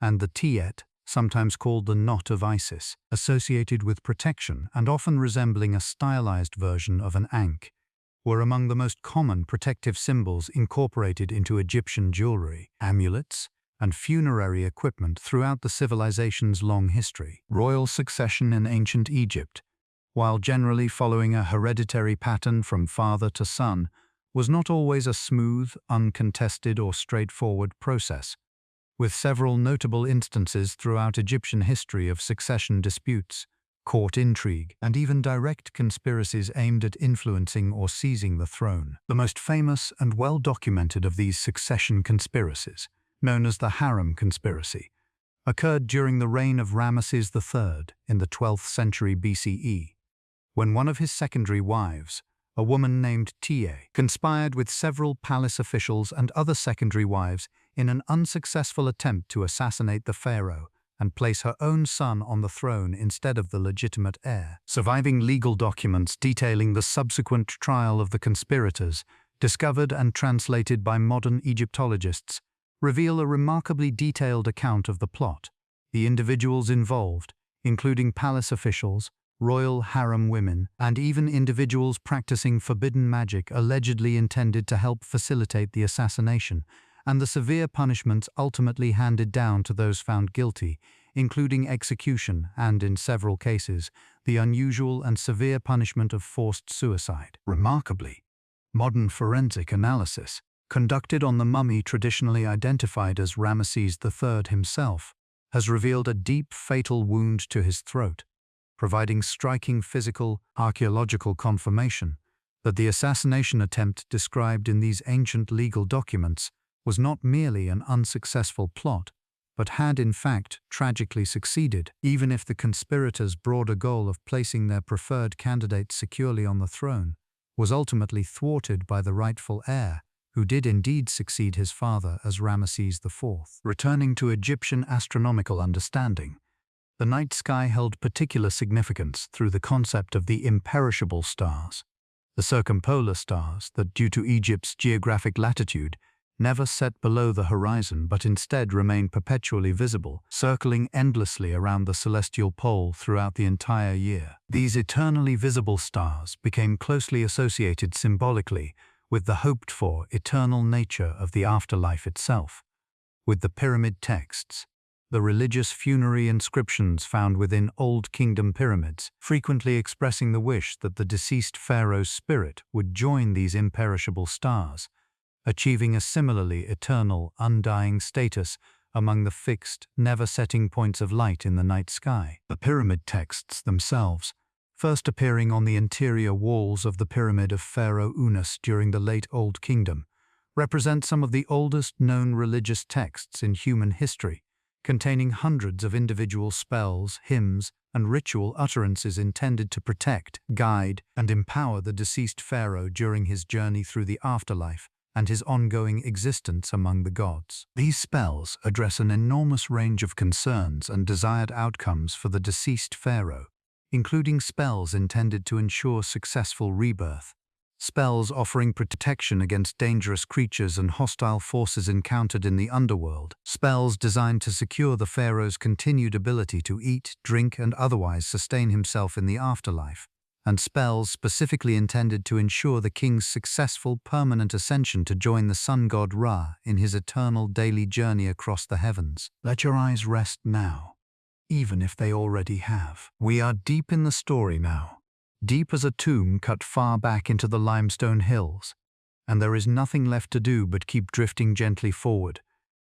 and the Tiet, sometimes called the Knot of Isis, associated with protection and often resembling a stylized version of an ankh, were among the most common protective symbols incorporated into Egyptian jewelry, amulets, and funerary equipment throughout the civilization's long history. Royal succession in ancient Egypt, while generally following a hereditary pattern from father to son, was not always a smooth, uncontested, or straightforward process, with several notable instances throughout Egyptian history of succession disputes, court intrigue, and even direct conspiracies aimed at influencing or seizing the throne. The most famous and well-documented of these succession conspiracies, known as the Harem Conspiracy, occurred during the reign of Ramesses III in the 12th century BCE, when one of his secondary wives, a woman named Tiye, conspired with several palace officials and other secondary wives in an unsuccessful attempt to assassinate the pharaoh and place her own son on the throne instead of the legitimate heir. Surviving legal documents detailing the subsequent trial of the conspirators, discovered and translated by modern Egyptologists, reveal a remarkably detailed account of the plot, the individuals involved, including palace officials, royal harem women, and even individuals practicing forbidden magic allegedly intended to help facilitate the assassination, and the severe punishments ultimately handed down to those found guilty, including execution and, in several cases, the unusual and severe punishment of forced suicide. Remarkably, modern forensic analysis, conducted on the mummy traditionally identified as Ramesses III himself, has revealed a deep, fatal wound to his throat, providing striking physical, archaeological confirmation that the assassination attempt described in these ancient legal documents was not merely an unsuccessful plot, but had in fact tragically succeeded, even if the conspirators' broader goal of placing their preferred candidate securely on the throne was ultimately thwarted by the rightful heir, who did indeed succeed his father as Ramesses IV. Returning to Egyptian astronomical understanding, the night sky held particular significance through the concept of the imperishable stars, the circumpolar stars that, due to Egypt's geographic latitude, never set below the horizon but instead remain perpetually visible, circling endlessly around the celestial pole throughout the entire year. These eternally visible stars became closely associated symbolically with the hoped-for eternal nature of the afterlife itself, with the pyramid texts, the religious funerary inscriptions found within Old Kingdom pyramids, frequently expressing the wish that the deceased pharaoh's spirit would join these imperishable stars, achieving a similarly eternal, undying status among the fixed, never-setting points of light in the night sky. The pyramid texts themselves, first appearing on the interior walls of the pyramid of Pharaoh Unas during the late Old Kingdom, represent some of the oldest known religious texts in human history, containing hundreds of individual spells, hymns, and ritual utterances intended to protect, guide, and empower the deceased pharaoh during his journey through the afterlife and his ongoing existence among the gods. These spells address an enormous range of concerns and desired outcomes for the deceased pharaoh, including spells intended to ensure successful rebirth, spells offering protection against dangerous creatures and hostile forces encountered in the underworld, spells designed to secure the pharaoh's continued ability to eat, drink, and otherwise sustain himself in the afterlife, and spells specifically intended to ensure the king's successful permanent ascension to join the sun god Ra in his eternal daily journey across the heavens. Let your eyes rest now, even if they already have. We are deep in the story now, deep as a tomb cut far back into the limestone hills, and there is nothing left to do but keep drifting gently forward,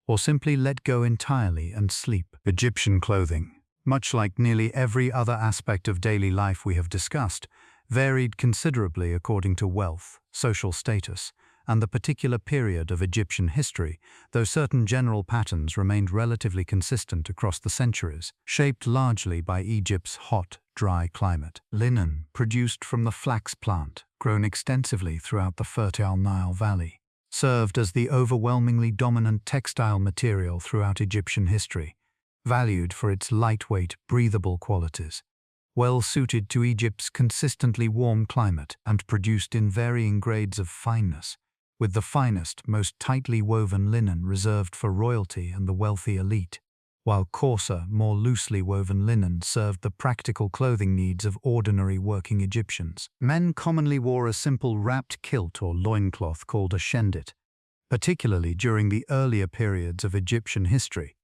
or simply let go entirely and sleep. Egyptian clothing, much like nearly every other aspect of daily life we have discussed, varied considerably according to wealth, social status, and the particular period of Egyptian history, though certain general patterns remained relatively consistent across the centuries, shaped largely by Egypt's hot, dry climate. Linen, produced from the flax plant, grown extensively throughout the fertile Nile Valley, served as the overwhelmingly dominant textile material throughout Egyptian history, valued for its lightweight, breathable qualities, well suited to Egypt's consistently warm climate and produced in varying grades of fineness, with the finest, most tightly woven linen reserved for royalty and the wealthy elite, while coarser, more loosely woven linen served the practical clothing needs of ordinary working Egyptians. Men commonly wore a simple wrapped kilt or loincloth called a shendit, particularly during the earlier periods of Egyptian history,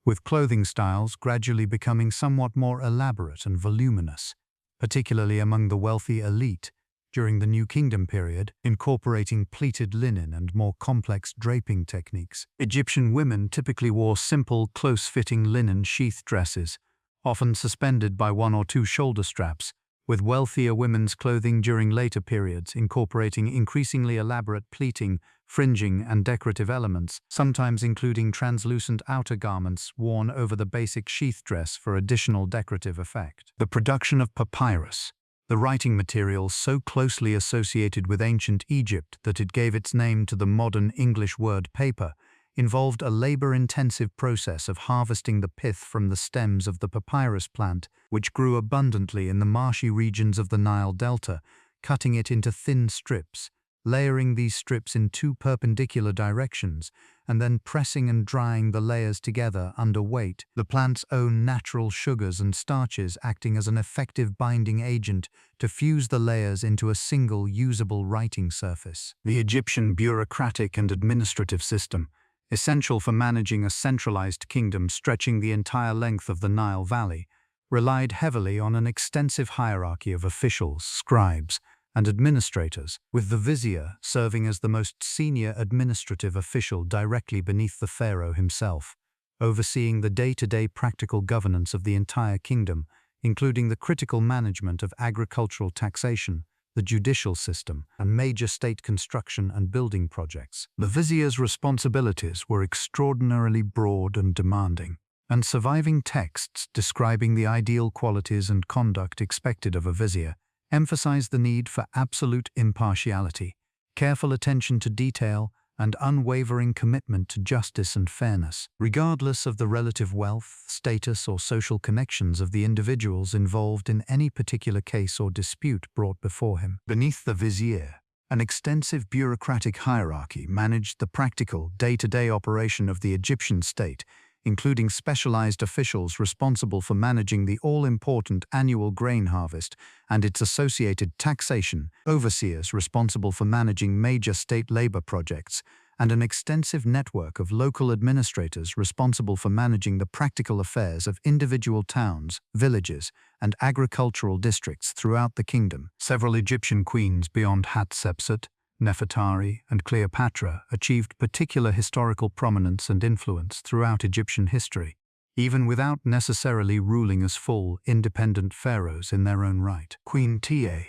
with clothing styles gradually becoming somewhat more elaborate and voluminous, particularly among the wealthy elite during the New Kingdom period, incorporating pleated linen and more complex draping techniques. Egyptian women typically wore simple, close-fitting linen sheath dresses, often suspended by one or two shoulder straps, with wealthier women's clothing during later periods incorporating increasingly elaborate pleating, fringing, and decorative elements, sometimes including translucent outer garments worn over the basic sheath dress for additional decorative effect. The production of papyrus, the writing material so closely associated with ancient Egypt that it gave its name to the modern English word paper, involved a labor-intensive process of harvesting the pith from the stems of the papyrus plant, which grew abundantly in the marshy regions of the Nile Delta, cutting it into thin strips, layering these strips in two perpendicular directions, and then pressing and drying the layers together under weight, the plant's own natural sugars and starches acting as an effective binding agent to fuse the layers into a single usable writing surface. The Egyptian bureaucratic and administrative system, essential for managing a centralized kingdom stretching the entire length of the Nile Valley, relied heavily on an extensive hierarchy of officials, scribes, and administrators, with the vizier serving as the most senior administrative official directly beneath the pharaoh himself, overseeing the day-to-day practical governance of the entire kingdom, including the critical management of agricultural taxation, the judicial system, and major state construction and building projects. The vizier's responsibilities were extraordinarily broad and demanding, and surviving texts describing the ideal qualities and conduct expected of a vizier emphasize the need for absolute impartiality, careful attention to detail, and unwavering commitment to justice and fairness, regardless of the relative wealth, status, or social connections of the individuals involved in any particular case or dispute brought before him. Beneath the vizier, an extensive bureaucratic hierarchy managed the practical, day-to-day operation of the Egyptian state, including specialized officials responsible for managing the all-important annual grain harvest and its associated taxation, overseers responsible for managing major state labor projects, and an extensive network of local administrators responsible for managing the practical affairs of individual towns, villages, and agricultural districts throughout the kingdom. Several Egyptian queens beyond Hatshepsut, Nefertari, and Cleopatra achieved particular historical prominence and influence throughout Egyptian history, even without necessarily ruling as full, independent pharaohs in their own right. Queen Tiye,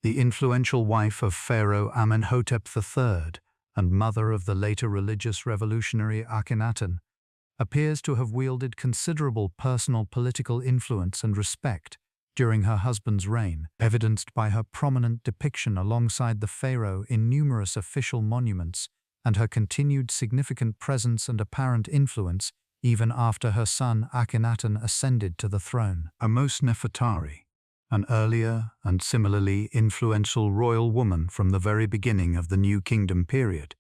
the influential wife of Pharaoh Amenhotep III and mother of the later religious revolutionary Akhenaten, appears to have wielded considerable personal political influence and respect during her husband's reign, evidenced by her prominent depiction alongside the pharaoh in numerous official monuments and her continued significant presence and apparent influence even after her son Akhenaten ascended to the throne. Amos Nefertari, an earlier and similarly influential royal woman from the very beginning of the New Kingdom period,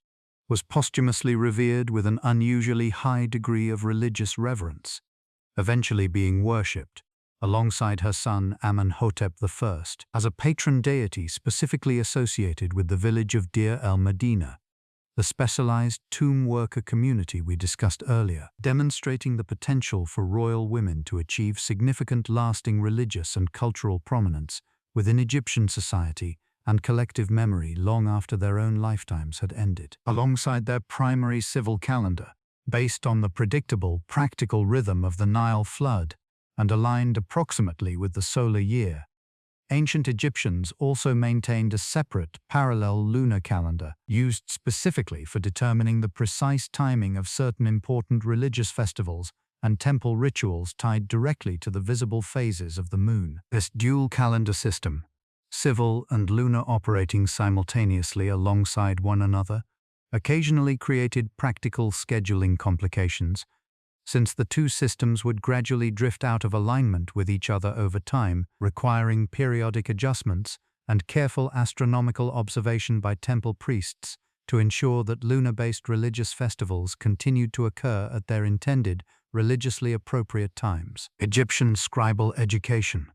was posthumously revered with an unusually high degree of religious reverence, eventually being worshipped alongside her son Amenhotep I, as a patron deity specifically associated with the village of Deir el-Medina, the specialized tomb worker community we discussed earlier, demonstrating the potential for royal women to achieve significant lasting religious and cultural prominence within Egyptian society and collective memory long after their own lifetimes had ended. Alongside their primary civil calendar, based on the predictable, practical rhythm of the Nile flood, and aligned approximately with the solar year, ancient Egyptians also maintained a separate, parallel lunar calendar used specifically for determining the precise timing of certain important religious festivals and temple rituals tied directly to the visible phases of the moon. This dual calendar system, civil and lunar operating simultaneously alongside one another, occasionally created practical scheduling complications, since the two systems would gradually drift out of alignment with each other over time, requiring periodic adjustments and careful astronomical observation by temple priests to ensure that lunar-based religious festivals continued to occur at their intended, religiously appropriate times. Egyptian scribal education,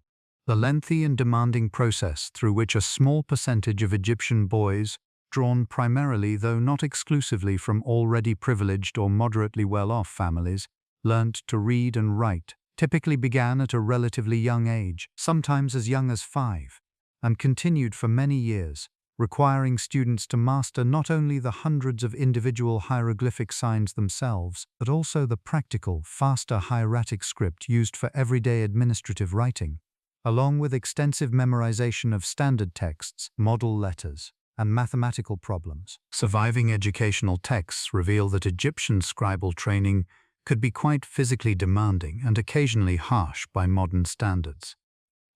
the lengthy and demanding process through which a small percentage of Egyptian boys, drawn primarily though not exclusively from already privileged or moderately well-off families, learnt to read and write, typically began at a relatively young age, sometimes as young as 5, and continued for many years, requiring students to master not only the hundreds of individual hieroglyphic signs themselves, but also the practical, faster hieratic script used for everyday administrative writing, along with extensive memorization of standard texts, model letters, and mathematical problems. Surviving educational texts reveal that Egyptian scribal training could be quite physically demanding and occasionally harsh by modern standards,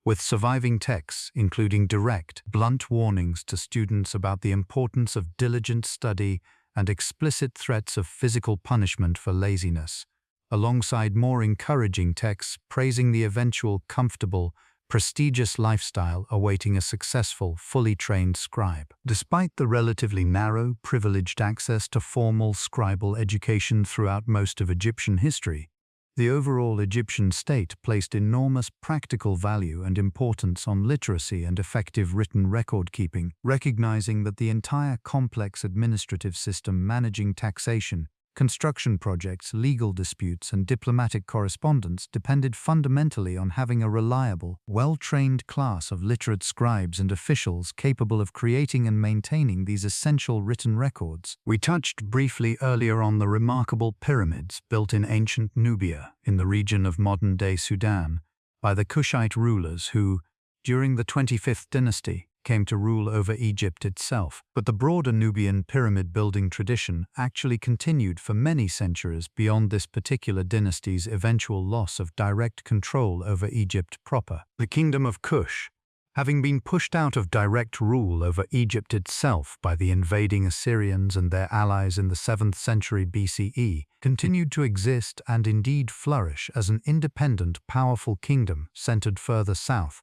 with surviving texts including direct, blunt warnings to students about the importance of diligent study and explicit threats of physical punishment for laziness, alongside more encouraging texts praising the eventual comfortable, prestigious lifestyle awaiting a successful, fully trained scribe. Despite the relatively narrow, privileged access to formal scribal education throughout most of Egyptian history, the overall Egyptian state placed enormous practical value and importance on literacy and effective written record-keeping, recognizing that the entire complex administrative system managing taxation, construction projects, legal disputes, and diplomatic correspondence depended fundamentally on having a reliable, well-trained class of literate scribes and officials capable of creating and maintaining these essential written records. We touched briefly earlier on the remarkable pyramids built in ancient Nubia, in the region of modern-day Sudan, by the Kushite rulers who, during the 25th dynasty, came to rule over Egypt itself. But the broader Nubian pyramid-building tradition actually continued for many centuries beyond this particular dynasty's eventual loss of direct control over Egypt proper. The kingdom of Kush, having been pushed out of direct rule over Egypt itself by the invading Assyrians and their allies in the 7th century BCE, continued to exist and indeed flourish as an independent, powerful kingdom centered further south,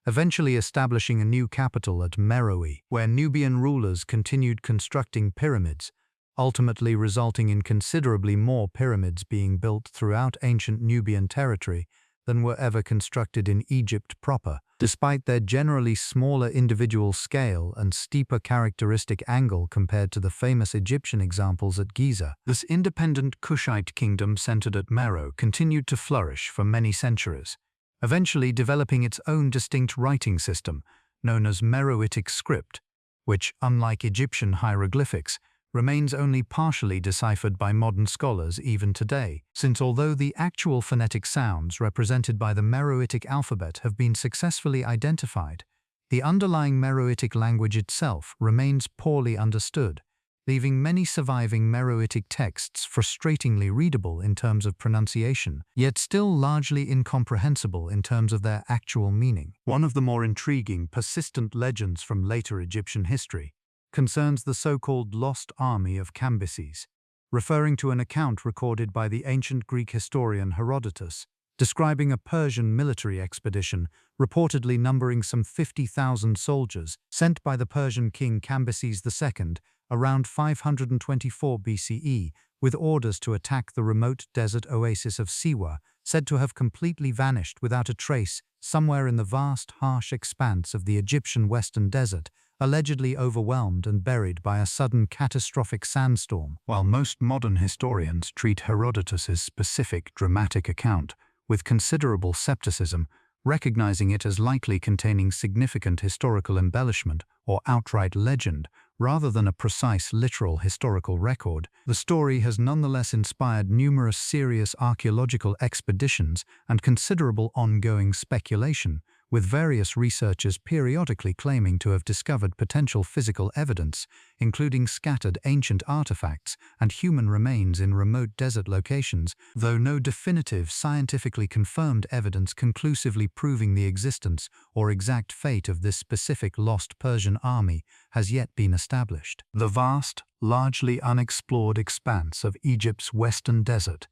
eventually establishing a new capital at Meroe, where Nubian rulers continued constructing pyramids, ultimately resulting in considerably more pyramids being built throughout ancient Nubian territory than were ever constructed in Egypt proper. Despite their generally smaller individual scale and steeper characteristic angle compared to the famous Egyptian examples at Giza, this independent Kushite kingdom centered at Meroe continued to flourish for many centuries, eventually developing its own distinct writing system, known as Meroitic script, which, unlike Egyptian hieroglyphics, remains only partially deciphered by modern scholars even today, since although the actual phonetic sounds represented by the Meroitic alphabet have been successfully identified, the underlying Meroitic language itself remains poorly understood, leaving many surviving Meroitic texts frustratingly readable in terms of pronunciation, yet still largely incomprehensible in terms of their actual meaning. One of the more intriguing, persistent legends from later Egyptian history concerns the so-called Lost Army of Cambyses, referring to an account recorded by the ancient Greek historian Herodotus, describing a Persian military expedition reportedly numbering some 50,000 soldiers sent by the Persian king Cambyses II around 524 BCE, with orders to attack the remote desert oasis of Siwa, said to have completely vanished without a trace somewhere in the vast, harsh expanse of the Egyptian Western Desert, allegedly overwhelmed and buried by a sudden catastrophic sandstorm. While most modern historians treat Herodotus's specific dramatic account with considerable skepticism, recognizing it as likely containing significant historical embellishment or outright legend, rather than a precise literal historical record, the story has nonetheless inspired numerous serious archaeological expeditions and considerable ongoing speculation, with various researchers periodically claiming to have discovered potential physical evidence, including scattered ancient artifacts and human remains in remote desert locations, though no definitive scientifically confirmed evidence conclusively proving the existence or exact fate of this specific lost Persian army has yet been established. The vast, largely unexplored expanse of Egypt's western desert,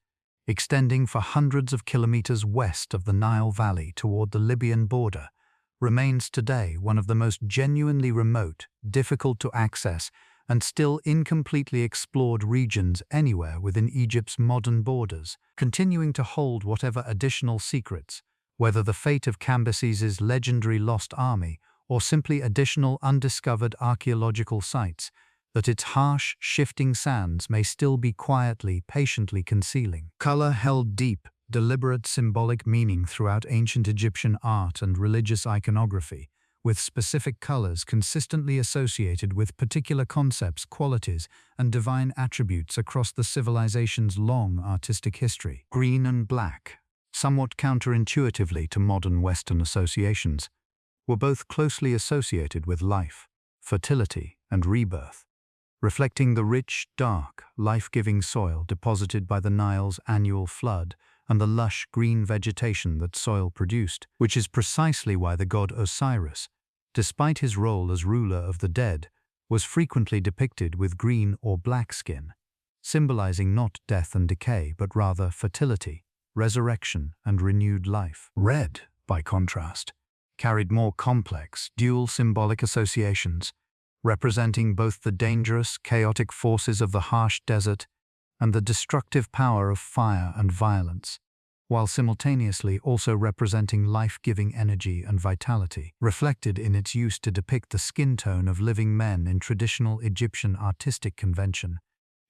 extending for hundreds of kilometers west of the Nile Valley toward the Libyan border, remains today one of the most genuinely remote, difficult to access, and still incompletely explored regions anywhere within Egypt's modern borders, continuing to hold whatever additional secrets, whether the fate of Cambyses's legendary lost army or simply additional undiscovered archaeological sites, that its harsh, shifting sands may still be quietly, patiently concealing. Color held deep, deliberate symbolic meaning throughout ancient Egyptian art and religious iconography, with specific colors consistently associated with particular concepts, qualities, and divine attributes across the civilization's long artistic history. Green and black, somewhat counterintuitively to modern Western associations, were both closely associated with life, fertility, and rebirth, reflecting the rich, dark, life-giving soil deposited by the Nile's annual flood and the lush green vegetation that soil produced, which is precisely why the god Osiris, despite his role as ruler of the dead, was frequently depicted with green or black skin, symbolizing not death and decay but rather fertility, resurrection, and renewed life. Red, by contrast, carried more complex, dual symbolic associations, representing both the dangerous, chaotic forces of the harsh desert and the destructive power of fire and violence, while simultaneously also representing life-giving energy and vitality, reflected in its use to depict the skin tone of living men in traditional Egyptian artistic convention.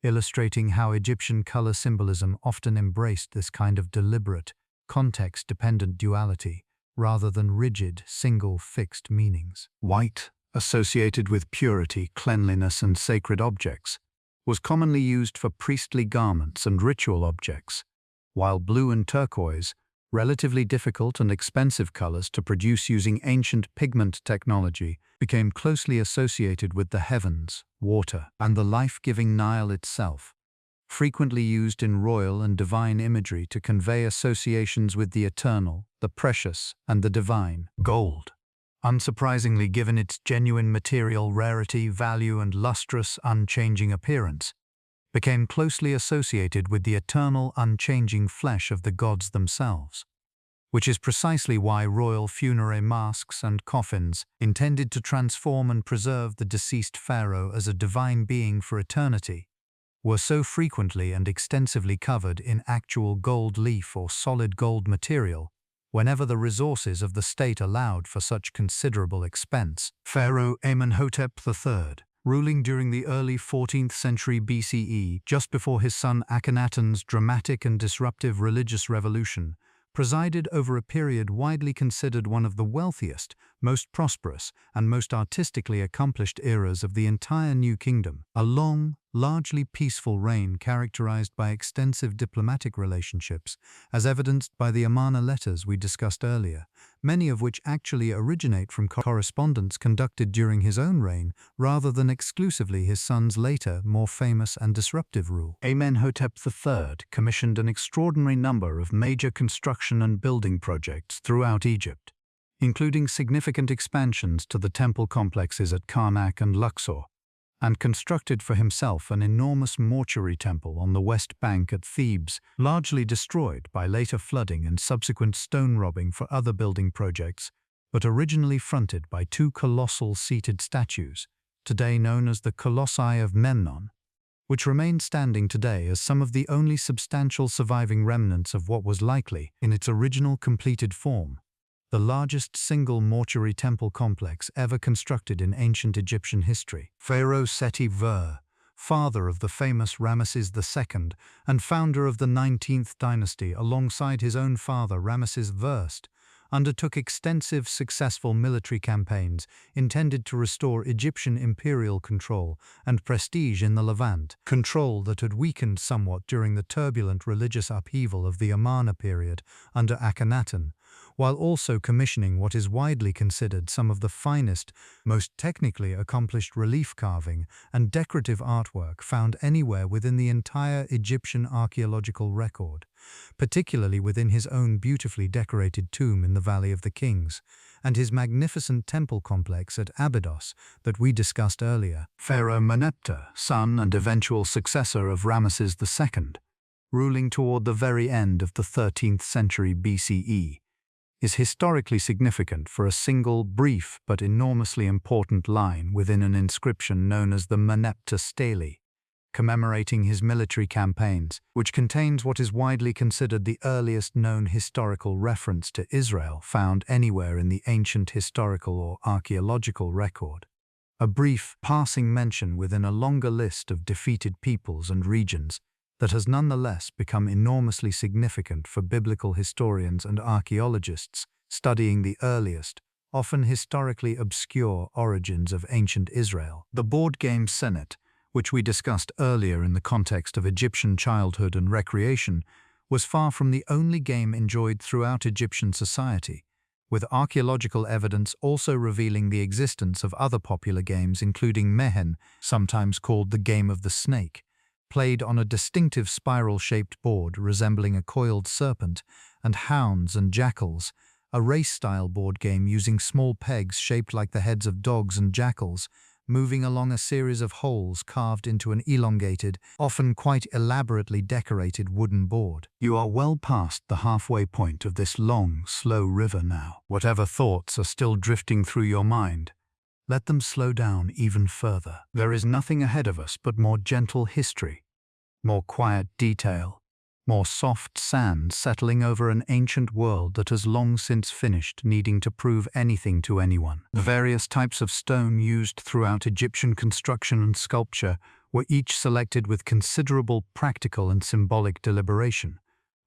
illustrating how Egyptian color symbolism often embraced this kind of deliberate, context-dependent duality, rather than rigid, single, fixed meanings. White, associated with purity, cleanliness, and sacred objects, was commonly used for priestly garments and ritual objects, while blue and turquoise, relatively difficult and expensive colors to produce using ancient pigment technology, became closely associated with the heavens, water, and the life-giving Nile itself, frequently used in royal and divine imagery to convey associations with the eternal, the precious, and the divine. Gold, unsurprisingly given its genuine material rarity, value, and lustrous, unchanging appearance, became closely associated with the eternal, unchanging flesh of the gods themselves, which is precisely why royal funerary masks and coffins, intended to transform and preserve the deceased pharaoh as a divine being for eternity, were so frequently and extensively covered in actual gold leaf or solid gold material whenever the resources of the state allowed for such considerable expense. Pharaoh Imhotep III, ruling during the early 14th century BCE, just before his son Akhenaten's dramatic and disruptive religious revolution, presided over a period widely considered one of the wealthiest, most prosperous, and most artistically accomplished eras of the entire New Kingdom, a long, largely peaceful reign characterized by extensive diplomatic relationships, as evidenced by the Amarna letters we discussed earlier, many of which actually originate from correspondence conducted during his own reign rather than exclusively his son's later, more famous and disruptive rule. Amenhotep III commissioned an extraordinary number of major construction and building projects throughout Egypt, including significant expansions to the temple complexes at Karnak and Luxor, and constructed for himself an enormous mortuary temple on the west bank at Thebes, largely destroyed by later flooding and subsequent stone robbing for other building projects, but originally fronted by two colossal seated statues, today known as the Colossi of Memnon, which remain standing today as some of the only substantial surviving remnants of what was likely, in its original completed form, the largest single mortuary temple complex ever constructed in ancient Egyptian history. Pharaoh Seti I, father of the famous Ramesses II and founder of the 19th dynasty alongside his own father Ramesses I, undertook extensive, successful military campaigns intended to restore Egyptian imperial control and prestige in the Levant, control that had weakened somewhat during the turbulent religious upheaval of the Amarna period under Akhenaten, while also commissioning what is widely considered some of the finest, most technically accomplished relief carving and decorative artwork found anywhere within the entire Egyptian archaeological record, particularly within his own beautifully decorated tomb in the Valley of the Kings, and his magnificent temple complex at Abydos that we discussed earlier. Pharaoh Meneptah, son and eventual successor of Ramesses II, ruling toward the very end of the 13th century BCE, is historically significant for a single, brief but enormously important line within an inscription known as the Meneptah Stele, commemorating his military campaigns, which contains what is widely considered the earliest known historical reference to Israel found anywhere in the ancient historical or archaeological record. A brief, passing mention within a longer list of defeated peoples and regions that has nonetheless become enormously significant for biblical historians and archaeologists studying the earliest, often historically obscure origins of ancient Israel. The board game Senet, which we discussed earlier in the context of Egyptian childhood and recreation, was far from the only game enjoyed throughout Egyptian society, with archaeological evidence also revealing the existence of other popular games including Mehen, sometimes called the Game of the Snake, played on a distinctive spiral-shaped board resembling a coiled serpent, and Hounds and Jackals, a race-style board game using small pegs shaped like the heads of dogs and jackals, moving along a series of holes carved into an elongated, often quite elaborately decorated wooden board. You are well past the halfway point of this long, slow river now. Whatever thoughts are still drifting through your mind, let them slow down even further. There is nothing ahead of us but more gentle history, more quiet detail, more soft sand settling over an ancient world that has long since finished needing to prove anything to anyone. The various types of stone used throughout Egyptian construction and sculpture were each selected with considerable practical and symbolic deliberation,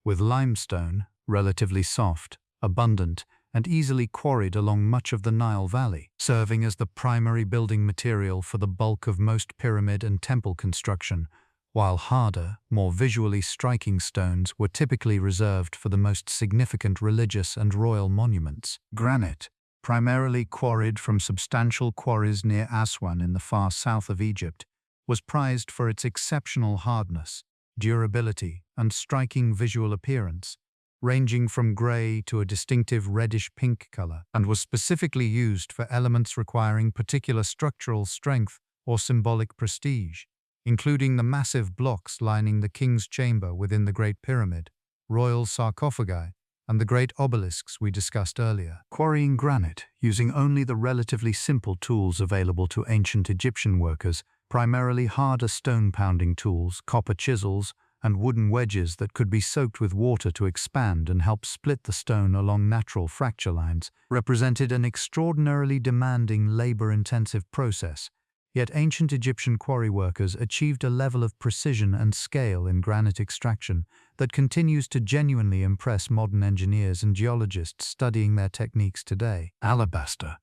with limestone, relatively soft, abundant, and easily quarried along much of the Nile Valley, serving as the primary building material for the bulk of most pyramid and temple construction, while harder, more visually striking stones were typically reserved for the most significant religious and royal monuments. Granite, primarily quarried from substantial quarries near Aswan in the far south of Egypt, was prized for its exceptional hardness, durability, and striking visual appearance, ranging from grey to a distinctive reddish-pink color, and was specifically used for elements requiring particular structural strength or symbolic prestige, including the massive blocks lining the king's chamber within the Great Pyramid, royal sarcophagi, and the great obelisks we discussed earlier. Quarrying granite, using only the relatively simple tools available to ancient Egyptian workers, primarily harder stone-pounding tools, copper chisels, and wooden wedges that could be soaked with water to expand and help split the stone along natural fracture lines, represented an extraordinarily demanding, labor-intensive process. Yet ancient Egyptian quarry workers achieved a level of precision and scale in granite extraction that continues to genuinely impress modern engineers and geologists studying their techniques today. Alabaster,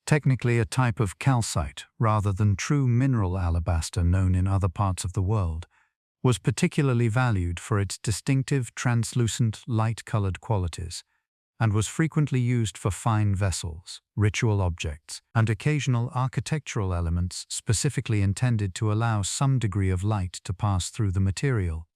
technically a type of calcite rather than true mineral alabaster known in other parts of the world, was particularly valued for its distinctive, translucent, light-colored qualities, and was frequently used for fine vessels, ritual objects, and occasional architectural elements specifically intended to allow some degree of light to pass through the material,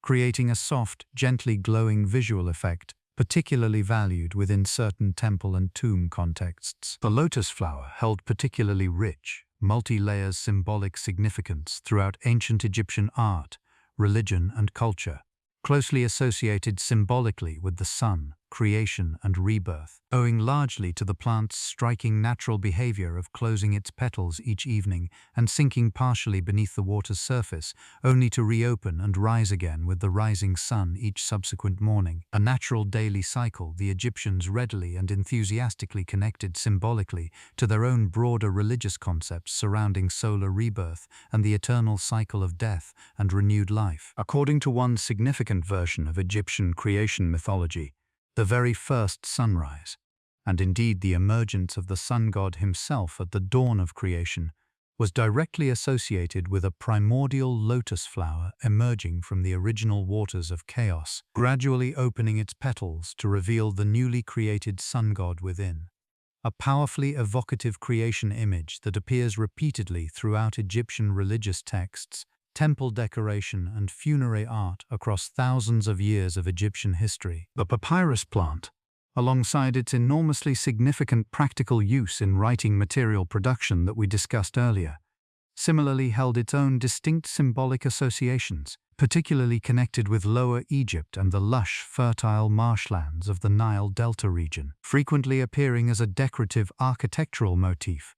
creating a soft, gently glowing visual effect particularly valued within certain temple and tomb contexts. The lotus flower held particularly rich, multi-layer symbolic significance throughout ancient Egyptian art, religion, and culture, closely associated symbolically with the sun, creation, and rebirth, owing largely to the plant's striking natural behavior of closing its petals each evening and sinking partially beneath the water's surface, only to reopen and rise again with the rising sun each subsequent morning. A natural daily cycle the Egyptians readily and enthusiastically connected symbolically to their own broader religious concepts surrounding solar rebirth and the eternal cycle of death and renewed life. According to one significant version of Egyptian creation mythology, the very first sunrise, and indeed the emergence of the sun god himself at the dawn of creation, was directly associated with a primordial lotus flower emerging from the original waters of chaos, gradually opening its petals to reveal the newly created sun god within. A powerfully evocative creation image that appears repeatedly throughout Egyptian religious texts, temple decoration, and funerary art across thousands of years of Egyptian history. The papyrus plant, alongside its enormously significant practical use in writing material production that we discussed earlier, similarly held its own distinct symbolic associations, particularly connected with Lower Egypt and the lush, fertile marshlands of the Nile Delta region, frequently appearing as a decorative architectural motif,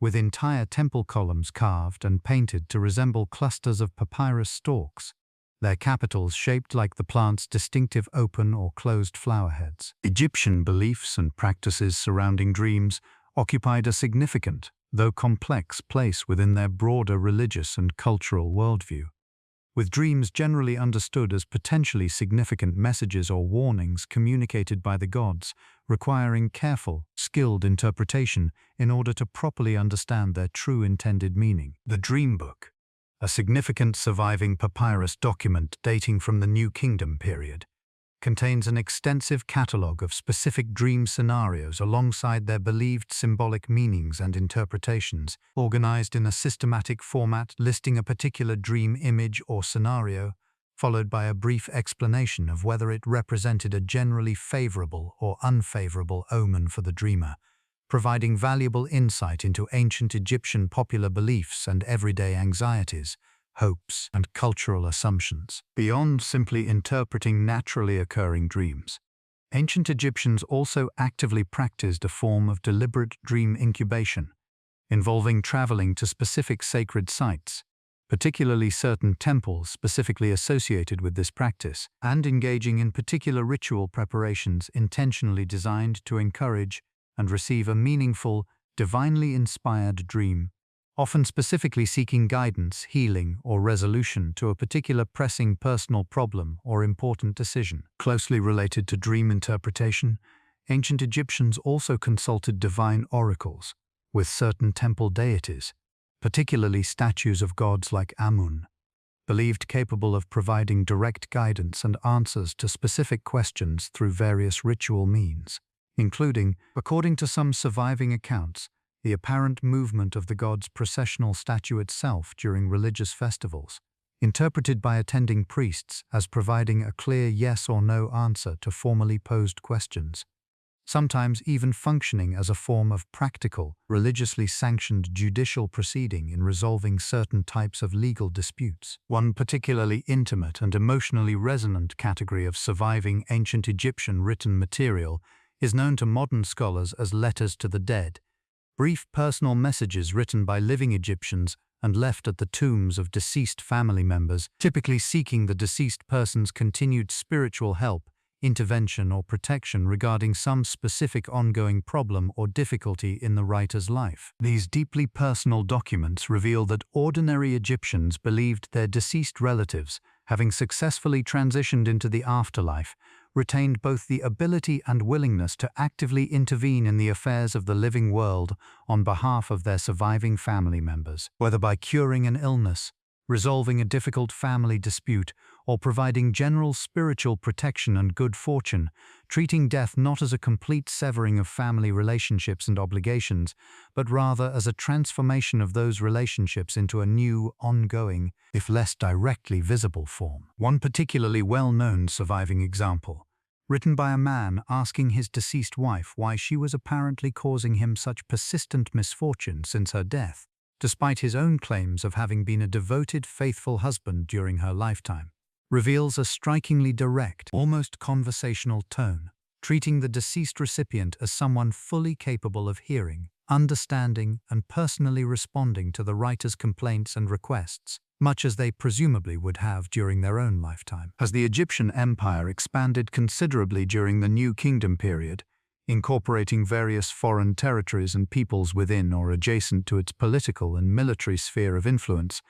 with entire temple columns carved and painted to resemble clusters of papyrus stalks, their capitals shaped like the plant's distinctive open or closed flower heads. Egyptian beliefs and practices surrounding dreams occupied a significant, though complex, place within their broader religious and cultural worldview, with dreams generally understood as potentially significant messages or warnings communicated by the gods, requiring careful, skilled interpretation in order to properly understand their true intended meaning. The Dream Book, a significant surviving papyrus document dating from the New Kingdom period, contains an extensive catalogue of specific dream scenarios alongside their believed symbolic meanings and interpretations, organized in a systematic format listing a particular dream image or scenario, followed by a brief explanation of whether it represented a generally favorable or unfavorable omen for the dreamer, providing valuable insight into ancient Egyptian popular beliefs and everyday anxieties, hopes, and cultural assumptions. Beyond simply interpreting naturally occurring dreams, ancient Egyptians also actively practiced a form of deliberate dream incubation, involving traveling to specific sacred sites, particularly certain temples specifically associated with this practice, and engaging in particular ritual preparations intentionally designed to encourage and receive a meaningful, divinely inspired dream often specifically seeking guidance, healing, or resolution to a particular pressing personal problem or important decision. Closely related to dream interpretation, ancient Egyptians also consulted divine oracles with certain temple deities, particularly statues of gods like Amun, believed capable of providing direct guidance and answers to specific questions through various ritual means, including, according to some surviving accounts, the apparent movement of the god's processional statue itself during religious festivals, interpreted by attending priests as providing a clear yes or no answer to formally posed questions, sometimes even functioning as a form of practical, religiously sanctioned judicial proceeding in resolving certain types of legal disputes. One particularly intimate and emotionally resonant category of surviving ancient Egyptian written material is known to modern scholars as letters to the dead, brief personal messages written by living Egyptians and left at the tombs of deceased family members, typically seeking the deceased person's continued spiritual help, intervention, or protection regarding some specific ongoing problem or difficulty in the writer's life. These deeply personal documents reveal that ordinary Egyptians believed their deceased relatives, having successfully transitioned into the afterlife, retained both the ability and willingness to actively intervene in the affairs of the living world on behalf of their surviving family members, whether by curing an illness, resolving a difficult family dispute, or providing general spiritual protection and good fortune, treating death not as a complete severing of family relationships and obligations, but rather as a transformation of those relationships into a new, ongoing, if less directly visible form. One particularly well-known surviving example, written by a man asking his deceased wife why she was apparently causing him such persistent misfortune since her death, despite his own claims of having been a devoted, faithful husband during her lifetime, reveals a strikingly direct, almost conversational tone, treating the deceased recipient as someone fully capable of hearing, understanding, and personally responding to the writer's complaints and requests, much as they presumably would have during their own lifetime. As the Egyptian empire expanded considerably during the New Kingdom period, incorporating various foreign territories and peoples within or adjacent to its political and military sphere of influence,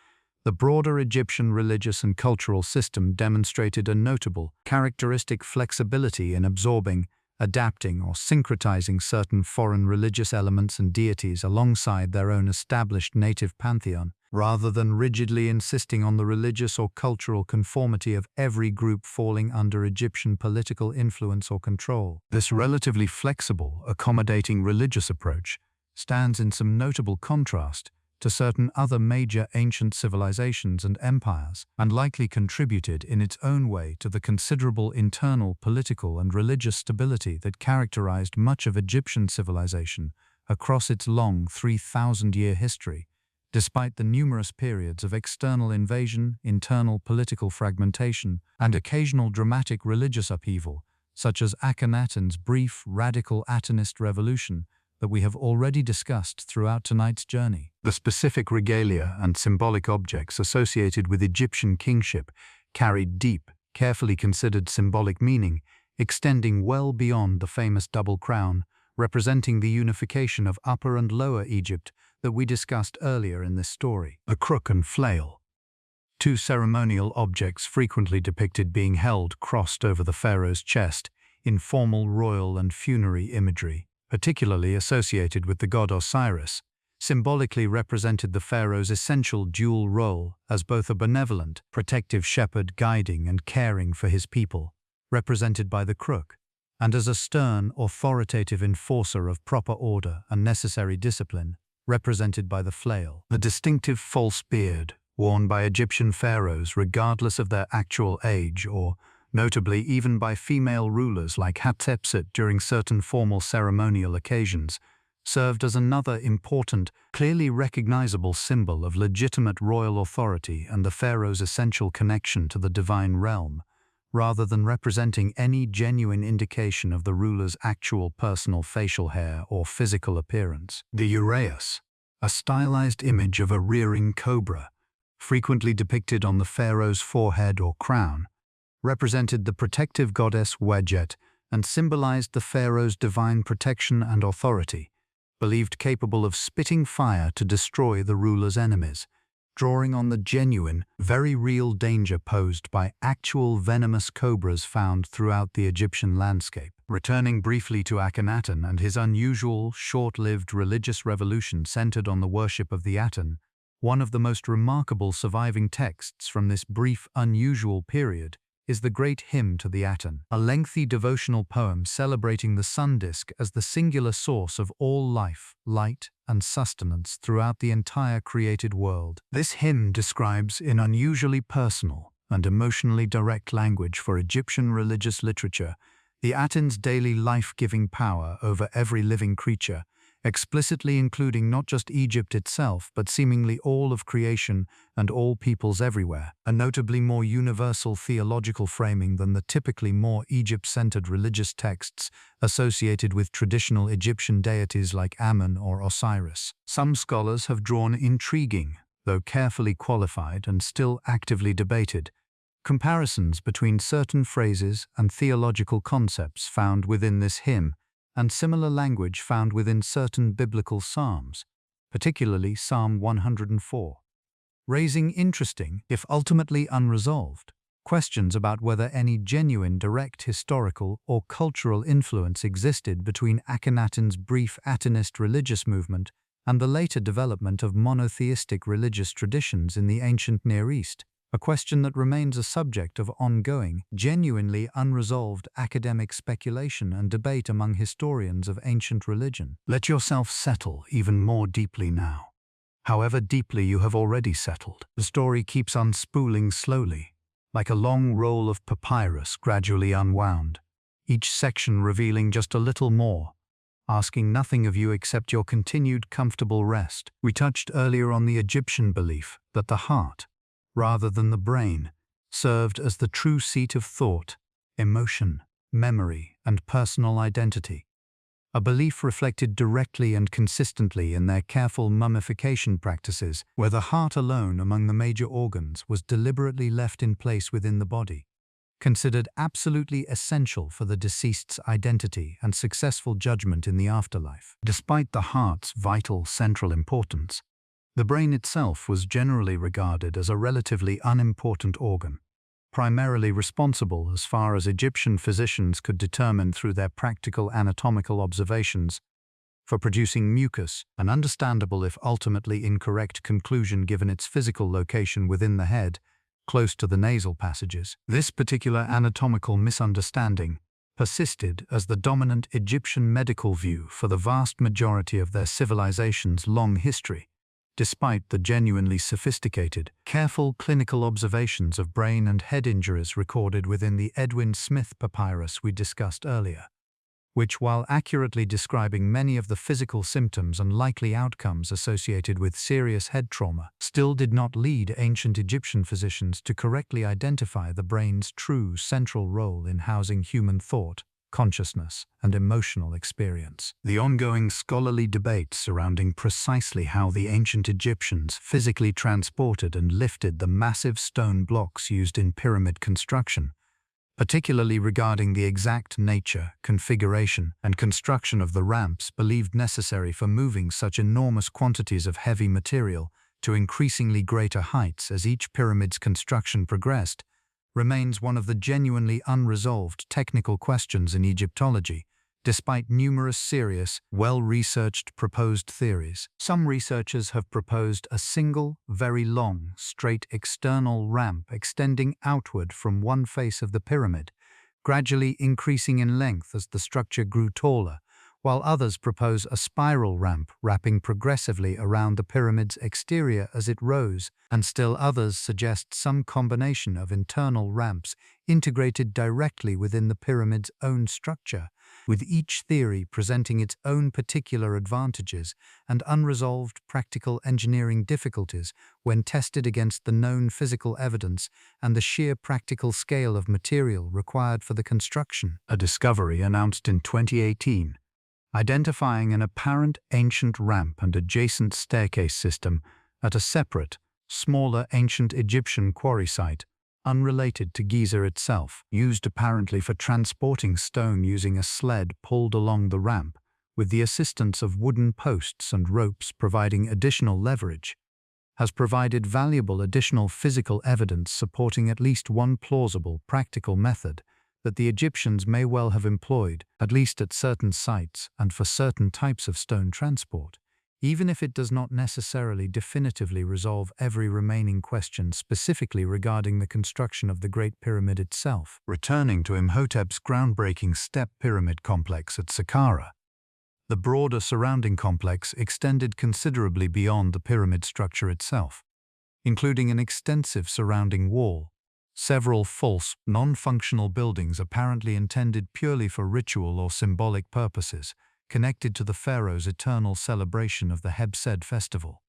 the broader Egyptian religious and cultural system demonstrated a notable, characteristic flexibility in absorbing, adapting, or syncretizing certain foreign religious elements and deities alongside their own established native pantheon, rather than rigidly insisting on the religious or cultural conformity of every group falling under Egyptian political influence or control. This relatively flexible, accommodating religious approach stands in some notable contrast to certain other major ancient civilizations and empires, and likely contributed in its own way to the considerable internal political and religious stability that characterized much of Egyptian civilization across its long 3,000-year history, despite the numerous periods of external invasion, internal political fragmentation, and occasional dramatic religious upheaval, such as Akhenaten's brief, radical Atenist revolution that we have already discussed throughout tonight's journey. The specific regalia and symbolic objects associated with Egyptian kingship carried deep, carefully considered symbolic meaning, extending well beyond the famous double crown, representing the unification of Upper and Lower Egypt that we discussed earlier in this story. The crook and flail, two ceremonial objects frequently depicted being held crossed over the pharaoh's chest in formal royal and funerary imagery, particularly associated with the god Osiris, symbolically represented the pharaoh's essential dual role as both a benevolent, protective shepherd guiding and caring for his people, represented by the crook, and as a stern, authoritative enforcer of proper order and necessary discipline, represented by the flail. The distinctive false beard, worn by Egyptian pharaohs regardless of their actual age, or notably even by female rulers like Hatshepsut during certain formal ceremonial occasions, served as another important, clearly recognizable symbol of legitimate royal authority and the pharaoh's essential connection to the divine realm, rather than representing any genuine indication of the ruler's actual personal facial hair or physical appearance. The uraeus, a stylized image of a rearing cobra, frequently depicted on the pharaoh's forehead or crown, represented the protective goddess Wedjet and symbolized the pharaoh's divine protection and authority, believed capable of spitting fire to destroy the ruler's enemies, drawing on the genuine, very real danger posed by actual venomous cobras found throughout the Egyptian landscape. Returning briefly to Akhenaten and his unusual, short-lived religious revolution centered on the worship of the Aten, one of the most remarkable surviving texts from this brief, unusual period is the Great Hymn to the Aten, a lengthy devotional poem celebrating the sun disk as the singular source of all life, light, and sustenance throughout the entire created world. This hymn describes, in unusually personal and emotionally direct language for Egyptian religious literature, the Aten's daily life-giving power over every living creature, explicitly including not just Egypt itself, but seemingly all of creation and all peoples everywhere, a notably more universal theological framing than the typically more Egypt-centered religious texts associated with traditional Egyptian deities like Amun or Osiris. Some scholars have drawn intriguing, though carefully qualified and still actively debated, comparisons between certain phrases and theological concepts found within this hymn and similar language found within certain biblical psalms, particularly Psalm 104, raising interesting, if ultimately unresolved, questions about whether any genuine direct historical or cultural influence existed between Akhenaten's brief Atenist religious movement and the later development of monotheistic religious traditions in the ancient Near East, a question that remains a subject of ongoing, genuinely unresolved academic speculation and debate among historians of ancient religion. Let yourself settle even more deeply now. However deeply you have already settled, the story keeps unspooling slowly, like a long roll of papyrus gradually unwound, each section revealing just a little more, asking nothing of you except your continued comfortable rest. We touched earlier on the Egyptian belief that the heart, rather than the brain, served as the true seat of thought, emotion, memory, and personal identity, a belief reflected directly and consistently in their careful mummification practices, where the heart alone among the major organs was deliberately left in place within the body, considered absolutely essential for the deceased's identity and successful judgment in the afterlife. Despite the heart's vital central importance, the brain itself was generally regarded as a relatively unimportant organ, primarily responsible, as far as Egyptian physicians could determine through their practical anatomical observations, for producing mucus, an understandable if ultimately incorrect conclusion given its physical location within the head, close to the nasal passages. This particular anatomical misunderstanding persisted as the dominant Egyptian medical view for the vast majority of their civilization's long history, despite the genuinely sophisticated, careful clinical observations of brain and head injuries recorded within the Edwin Smith papyrus we discussed earlier, which, while accurately describing many of the physical symptoms and likely outcomes associated with serious head trauma, still did not lead ancient Egyptian physicians to correctly identify the brain's true central role in housing human thought, consciousness, and emotional experience. The ongoing scholarly debate surrounding precisely how the ancient Egyptians physically transported and lifted the massive stone blocks used in pyramid construction, particularly regarding the exact nature, configuration, and construction of the ramps believed necessary for moving such enormous quantities of heavy material to increasingly greater heights as each pyramid's construction progressed, remains one of the genuinely unresolved technical questions in Egyptology, despite numerous serious, well-researched proposed theories. Some researchers have proposed a single, very long, straight external ramp extending outward from one face of the pyramid, gradually increasing in length as the structure grew taller, while others propose a spiral ramp wrapping progressively around the pyramid's exterior as it rose, and still others suggest some combination of internal ramps integrated directly within the pyramid's own structure, with each theory presenting its own particular advantages and unresolved practical engineering difficulties when tested against the known physical evidence and the sheer practical scale of material required for the construction. A discovery announced in 2018, identifying an apparent ancient ramp and adjacent staircase system at a separate, smaller ancient Egyptian quarry site, unrelated to Giza itself, used apparently for transporting stone using a sled pulled along the ramp, with the assistance of wooden posts and ropes providing additional leverage, has provided valuable additional physical evidence supporting at least one plausible, practical method that the Egyptians may well have employed, at least at certain sites and for certain types of stone transport, even if it does not necessarily definitively resolve every remaining question specifically regarding the construction of the Great Pyramid itself. Returning to Imhotep's groundbreaking step pyramid complex at Saqqara, the broader surrounding complex extended considerably beyond the pyramid structure itself, including an extensive surrounding wall, several false, non-functional buildings apparently intended purely for ritual or symbolic purposes, connected to the pharaoh's eternal celebration of the Hatshepsut festival,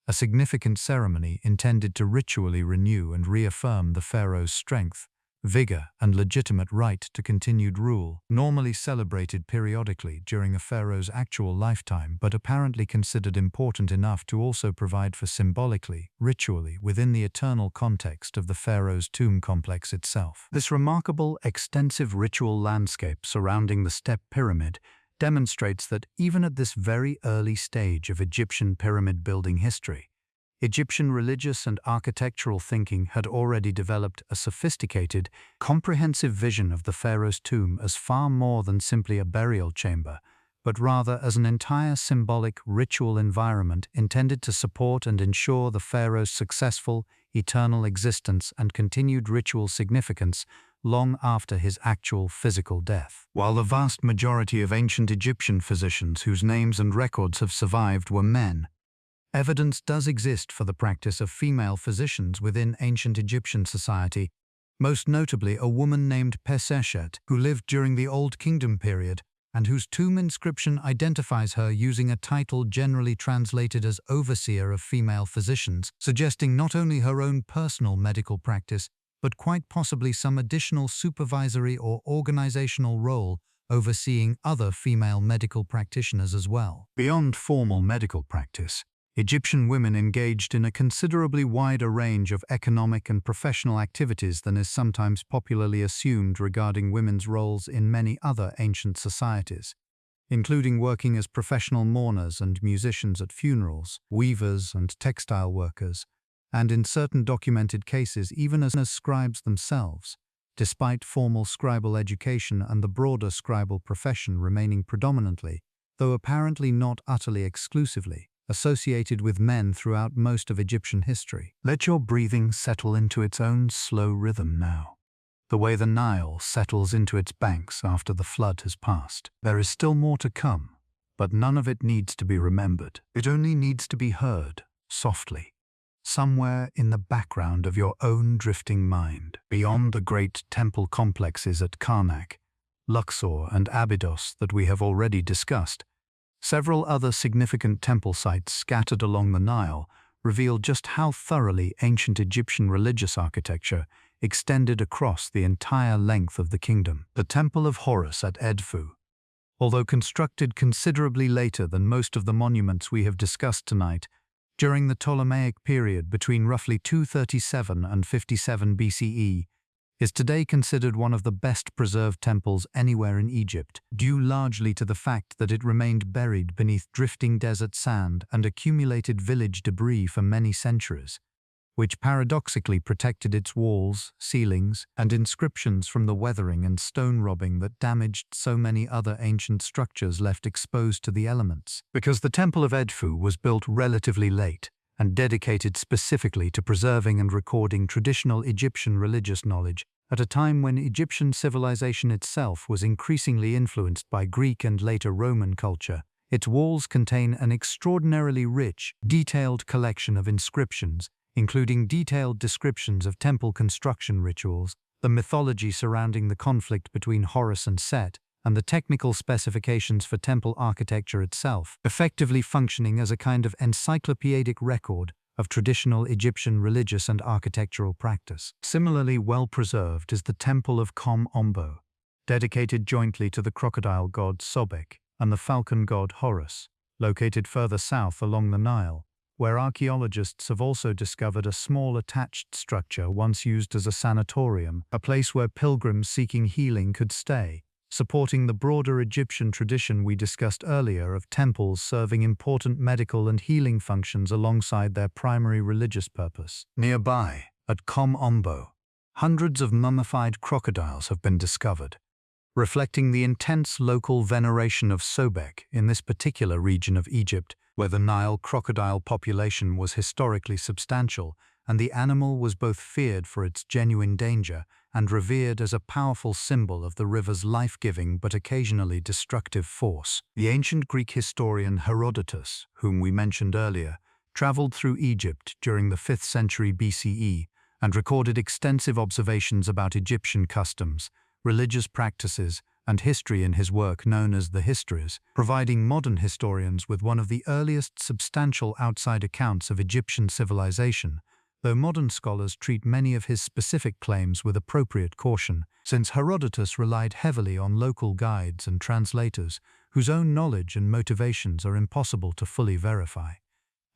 a significant ceremony intended to ritually renew and reaffirm the pharaoh's strength, vigor, and legitimate right to continued rule, normally celebrated periodically during a pharaoh's actual lifetime but apparently considered important enough to also provide for symbolically, ritually, within the eternal context of the pharaoh's tomb complex itself. This remarkable, extensive ritual landscape surrounding the step pyramid demonstrates that even at this very early stage of Egyptian pyramid building history, Egyptian religious and architectural thinking had already developed a sophisticated, comprehensive vision of the pharaoh's tomb as far more than simply a burial chamber, but rather as an entire symbolic, ritual environment intended to support and ensure the pharaoh's successful, eternal existence and continued ritual significance long after his actual physical death. While the vast majority of ancient Egyptian physicians whose names and records have survived were men, evidence does exist for the practice of female physicians within ancient Egyptian society, most notably a woman named Hatshepsut, who lived during the Old Kingdom period and whose tomb inscription identifies her using a title generally translated as Overseer of Female Physicians, suggesting not only her own personal medical practice, but quite possibly some additional supervisory or organizational role overseeing other female medical practitioners as well. Beyond formal medical practice, Egyptian women engaged in a considerably wider range of economic and professional activities than is sometimes popularly assumed regarding women's roles in many other ancient societies, including working as professional mourners and musicians at funerals, weavers and textile workers, and in certain documented cases even as scribes themselves, despite formal scribal education and the broader scribal profession remaining predominantly, though apparently not utterly exclusively, associated with men throughout most of Egyptian history. Let your breathing settle into its own slow rhythm now, the way the Nile settles into its banks after the flood has passed. There is still more to come, but none of it needs to be remembered. It only needs to be heard, softly, somewhere in the background of your own drifting mind. Beyond the great temple complexes at Karnak, Luxor, and Abydos that we have already discussed, several other significant temple sites scattered along the Nile reveal just how thoroughly ancient Egyptian religious architecture extended across the entire length of the kingdom. The Temple of Horus at Edfu, although constructed considerably later than most of the monuments we have discussed tonight, during the Ptolemaic period between roughly 237 and 57 BCE, is today considered one of the best preserved temples anywhere in Egypt, due largely to the fact that it remained buried beneath drifting desert sand and accumulated village debris for many centuries, which paradoxically protected its walls, ceilings, and inscriptions from the weathering and stone robbing that damaged so many other ancient structures left exposed to the elements. Because the Temple of Edfu was built relatively late and dedicated specifically to preserving and recording traditional Egyptian religious knowledge at a time when Egyptian civilization itself was increasingly influenced by Greek and later Roman culture, its walls contain an extraordinarily rich, detailed collection of inscriptions, including detailed descriptions of temple construction rituals, the mythology surrounding the conflict between Horus and Set, and the technical specifications for temple architecture itself, effectively functioning as a kind of encyclopedic record of traditional Egyptian religious and architectural practice. Similarly well preserved is the Temple of Kom Ombo, dedicated jointly to the crocodile god Sobek and the falcon god Horus, located further south along the Nile, where archaeologists have also discovered a small attached structure once used as a sanatorium, a place where pilgrims seeking healing could stay, supporting the broader Egyptian tradition we discussed earlier of temples serving important medical and healing functions alongside their primary religious purpose. Nearby, at Kom Ombo, hundreds of mummified crocodiles have been discovered, reflecting the intense local veneration of Sobek in this particular region of Egypt, where the Nile crocodile population was historically substantial, and the animal was both feared for its genuine danger and revered as a powerful symbol of the river's life-giving but occasionally destructive force. The ancient Greek historian Herodotus, whom we mentioned earlier, traveled through Egypt during the 5th century BCE and recorded extensive observations about Egyptian customs, religious practices, and history in his work known as the Histories, providing modern historians with one of the earliest substantial outside accounts of Egyptian civilization, though modern scholars treat many of his specific claims with appropriate caution, since Herodotus relied heavily on local guides and translators whose own knowledge and motivations are impossible to fully verify.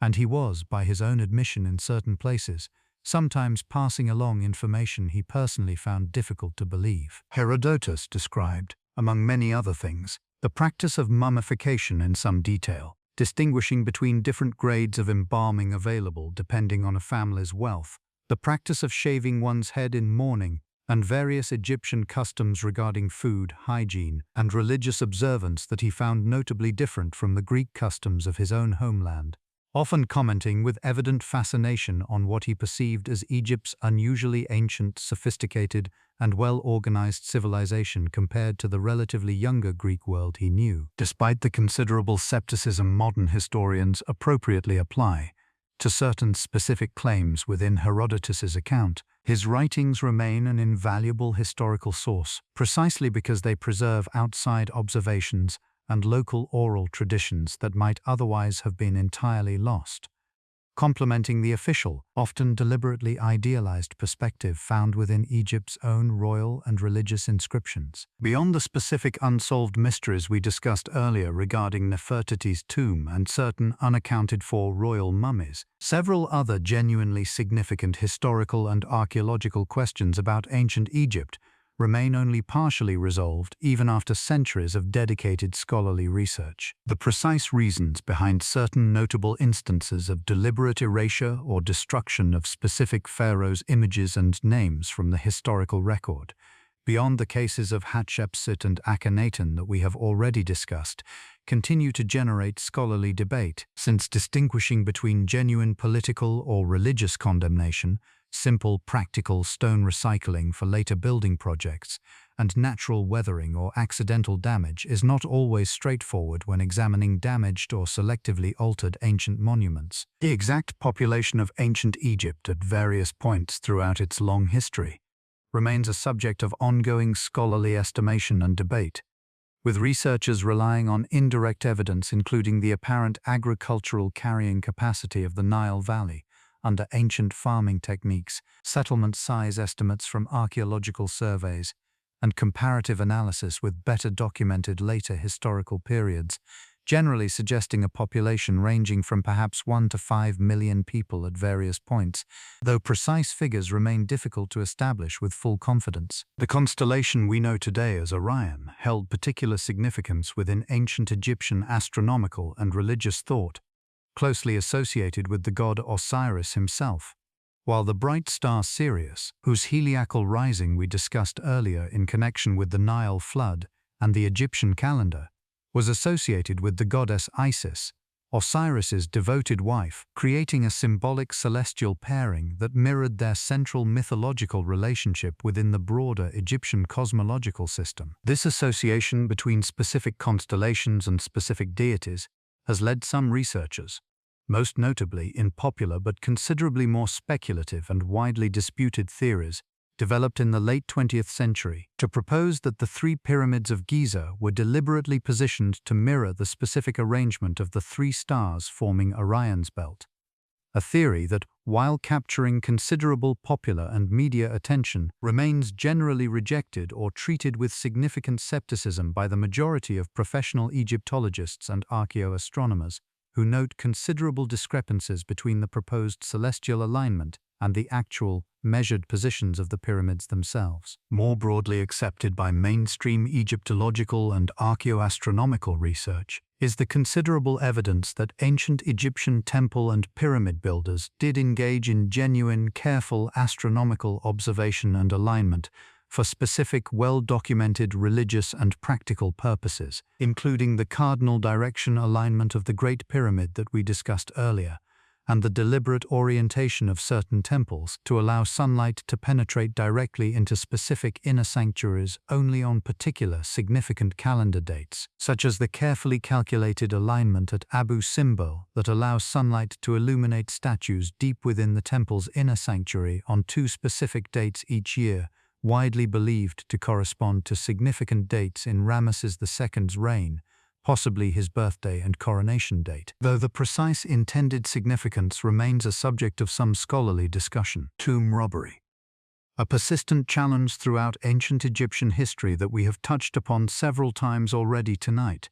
And he was, by his own admission in certain places, sometimes passing along information he personally found difficult to believe. Herodotus described, among many other things, the practice of mummification in some detail, distinguishing between different grades of embalming available depending on a family's wealth, the practice of shaving one's head in mourning, and various Egyptian customs regarding food, hygiene, and religious observance that he found notably different from the Greek customs of his own homeland, often commenting with evident fascination on what he perceived as Egypt's unusually ancient, sophisticated, and well-organized civilization compared to the relatively younger Greek world he knew. Despite the considerable skepticism modern historians appropriately apply to certain specific claims within Herodotus's account, his writings remain an invaluable historical source, precisely because they preserve outside observations and local oral traditions that might otherwise have been entirely lost, complementing the official, often deliberately idealized perspective found within Egypt's own royal and religious inscriptions. Beyond the specific unsolved mysteries we discussed earlier regarding Nefertiti's tomb and certain unaccounted-for royal mummies, several other genuinely significant historical and archaeological questions about ancient Egypt remain only partially resolved even after centuries of dedicated scholarly research. The precise reasons behind certain notable instances of deliberate erasure or destruction of specific pharaohs' images and names from the historical record, beyond the cases of Hatshepsut and Akhenaten that we have already discussed, continue to generate scholarly debate, since distinguishing between genuine political or religious condemnation, simple practical stone recycling for later building projects, and natural weathering or accidental damage is not always straightforward when examining damaged or selectively altered ancient monuments. The exact population of ancient Egypt at various points throughout its long history remains a subject of ongoing scholarly estimation and debate, with researchers relying on indirect evidence including the apparent agricultural carrying capacity of the Nile Valley under ancient farming techniques, settlement size estimates from archaeological surveys, and comparative analysis with better documented later historical periods, generally suggesting a population ranging from perhaps 1 to 5 million people at various points, though precise figures remain difficult to establish with full confidence. The constellation we know today as Orion held particular significance within ancient Egyptian astronomical and religious thought, closely associated with the god Osiris himself, while the bright star Sirius, whose heliacal rising we discussed earlier in connection with the Nile flood and the Egyptian calendar, was associated with the goddess Isis, Osiris's devoted wife, creating a symbolic celestial pairing that mirrored their central mythological relationship within the broader Egyptian cosmological system. This association between specific constellations and specific deities has led some researchers, most notably in popular but considerably more speculative and widely disputed theories developed in the late 20th century, to propose that the 3 pyramids of Giza were deliberately positioned to mirror the specific arrangement of the 3 stars forming Orion's belt, a theory that, while capturing considerable popular and media attention, remains generally rejected or treated with significant skepticism by the majority of professional Egyptologists and archaeoastronomers. who note considerable discrepancies between the proposed celestial alignment and the actual, measured positions of the pyramids themselves. More broadly accepted by mainstream Egyptological and archaeoastronomical research is the considerable evidence that ancient Egyptian temple and pyramid builders did engage in genuine, careful astronomical observation and alignment for specific, well-documented religious and practical purposes, including the cardinal direction alignment of the Great Pyramid that we discussed earlier, and the deliberate orientation of certain temples to allow sunlight to penetrate directly into specific inner sanctuaries only on particular significant calendar dates, such as the carefully calculated alignment at Abu Simbel that allows sunlight to illuminate statues deep within the temple's inner sanctuary on 2 specific dates each year, widely believed to correspond to significant dates in Ramesses II's reign, possibly his birthday and coronation date, though the precise intended significance remains a subject of some scholarly discussion. Tomb robbery. A persistent challenge throughout ancient Egyptian history that we have touched upon several times already tonight,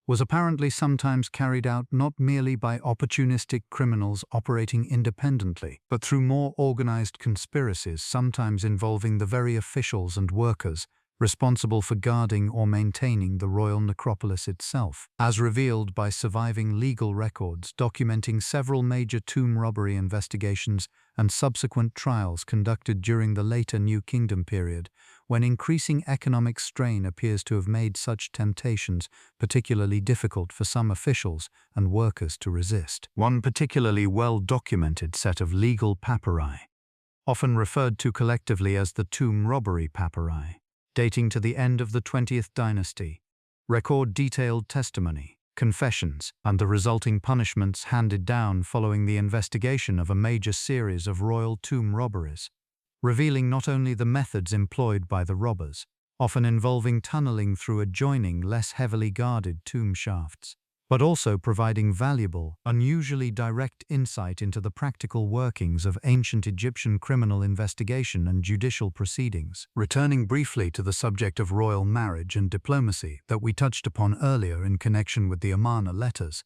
was apparently sometimes carried out not merely by opportunistic criminals operating independently, but through more organized conspiracies, sometimes involving the very officials and workers responsible for guarding or maintaining the royal necropolis itself, as revealed by surviving legal records documenting several major tomb robbery investigations and subsequent trials conducted during the later New Kingdom period, when increasing economic strain appears to have made such temptations particularly difficult for some officials and workers to resist. One particularly well-documented set of legal papyri, often referred to collectively as the tomb robbery papyri, dating to the end of the 20th dynasty, record detailed testimony, confessions, and the resulting punishments handed down following the investigation of a major series of royal tomb robberies, revealing not only the methods employed by the robbers, often involving tunneling through adjoining, less heavily guarded tomb shafts, but also providing valuable, unusually direct insight into the practical workings of ancient Egyptian criminal investigation and judicial proceedings. Returning briefly to the subject of royal marriage and diplomacy that we touched upon earlier in connection with the Amarna letters,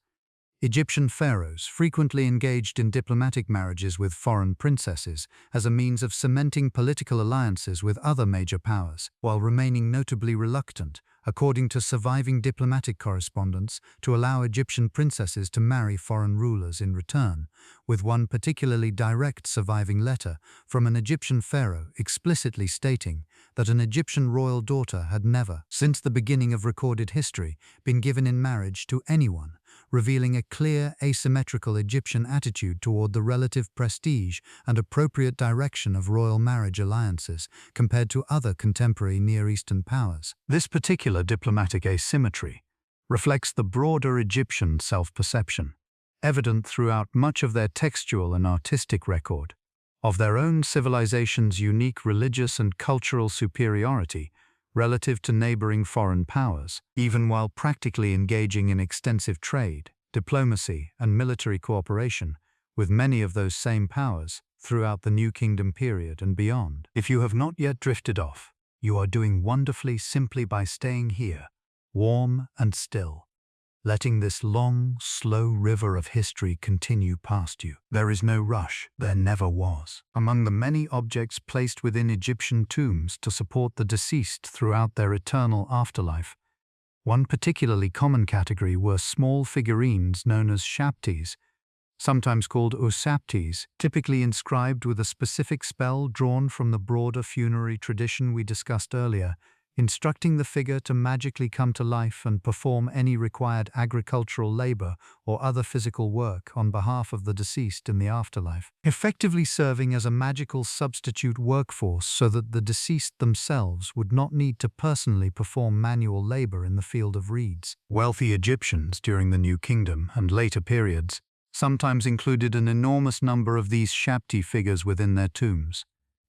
Egyptian pharaohs frequently engaged in diplomatic marriages with foreign princesses as a means of cementing political alliances with other major powers, while remaining notably reluctant, according to surviving diplomatic correspondence, to allow Egyptian princesses to marry foreign rulers in return, with one particularly direct surviving letter from an Egyptian pharaoh explicitly stating that an Egyptian royal daughter had never, since the beginning of recorded history, been given in marriage to anyone, revealing a clear asymmetrical Egyptian attitude toward the relative prestige and appropriate direction of royal marriage alliances compared to other contemporary Near Eastern powers. This particular diplomatic asymmetry reflects the broader Egyptian self-perception, evident throughout much of their textual and artistic record, of their own civilization's unique religious and cultural superiority relative to neighboring foreign powers, even while practically engaging in extensive trade, diplomacy, and military cooperation with many of those same powers throughout the New Kingdom period and beyond. If you have not yet drifted off, you are doing wonderfully simply by staying here, warm and still, letting this long, slow river of history continue past you. There is no rush, there never was. Among the many objects placed within Egyptian tombs to support the deceased throughout their eternal afterlife, one particularly common category were small figurines known as shaptis, sometimes called usaptis, typically inscribed with a specific spell drawn from the broader funerary tradition we discussed earlier, instructing the figure to magically come to life and perform any required agricultural labor or other physical work on behalf of the deceased in the afterlife, effectively serving as a magical substitute workforce so that the deceased themselves would not need to personally perform manual labor in the field of reeds. Wealthy Egyptians during the New Kingdom and later periods sometimes included an enormous number of these shapti figures within their tombs,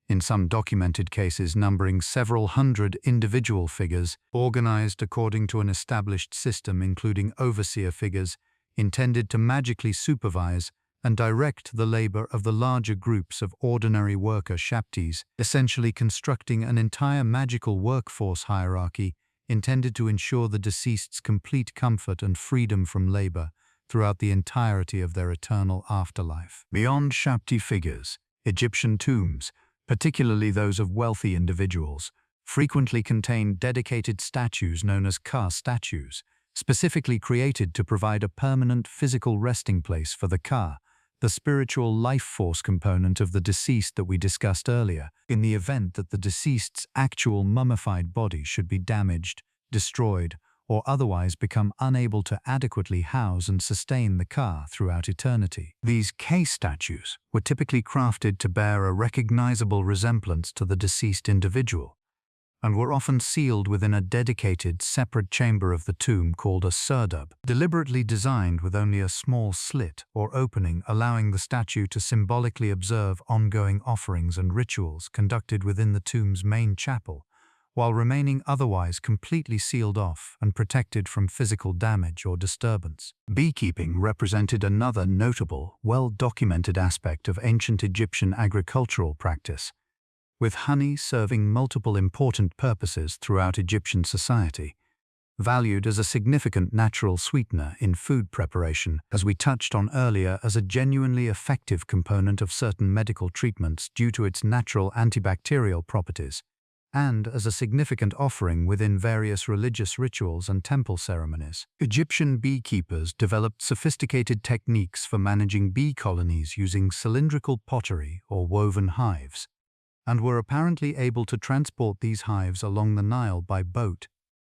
in some documented cases numbering several hundred individual figures, organized according to an established system including overseer figures intended to magically supervise and direct the labor of the larger groups of ordinary worker shaptis, essentially constructing an entire magical workforce hierarchy intended to ensure the deceased's complete comfort and freedom from labor, throughout the entirety of their eternal afterlife. Beyond Shabti figures, Egyptian tombs, particularly those of wealthy individuals, frequently contain dedicated statues known as Ka statues, specifically created to provide a permanent physical resting place for the Ka, the spiritual life force component of the deceased that we discussed earlier, in the event that the deceased's actual mummified body should be damaged, destroyed, or otherwise become unable to adequately house and sustain the Ka throughout eternity. These Ka statues were typically crafted to bear a recognizable resemblance to the deceased individual, and were often sealed within a dedicated, separate chamber of the tomb called a serdab, deliberately designed with only a small slit or opening, allowing the statue to symbolically observe ongoing offerings and rituals conducted within the tomb's main chapel, while remaining otherwise completely sealed off and protected from physical damage or disturbance. Beekeeping represented another notable, well-documented aspect of ancient Egyptian agricultural practice, with honey serving multiple important purposes throughout Egyptian society, valued as a significant natural sweetener in food preparation, as we touched on earlier, as a genuinely effective component of certain medical treatments due to its natural antibacterial properties, and as a significant offering within various religious rituals and temple ceremonies. Egyptian beekeepers developed sophisticated techniques for managing bee colonies using cylindrical pottery or woven hives, and were apparently able to transport these hives along the Nile by boat,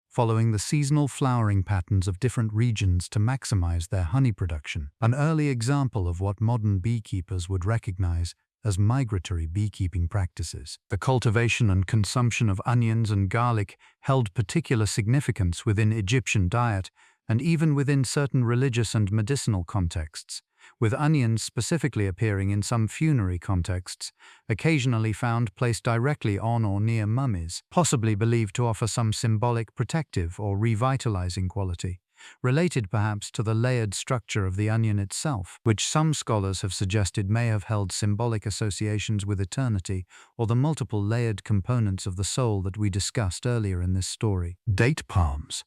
following the seasonal flowering patterns of different regions to maximize their honey production. An early example of what modern beekeepers would recognize as migratory beekeeping practices. The cultivation and consumption of onions and garlic held particular significance within Egyptian diet and even within certain religious and medicinal contexts, with onions specifically appearing in some funerary contexts, occasionally found placed directly on or near mummies, possibly believed to offer some symbolic protective or revitalizing quality, related perhaps to the layered structure of the onion itself, which some scholars have suggested may have held symbolic associations with eternity or the multiple layered components of the soul that we discussed earlier in this story. Date palms,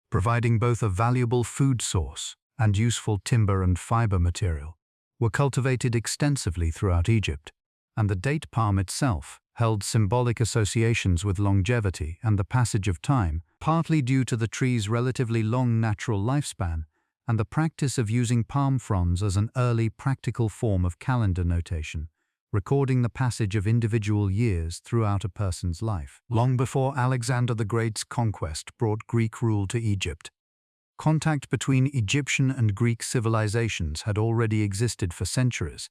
providing both a valuable food source and useful timber and fiber material, were cultivated extensively throughout Egypt, and the date palm itself held symbolic associations with longevity and the passage of time, partly due to the tree's relatively long natural lifespan and the practice of using palm fronds as an early practical form of calendar notation, recording the passage of individual years throughout a person's life. Long before Alexander the Great's conquest brought Greek rule to Egypt, contact between Egyptian and Greek civilizations had already existed for centuries,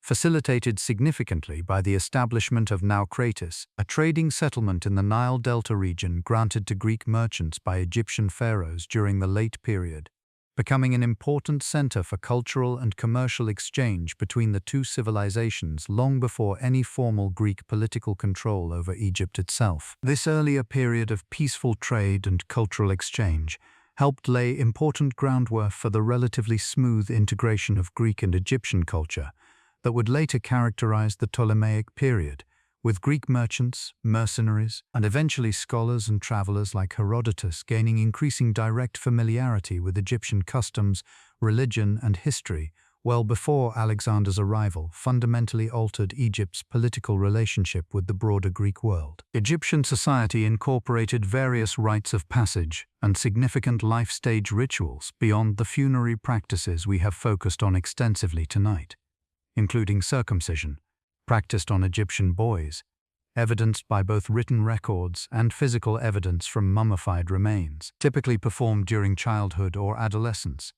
facilitated significantly by the establishment of Naucratis, a trading settlement in the Nile Delta region granted to Greek merchants by Egyptian pharaohs during the late period, becoming an important center for cultural and commercial exchange between the two civilizations long before any formal Greek political control over Egypt itself. This earlier period of peaceful trade and cultural exchange helped lay important groundwork for the relatively smooth integration of Greek and Egyptian culture that would later characterize the Ptolemaic period, with Greek merchants, mercenaries, and eventually scholars and travelers like Herodotus gaining increasing direct familiarity with Egyptian customs, religion, and history, well before Alexander's arrival fundamentally altered Egypt's political relationship with the broader Greek world. Egyptian society incorporated various rites of passage and significant life stage rituals beyond the funerary practices we have focused on extensively tonight, including circumcision, practiced on Egyptian boys, evidenced by both written records and physical evidence from mummified remains, typically performed during childhood or adolescence,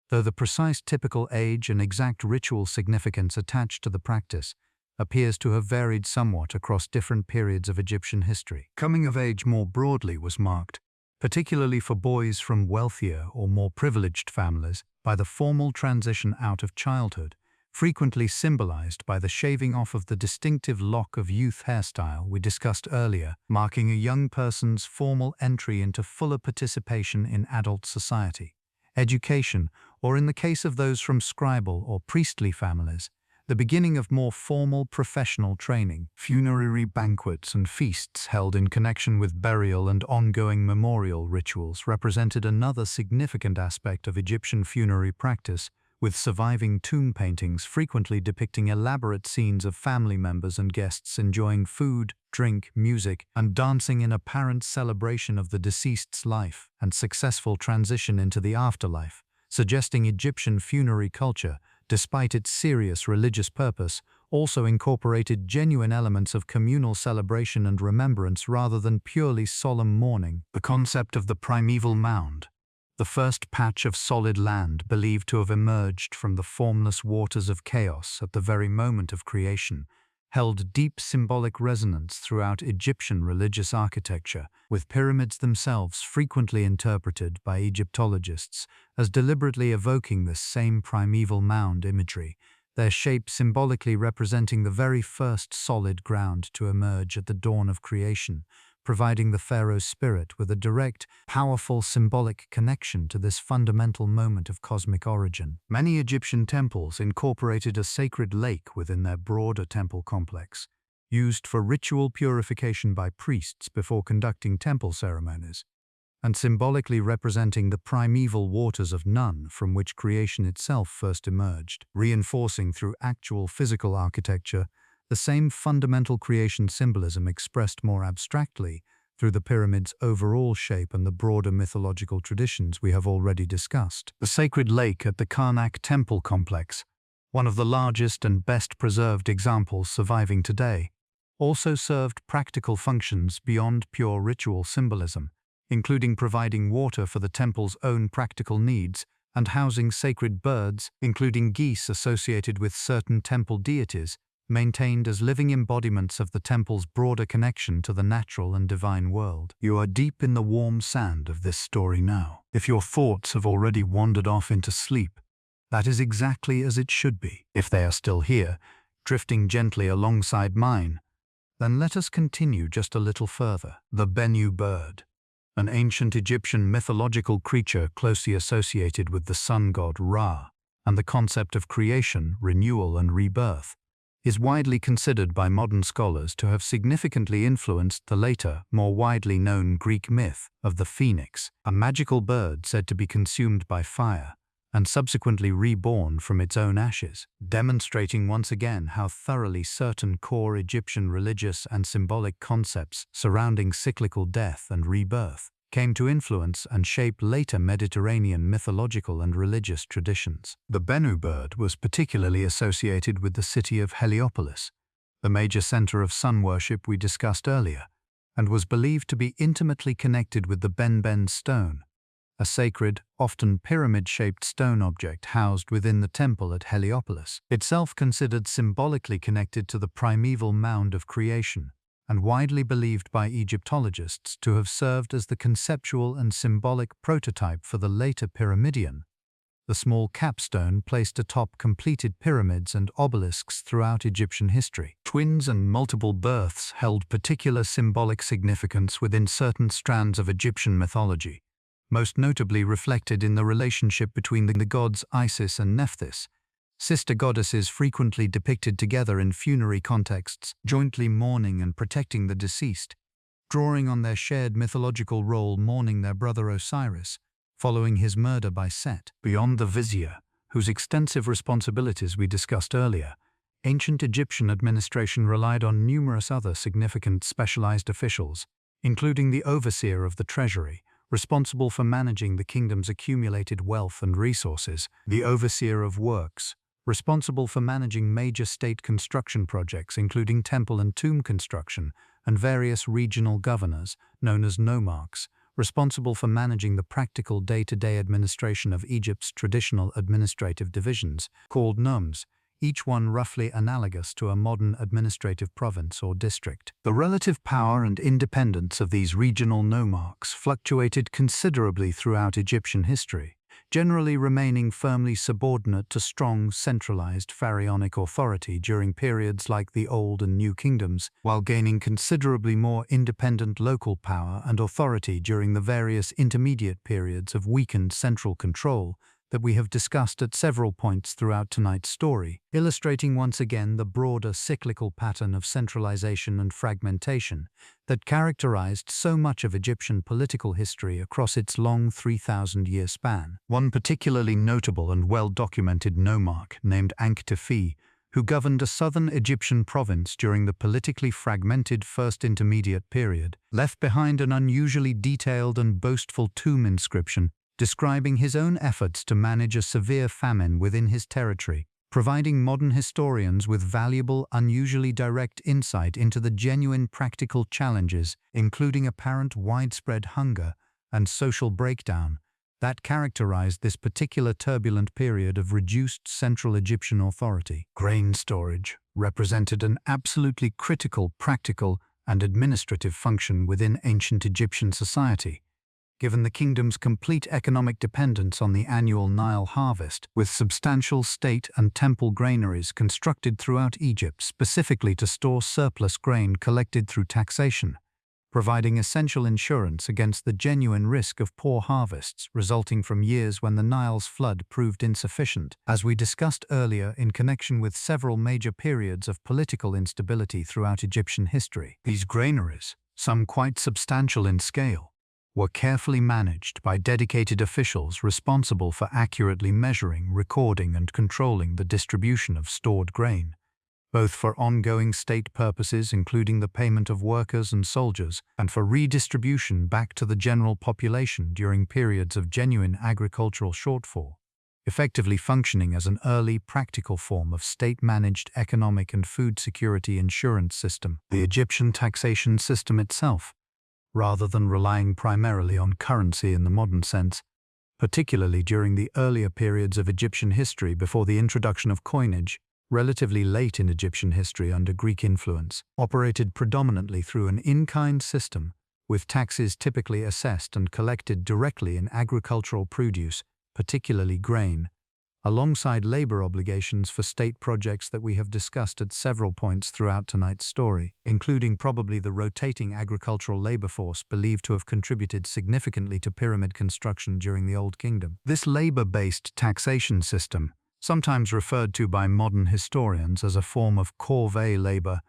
though the precise typical age and exact ritual significance attached to the practice appears to have varied somewhat across different periods of Egyptian history. Coming of age more broadly was marked, particularly for boys from wealthier or more privileged families, by the formal transition out of childhood, frequently symbolized by the shaving off of the distinctive lock of youth hairstyle we discussed earlier, marking a young person's formal entry into fuller participation in adult society, education, or in the case of those from scribal or priestly families, the beginning of more formal professional training. Funerary banquets and feasts held in connection with burial and ongoing memorial rituals represented another significant aspect of Egyptian funerary practice, with surviving tomb paintings frequently depicting elaborate scenes of family members and guests enjoying food, drink, music, and dancing in apparent celebration of the deceased's life and successful transition into the afterlife, suggesting Egyptian funerary culture, despite its serious religious purpose, also incorporated genuine elements of communal celebration and remembrance rather than purely solemn mourning. The concept of the primeval mound, the first patch of solid land believed to have emerged from the formless waters of chaos at the very moment of creation, held deep symbolic resonance throughout Egyptian religious architecture, with pyramids themselves frequently interpreted by Egyptologists as deliberately evoking this same primeval mound imagery, their shape symbolically representing the very first solid ground to emerge at the dawn of creation, providing the pharaoh's spirit with a direct, powerful symbolic connection to this fundamental moment of cosmic origin. Many Egyptian temples incorporated a sacred lake within their broader temple complex, used for ritual purification by priests before conducting temple ceremonies, and symbolically representing the primeval waters of Nun from which creation itself first emerged, reinforcing through actual physical architecture the same fundamental creation symbolism expressed more abstractly through the pyramid's overall shape and the broader mythological traditions we have already discussed. The sacred lake at the Karnak temple complex, one of the largest and best preserved examples surviving today, also served practical functions beyond pure ritual symbolism, including providing water for the temple's own practical needs and housing sacred birds, including geese associated with certain temple deities, maintained as living embodiments of the temple's broader connection to the natural and divine world. You are deep in the warm sand of this story now. If your thoughts have already wandered off into sleep, that is exactly as it should be. If they are still here, drifting gently alongside mine, then let us continue just a little further. The Bennu bird, an ancient Egyptian mythological creature closely associated with the sun god Ra and the concept of creation, renewal, and rebirth, is widely considered by modern scholars to have significantly influenced the later, more widely known Greek myth of the phoenix, a magical bird said to be consumed by fire and subsequently reborn from its own ashes, demonstrating once again how thoroughly certain core Egyptian religious and symbolic concepts surrounding cyclical death and rebirth came to influence and shape later Mediterranean mythological and religious traditions. The Bennu bird was particularly associated with the city of Heliopolis, the major center of sun worship we discussed earlier, and was believed to be intimately connected with the Ben stone, a sacred, often pyramid-shaped stone object housed within the temple at Heliopolis, itself considered symbolically connected to the primeval mound of creation, and widely believed by Egyptologists to have served as the conceptual and symbolic prototype for the later pyramidion, the small capstone placed atop completed pyramids and obelisks throughout Egyptian history. Twins and multiple births held particular symbolic significance within certain strands of Egyptian mythology, most notably reflected in the relationship between the gods Isis and Nephthys, sister goddesses frequently depicted together in funerary contexts, jointly mourning and protecting the deceased, drawing on their shared mythological role mourning their brother Osiris, following his murder by Set. Beyond the vizier, whose extensive responsibilities we discussed earlier, ancient Egyptian administration relied on numerous other significant specialized officials, including the overseer of the treasury, responsible for managing the kingdom's accumulated wealth and resources, the overseer of works, responsible for managing major state construction projects including temple and tomb construction, and various regional governors, known as nomarchs, responsible for managing the practical day-to-day administration of Egypt's traditional administrative divisions, called nomes, each one roughly analogous to a modern administrative province or district. The relative power and independence of these regional nomarchs fluctuated considerably throughout Egyptian history, generally remaining firmly subordinate to strong, centralized pharaonic authority during periods like the Old and New Kingdoms, while gaining considerably more independent local power and authority during the various intermediate periods of weakened central control, that we have discussed at several points throughout tonight's story, illustrating once again the broader cyclical pattern of centralization and fragmentation that characterized so much of Egyptian political history across its long 3,000-year span. One particularly notable and well-documented nomarch named Ankhtefi, who governed a southern Egyptian province during the politically fragmented First Intermediate period, left behind an unusually detailed and boastful tomb inscription describing his own efforts to manage a severe famine within his territory, providing modern historians with valuable, unusually direct insight into the genuine practical challenges, including apparent widespread hunger and social breakdown, that characterized this particular turbulent period of reduced Central Egyptian authority. Grain storage represented an absolutely critical practical and administrative function within ancient Egyptian society, given the kingdom's complete economic dependence on the annual Nile harvest, with substantial state and temple granaries constructed throughout Egypt specifically to store surplus grain collected through taxation, providing essential insurance against the genuine risk of poor harvests resulting from years when the Nile's flood proved insufficient, as we discussed earlier in connection with several major periods of political instability throughout Egyptian history. These granaries, some quite substantial in scale, were carefully managed by dedicated officials responsible for accurately measuring, recording, and controlling the distribution of stored grain, both for ongoing state purposes including the payment of workers and soldiers, and for redistribution back to the general population during periods of genuine agricultural shortfall, effectively functioning as an early practical form of state-managed economic and food security insurance system. The Egyptian taxation system itself, rather than relying primarily on currency in the modern sense, particularly during the earlier periods of Egyptian history before the introduction of coinage, relatively late in Egyptian history under Greek influence, operated predominantly through an in-kind system, with taxes typically assessed and collected directly in agricultural produce, particularly grain, alongside labor obligations for state projects that we have discussed at several points throughout tonight's story, including probably the rotating agricultural labor force believed to have contributed significantly to pyramid construction during the Old Kingdom. This labor-based taxation system, sometimes referred to by modern historians as a form of corvée labor,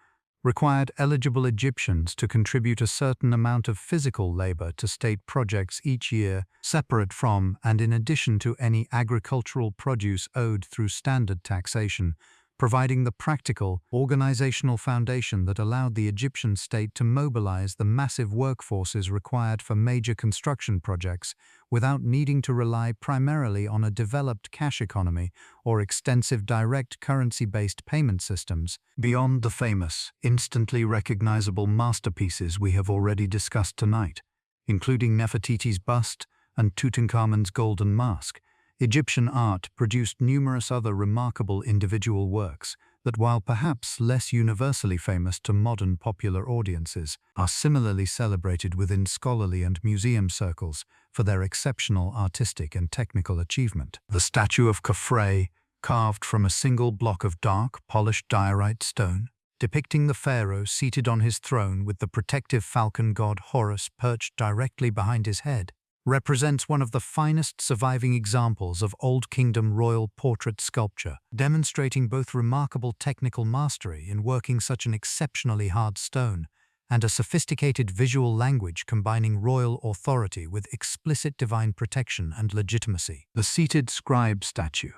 required eligible Egyptians to contribute a certain amount of physical labor to state projects each year, separate from and in addition to any agricultural produce owed through standard taxation, providing the practical, organizational foundation that allowed the Egyptian state to mobilize the massive workforces required for major construction projects without needing to rely primarily on a developed cash economy or extensive direct currency-based payment systems, beyond the famous, instantly recognizable masterpieces we have already discussed tonight, including Nefertiti's bust and Tutankhamun's golden mask. Egyptian art produced numerous other remarkable individual works that, while perhaps less universally famous to modern popular audiences, are similarly celebrated within scholarly and museum circles for their exceptional artistic and technical achievement. The statue of Khafre, carved from a single block of dark, polished diorite stone, depicting the pharaoh seated on his throne with the protective falcon god Horus perched directly behind his head, represents one of the finest surviving examples of Old Kingdom royal portrait sculpture, demonstrating both remarkable technical mastery in working such an exceptionally hard stone and a sophisticated visual language combining royal authority with explicit divine protection and legitimacy. The seated scribe statue,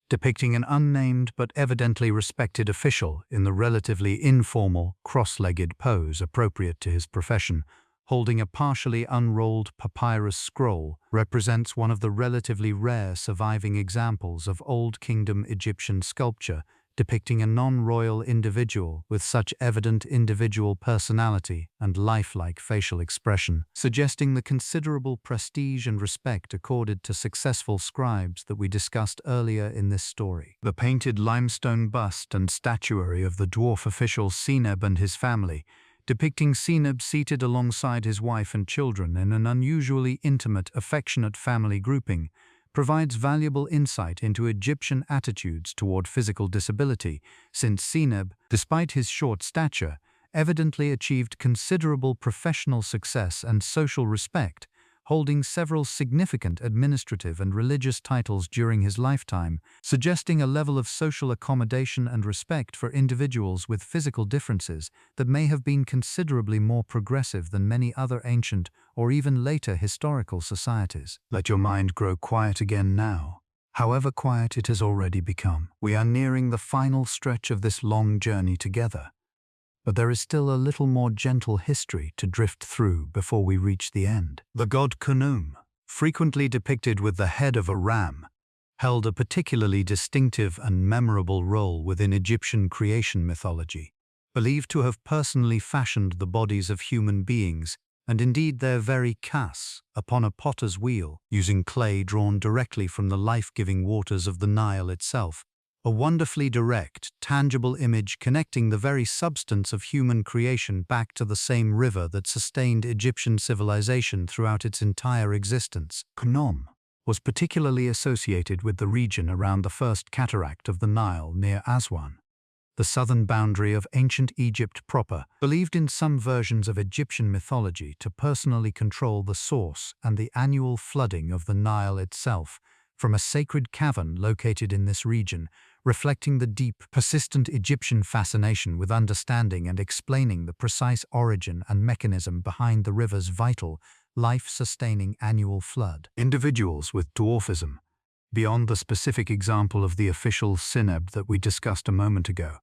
depicting an unnamed but evidently respected official in the relatively informal, cross-legged pose appropriate to his profession, holding a partially unrolled papyrus scroll, represents one of the relatively rare surviving examples of Old Kingdom Egyptian sculpture depicting a non-royal individual with such evident individual personality and lifelike facial expression, suggesting the considerable prestige and respect accorded to successful scribes that we discussed earlier in this story. The painted limestone bust and statuary of the dwarf official Seneb and his family, depicting Seneb seated alongside his wife and children in an unusually intimate, affectionate family grouping, provides valuable insight into Egyptian attitudes toward physical disability, since Seneb, despite his short stature, evidently achieved considerable professional success and social respect holding several significant administrative and religious titles during his lifetime, suggesting a level of social accommodation and respect for individuals with physical differences that may have been considerably more progressive than many other ancient or even later historical societies. Let your mind grow quiet again now. However quiet it has already become, we are nearing the final stretch of this long journey together. But there is still a little more gentle history to drift through before we reach the end. The god Khnum, frequently depicted with the head of a ram, held a particularly distinctive and memorable role within Egyptian creation mythology, believed to have personally fashioned the bodies of human beings, and indeed their very castes, upon a potter's wheel, using clay drawn directly from the life-giving waters of the Nile itself, a wonderfully direct, tangible image connecting the very substance of human creation back to the same river that sustained Egyptian civilization throughout its entire existence. Khnum was particularly associated with the region around the first cataract of the Nile near Aswan, the southern boundary of ancient Egypt proper, believed in some versions of Egyptian mythology to personally control the source and the annual flooding of the Nile itself from a sacred cavern located in this region, reflecting the deep, persistent Egyptian fascination with understanding and explaining the precise origin and mechanism behind the river's vital, life-sustaining annual flood. Individuals with dwarfism, beyond the specific example of the official syneb that we discussed a moment ago,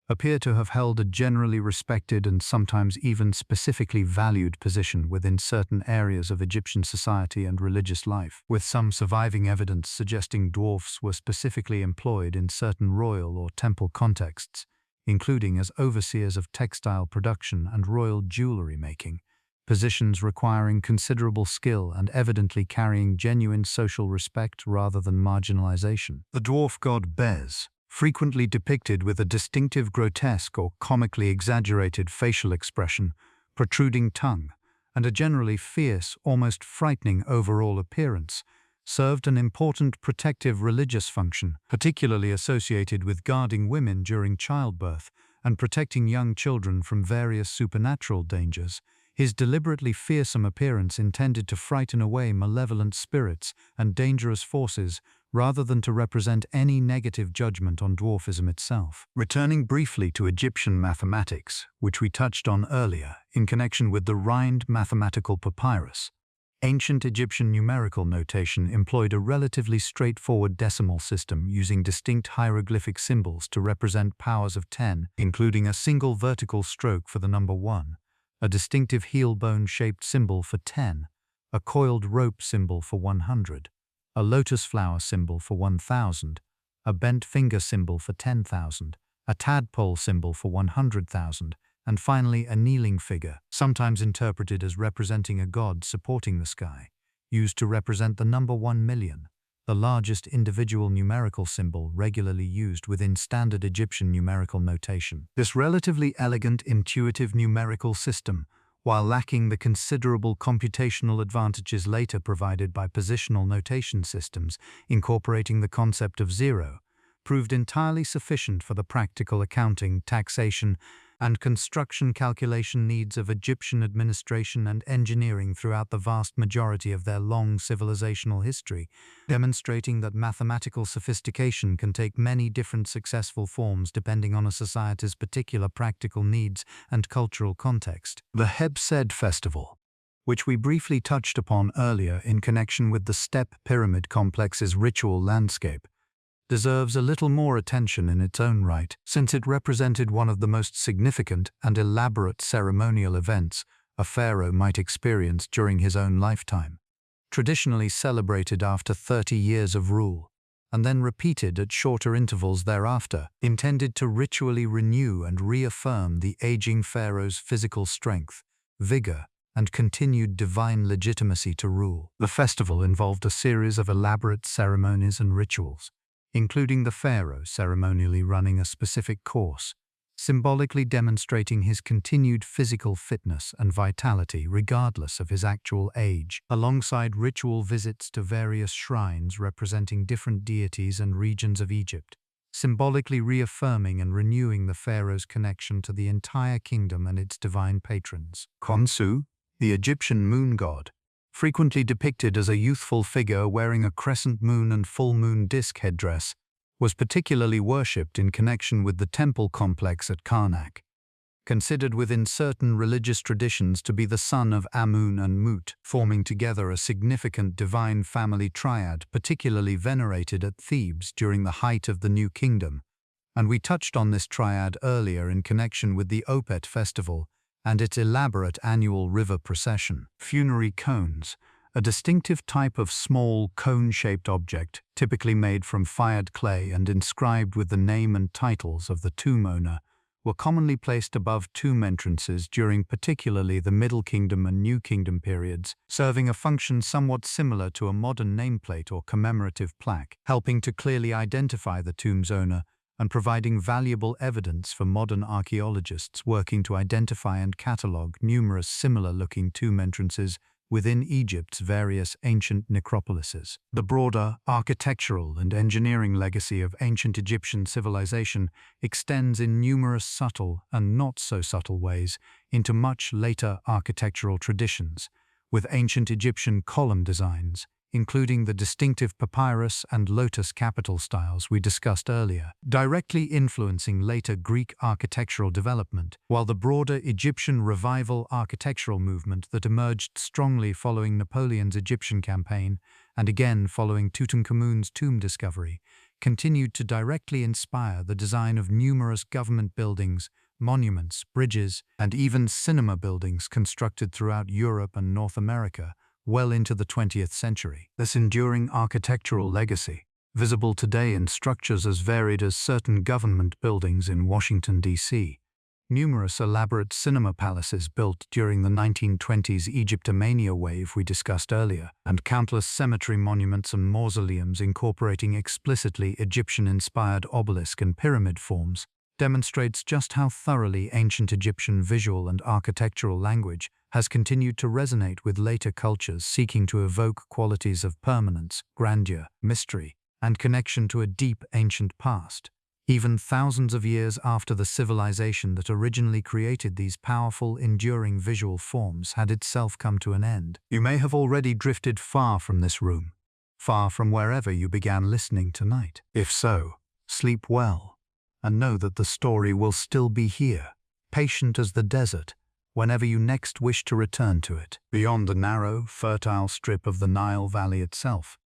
appear to have held a generally respected and sometimes even specifically valued position within certain areas of Egyptian society and religious life, with some surviving evidence suggesting dwarfs were specifically employed in certain royal or temple contexts, including as overseers of textile production and royal jewelry making, positions requiring considerable skill and evidently carrying genuine social respect rather than marginalization. The dwarf god Bez, frequently depicted with a distinctive grotesque or comically exaggerated facial expression, protruding tongue, and a generally fierce, almost frightening overall appearance, served an important protective religious function, particularly associated with guarding women during childbirth and protecting young children from various supernatural dangers. His deliberately fearsome appearance intended to frighten away malevolent spirits and dangerous forces rather than to represent any negative judgment on dwarfism itself. Returning briefly to Egyptian mathematics, which we touched on earlier in connection with the Rhind mathematical papyrus, ancient Egyptian numerical notation employed a relatively straightforward decimal system using distinct hieroglyphic symbols to represent powers of 10, including a single vertical stroke for the number 1, a distinctive heel bone-shaped symbol for 10, a coiled rope symbol for 100, a lotus flower symbol for 1,000, a bent finger symbol for 10,000, a tadpole symbol for 100,000, and finally a kneeling figure, sometimes interpreted as representing a god supporting the sky, used to represent the number 1,000,000, the largest individual numerical symbol regularly used within standard Egyptian numerical notation. This relatively elegant, intuitive numerical system, while lacking the considerable computational advantages later provided by positional notation systems incorporating the concept of zero, proved entirely sufficient for the practical accounting, taxation, and construction calculation needs of Egyptian administration and engineering throughout the vast majority of their long civilizational history, demonstrating that mathematical sophistication can take many different successful forms depending on a society's particular practical needs and cultural context. The Hatshepsut festival, which we briefly touched upon earlier in connection with the step pyramid complex's ritual landscape, deserves a little more attention in its own right, since it represented one of the most significant and elaborate ceremonial events a pharaoh might experience during his own lifetime, traditionally celebrated after 30 years of rule, and then repeated at shorter intervals thereafter, intended to ritually renew and reaffirm the aging pharaoh's physical strength, vigor, and continued divine legitimacy to rule. The festival involved a series of elaborate ceremonies and rituals, including the pharaoh ceremonially running a specific course, symbolically demonstrating his continued physical fitness and vitality regardless of his actual age, alongside ritual visits to various shrines representing different deities and regions of Egypt, symbolically reaffirming and renewing the pharaoh's connection to the entire kingdom and its divine patrons. Khonsu, the Egyptian moon god, frequently depicted as a youthful figure wearing a crescent moon and full moon disk headdress, was particularly worshipped in connection with the temple complex at Karnak. Considered within certain religious traditions to be the son of Amun and Mut, forming together a significant divine family triad particularly venerated at Thebes during the height of the New Kingdom. And we touched on this triad earlier in connection with the Opet festival and its elaborate annual river procession. Funerary cones, a distinctive type of small cone-shaped object typically made from fired clay and inscribed with the name and titles of the tomb owner, were commonly placed above tomb entrances during particularly the Middle Kingdom and New Kingdom periods, serving a function somewhat similar to a modern nameplate or commemorative plaque, helping to clearly identify the tomb's owner and providing valuable evidence for modern archaeologists working to identify and catalogue numerous similar-looking tomb entrances within Egypt's various ancient necropolises. The broader architectural and engineering legacy of ancient Egyptian civilization extends in numerous subtle and not-so-subtle ways into much later architectural traditions, with ancient Egyptian column designs, including the distinctive papyrus and lotus capital styles we discussed earlier, directly influencing later Greek architectural development, while the broader Egyptian revival architectural movement that emerged strongly following Napoleon's Egyptian campaign and again following Tutankhamun's tomb discovery, continued to directly inspire the design of numerous government buildings, monuments, bridges, and even cinema buildings constructed throughout Europe and North America well into the 20th century. This enduring architectural legacy, visible today in structures as varied as certain government buildings in Washington, D.C., numerous elaborate cinema palaces built during the 1920s Egyptomania wave we discussed earlier, and countless cemetery monuments and mausoleums incorporating explicitly Egyptian-inspired obelisk and pyramid forms, demonstrates just how thoroughly ancient Egyptian visual and architectural language has continued to resonate with later cultures seeking to evoke qualities of permanence, grandeur, mystery, and connection to a deep ancient past, even thousands of years after the civilization that originally created these powerful, enduring visual forms had itself come to an end. You may have already drifted far from this room, far from wherever you began listening tonight. If so, sleep well, and know that the story will still be here, patient as the desert, whenever you next wish to return to it. Beyond the narrow, fertile strip of the Nile Valley itself,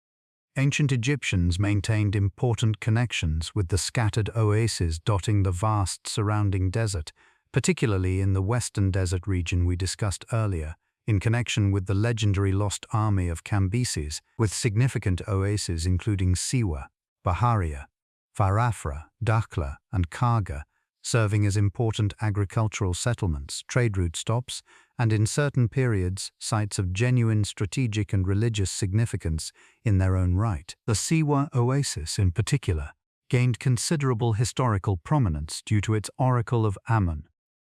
ancient Egyptians maintained important connections with the scattered oases dotting the vast surrounding desert, particularly in the western desert region we discussed earlier, in connection with the legendary lost army of Cambyses, with significant oases including Siwa, Baharia, Farafra, Dakhla, and Karga, serving as important agricultural settlements, trade route stops, and in certain periods, sites of genuine strategic and religious significance in their own right. The Siwa Oasis, in particular, gained considerable historical prominence due to its Oracle of Amun,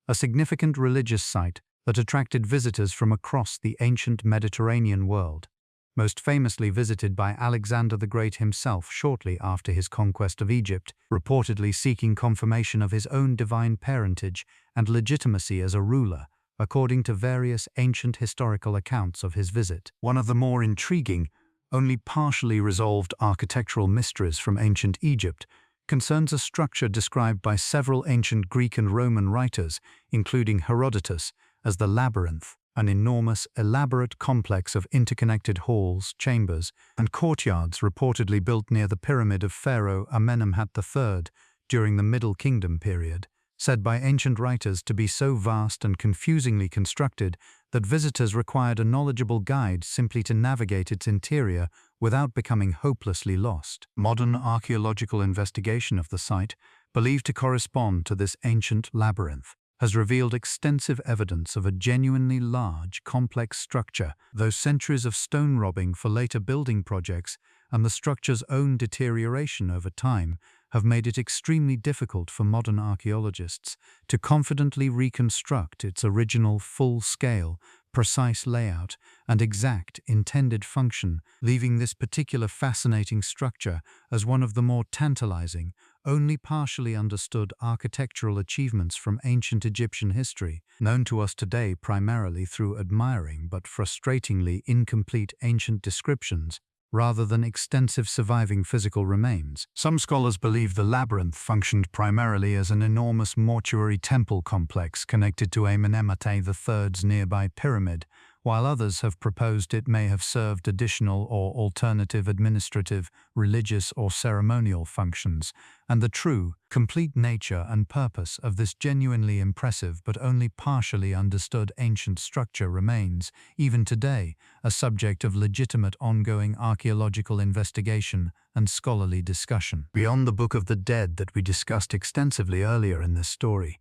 a significant religious site that attracted visitors from across the ancient Mediterranean world, most famously visited by Alexander the Great himself shortly after his conquest of Egypt, reportedly seeking confirmation of his own divine parentage and legitimacy as a ruler, according to various ancient historical accounts of his visit. One of the more intriguing, only partially resolved architectural mysteries from ancient Egypt concerns a structure described by several ancient Greek and Roman writers, including Herodotus, as the labyrinth, an enormous, elaborate complex of interconnected halls, chambers, and courtyards reportedly built near the pyramid of Pharaoh Amenemhat III during the Middle Kingdom period, said by ancient writers to be so vast and confusingly constructed that visitors required a knowledgeable guide simply to navigate its interior without becoming hopelessly lost. Modern archaeological investigation of the site, believed to correspond to this ancient labyrinth, has revealed extensive evidence of a genuinely large, complex structure, though centuries of stone robbing for later building projects and the structure's own deterioration over time have made it extremely difficult for modern archaeologists to confidently reconstruct its original full-scale, precise layout and exact intended function, leaving this particular fascinating structure as one of the more tantalizing, only partially understood architectural achievements from ancient Egyptian history, known to us today primarily through admiring but frustratingly incomplete ancient descriptions, rather than extensive surviving physical remains. Some scholars believe the labyrinth functioned primarily as an enormous mortuary temple complex connected to Amenemhotep III's nearby pyramid, while others have proposed it may have served additional or alternative administrative, religious or ceremonial functions, and the true, complete nature and purpose of this genuinely impressive but only partially understood ancient structure remains, even today, a subject of legitimate ongoing archaeological investigation and scholarly discussion. Beyond the Book of the Dead that we discussed extensively earlier in this story,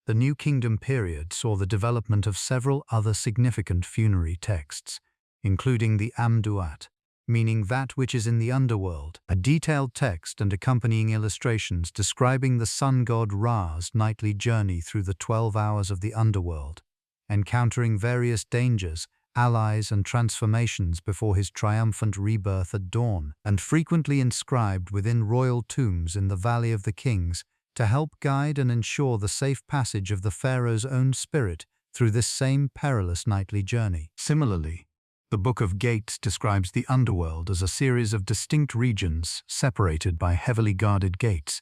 the New Kingdom period saw the development of several other significant funerary texts, including the Amduat, meaning that which is in the underworld, a detailed text and accompanying illustrations describing the sun god Ra's nightly journey through the 12 hours of the underworld, encountering various dangers, allies and transformations before his triumphant rebirth at dawn, and frequently inscribed within royal tombs in the Valley of the Kings, to help guide and ensure the safe passage of the pharaoh's own spirit through this same perilous nightly journey. Similarly, the Book of Gates describes the underworld as a series of distinct regions separated by heavily guarded gates,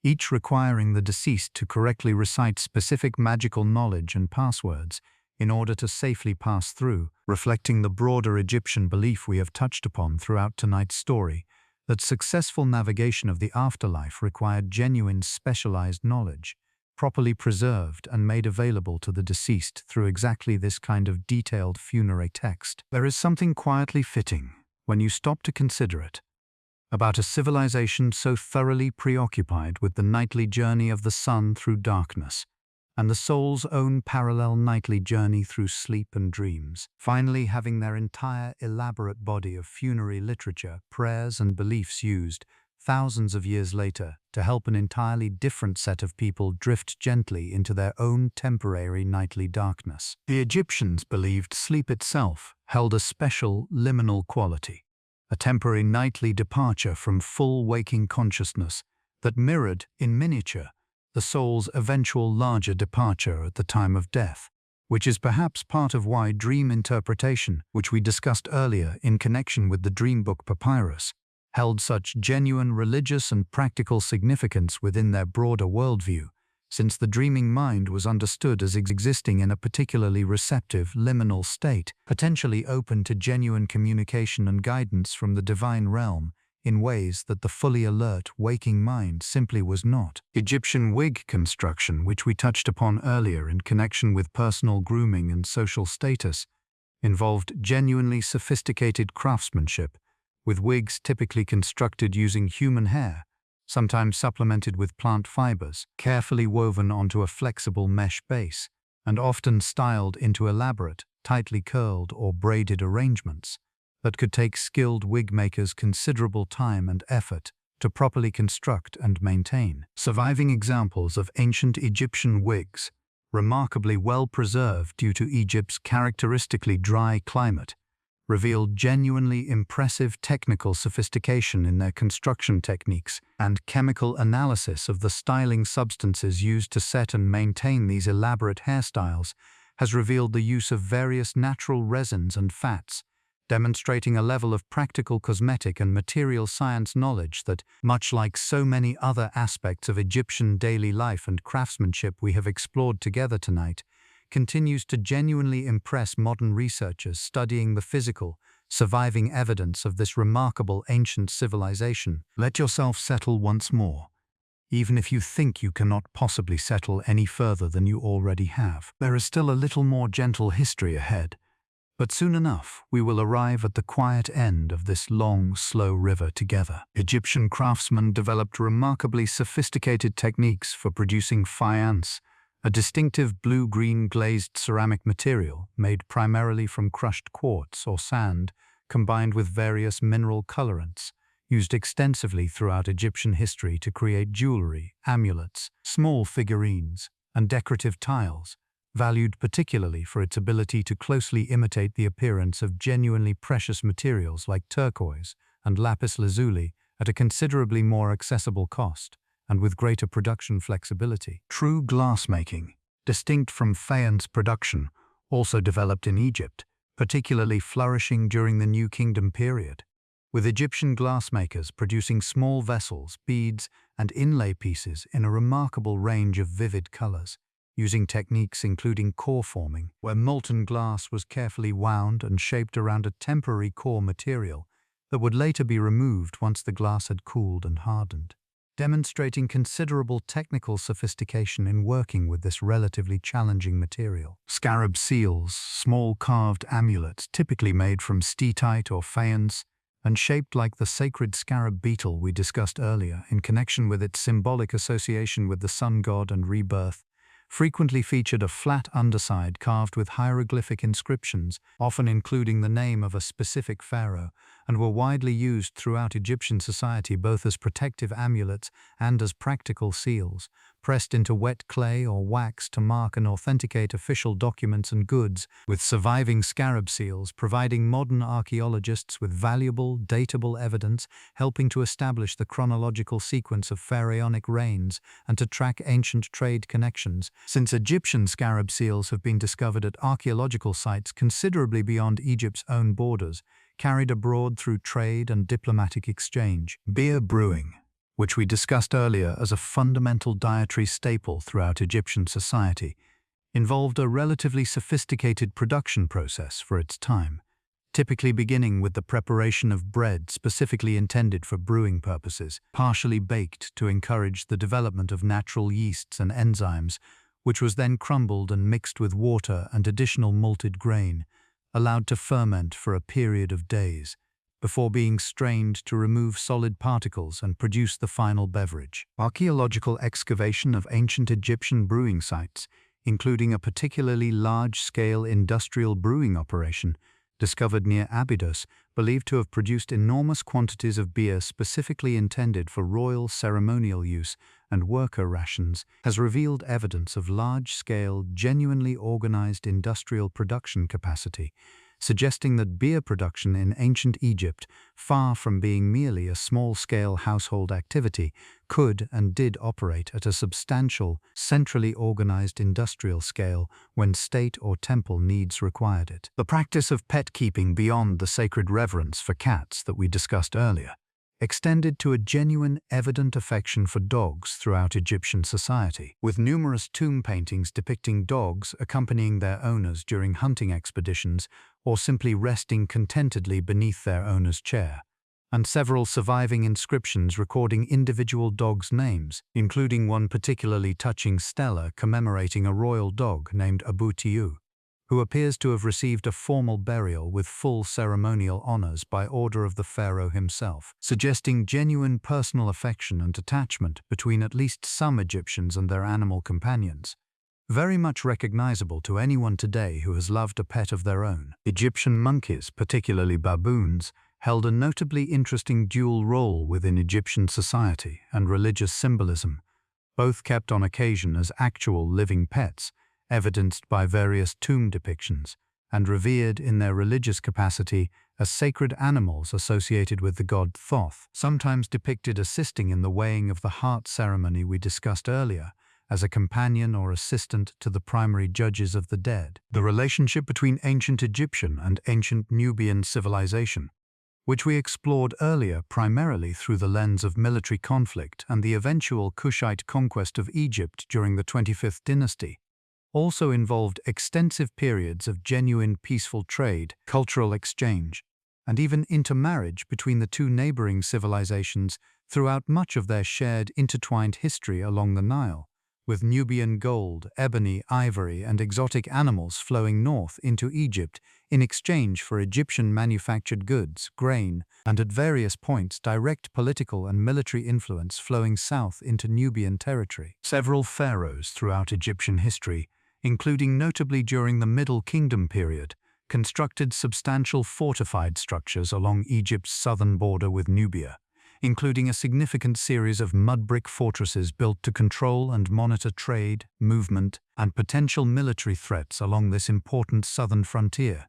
each requiring the deceased to correctly recite specific magical knowledge and passwords in order to safely pass through, reflecting the broader Egyptian belief we have touched upon throughout tonight's story, that successful navigation of the afterlife required genuine specialized knowledge, properly preserved and made available to the deceased through exactly this kind of detailed funerary text. There is something quietly fitting, when you stop to consider it, about a civilization so thoroughly preoccupied with the nightly journey of the sun through darkness, and the soul's own parallel nightly journey through sleep and dreams, finally having their entire elaborate body of funerary literature, prayers and beliefs used, thousands of years later, to help an entirely different set of people drift gently into their own temporary nightly darkness. The Egyptians believed sleep itself held a special liminal quality, a temporary nightly departure from full waking consciousness that mirrored, in miniature, the soul's eventual larger departure at the time of death, which is perhaps part of why dream interpretation, which we discussed earlier in connection with the dream book Papyrus, held such genuine religious and practical significance within their broader worldview, since the dreaming mind was understood as existing in a particularly receptive liminal state, potentially open to genuine communication and guidance from the divine realm, in ways that the fully alert, waking mind simply was not. Egyptian wig construction, which we touched upon earlier in connection with personal grooming and social status, involved genuinely sophisticated craftsmanship, with wigs typically constructed using human hair, sometimes supplemented with plant fibers, carefully woven onto a flexible mesh base, and often styled into elaborate, tightly curled or braided arrangements that could take skilled wig makers considerable time and effort to properly construct and maintain. Surviving examples of ancient Egyptian wigs, remarkably well preserved due to Egypt's characteristically dry climate, revealed genuinely impressive technical sophistication in their construction techniques and chemical analysis of the styling substances used to set and maintain these elaborate hairstyles has revealed the use of various natural resins and fats, demonstrating a level of practical cosmetic and material science knowledge that, much like so many other aspects of Egyptian daily life and craftsmanship we have explored together tonight, continues to genuinely impress modern researchers studying the physical, surviving evidence of this remarkable ancient civilization. Let yourself settle once more, even if you think you cannot possibly settle any further than you already have. There is still a little more gentle history ahead, but soon enough we will arrive at the quiet end of this long, slow river together. Egyptian craftsmen developed remarkably sophisticated techniques for producing faience, a distinctive blue-green glazed ceramic material made primarily from crushed quartz or sand, combined with various mineral colorants, used extensively throughout Egyptian history to create jewelry, amulets, small figurines, and decorative tiles, valued particularly for its ability to closely imitate the appearance of genuinely precious materials like turquoise and lapis lazuli at a considerably more accessible cost, and with greater production flexibility. True glassmaking, distinct from faience production, also developed in Egypt, particularly flourishing during the New Kingdom period, with Egyptian glassmakers producing small vessels, beads, and inlay pieces in a remarkable range of vivid colors, using techniques including core forming, where molten glass was carefully wound and shaped around a temporary core material that would later be removed once the glass had cooled and hardened, demonstrating considerable technical sophistication in working with this relatively challenging material. Scarab seals, small carved amulets typically made from steatite or faience, and shaped like the sacred scarab beetle we discussed earlier in connection with its symbolic association with the sun god and rebirth, frequently featured a flat underside carved with hieroglyphic inscriptions, often including the name of a specific pharaoh, and were widely used throughout Egyptian society both as protective amulets and as practical seals, pressed into wet clay or wax to mark and authenticate official documents and goods, with surviving scarab seals providing modern archaeologists with valuable, datable evidence, helping to establish the chronological sequence of pharaonic reigns and to track ancient trade connections, since Egyptian scarab seals have been discovered at archaeological sites considerably beyond Egypt's own borders, carried abroad through trade and diplomatic exchange. Beer brewing, which we discussed earlier as a fundamental dietary staple throughout Egyptian society, involved a relatively sophisticated production process for its time, typically beginning with the preparation of bread specifically intended for brewing purposes, partially baked to encourage the development of natural yeasts and enzymes, which was then crumbled and mixed with water and additional malted grain, allowed to ferment for a period of days, before being strained to remove solid particles and produce the final beverage. Archaeological excavation of ancient Egyptian brewing sites, including a particularly large-scale industrial brewing operation, discovered near Abydos, believed to have produced enormous quantities of beer specifically intended for royal ceremonial use and worker rations, has revealed evidence of large-scale, genuinely organized industrial production capacity, suggesting that beer production in ancient Egypt, far from being merely a small-scale household activity, could and did operate at a substantial, centrally organized industrial scale when state or temple needs required it. The practice of pet-keeping beyond the sacred reverence for cats that we discussed earlier extended to a genuine, evident affection for dogs throughout Egyptian society, with numerous tomb paintings depicting dogs accompanying their owners during hunting expeditions or simply resting contentedly beneath their owner's chair, and several surviving inscriptions recording individual dogs' names, including one particularly touching stela commemorating a royal dog named Abu Tiu, who appears to have received a formal burial with full ceremonial honors by order of the pharaoh himself, suggesting genuine personal affection and attachment between at least some Egyptians and their animal companions, very much recognizable to anyone today who has loved a pet of their own. Egyptian monkeys, particularly baboons, held a notably interesting dual role within Egyptian society and religious symbolism, both kept on occasion as actual living pets, evidenced by various tomb depictions, and revered in their religious capacity as sacred animals associated with the god Thoth, sometimes depicted assisting in the weighing of the heart ceremony we discussed earlier, as a companion or assistant to the primary judges of the dead. The relationship between ancient Egyptian and ancient Nubian civilization, which we explored earlier primarily through the lens of military conflict and the eventual Kushite conquest of Egypt during the 25th dynasty, also involved extensive periods of genuine peaceful trade, cultural exchange, and even intermarriage between the two neighboring civilizations throughout much of their shared intertwined history along the Nile, with Nubian gold, ebony, ivory, and exotic animals flowing north into Egypt in exchange for Egyptian manufactured goods, grain, and at various points direct political and military influence flowing south into Nubian territory. Several pharaohs throughout Egyptian history, including notably during the Middle Kingdom period, constructed substantial fortified structures along Egypt's southern border with Nubia, including a significant series of mud brick fortresses built to control and monitor trade, movement, and potential military threats along this important southern frontier,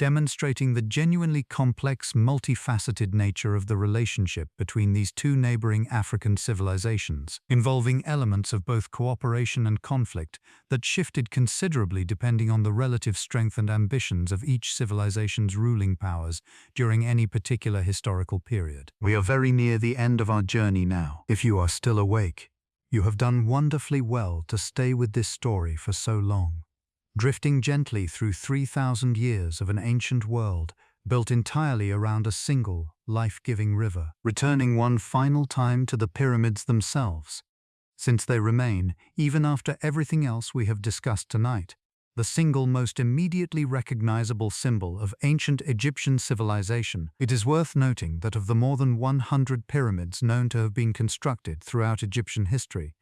demonstrating the genuinely complex, multifaceted nature of the relationship between these two neighboring African civilizations, involving elements of both cooperation and conflict that shifted considerably depending on the relative strength and ambitions of each civilization's ruling powers during any particular historical period. We are very near the end of our journey now. If you are still awake, you have done wonderfully well to stay with this story for so long, drifting gently through 3,000 years of an ancient world built entirely around a single, life-giving river, returning one final time to the pyramids themselves, since they remain, even after everything else we have discussed tonight, the single most immediately recognizable symbol of ancient Egyptian civilization. It is worth noting that of the more than 100 pyramids known to have been constructed throughout Egyptian history,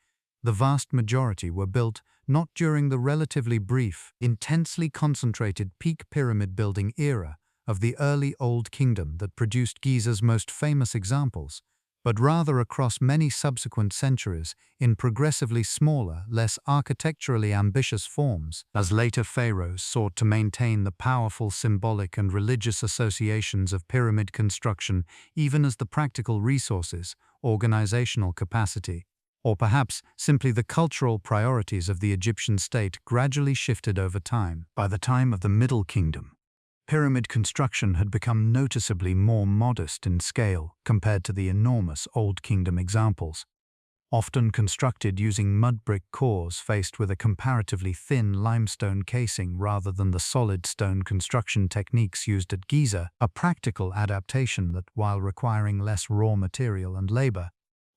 the vast majority were built not during the relatively brief, intensely concentrated peak pyramid building era of the early Old Kingdom that produced Giza's most famous examples, but rather across many subsequent centuries in progressively smaller, less architecturally ambitious forms, as later pharaohs sought to maintain the powerful symbolic and religious associations of pyramid construction even as the practical resources, organizational capacity, or perhaps simply the cultural priorities of the Egyptian state gradually shifted over time. By the time of the Middle Kingdom, pyramid construction had become noticeably more modest in scale compared to the enormous Old Kingdom examples, often constructed using mud brick cores faced with a comparatively thin limestone casing rather than the solid stone construction techniques used at Giza, a practical adaptation that, while requiring less raw material and labor,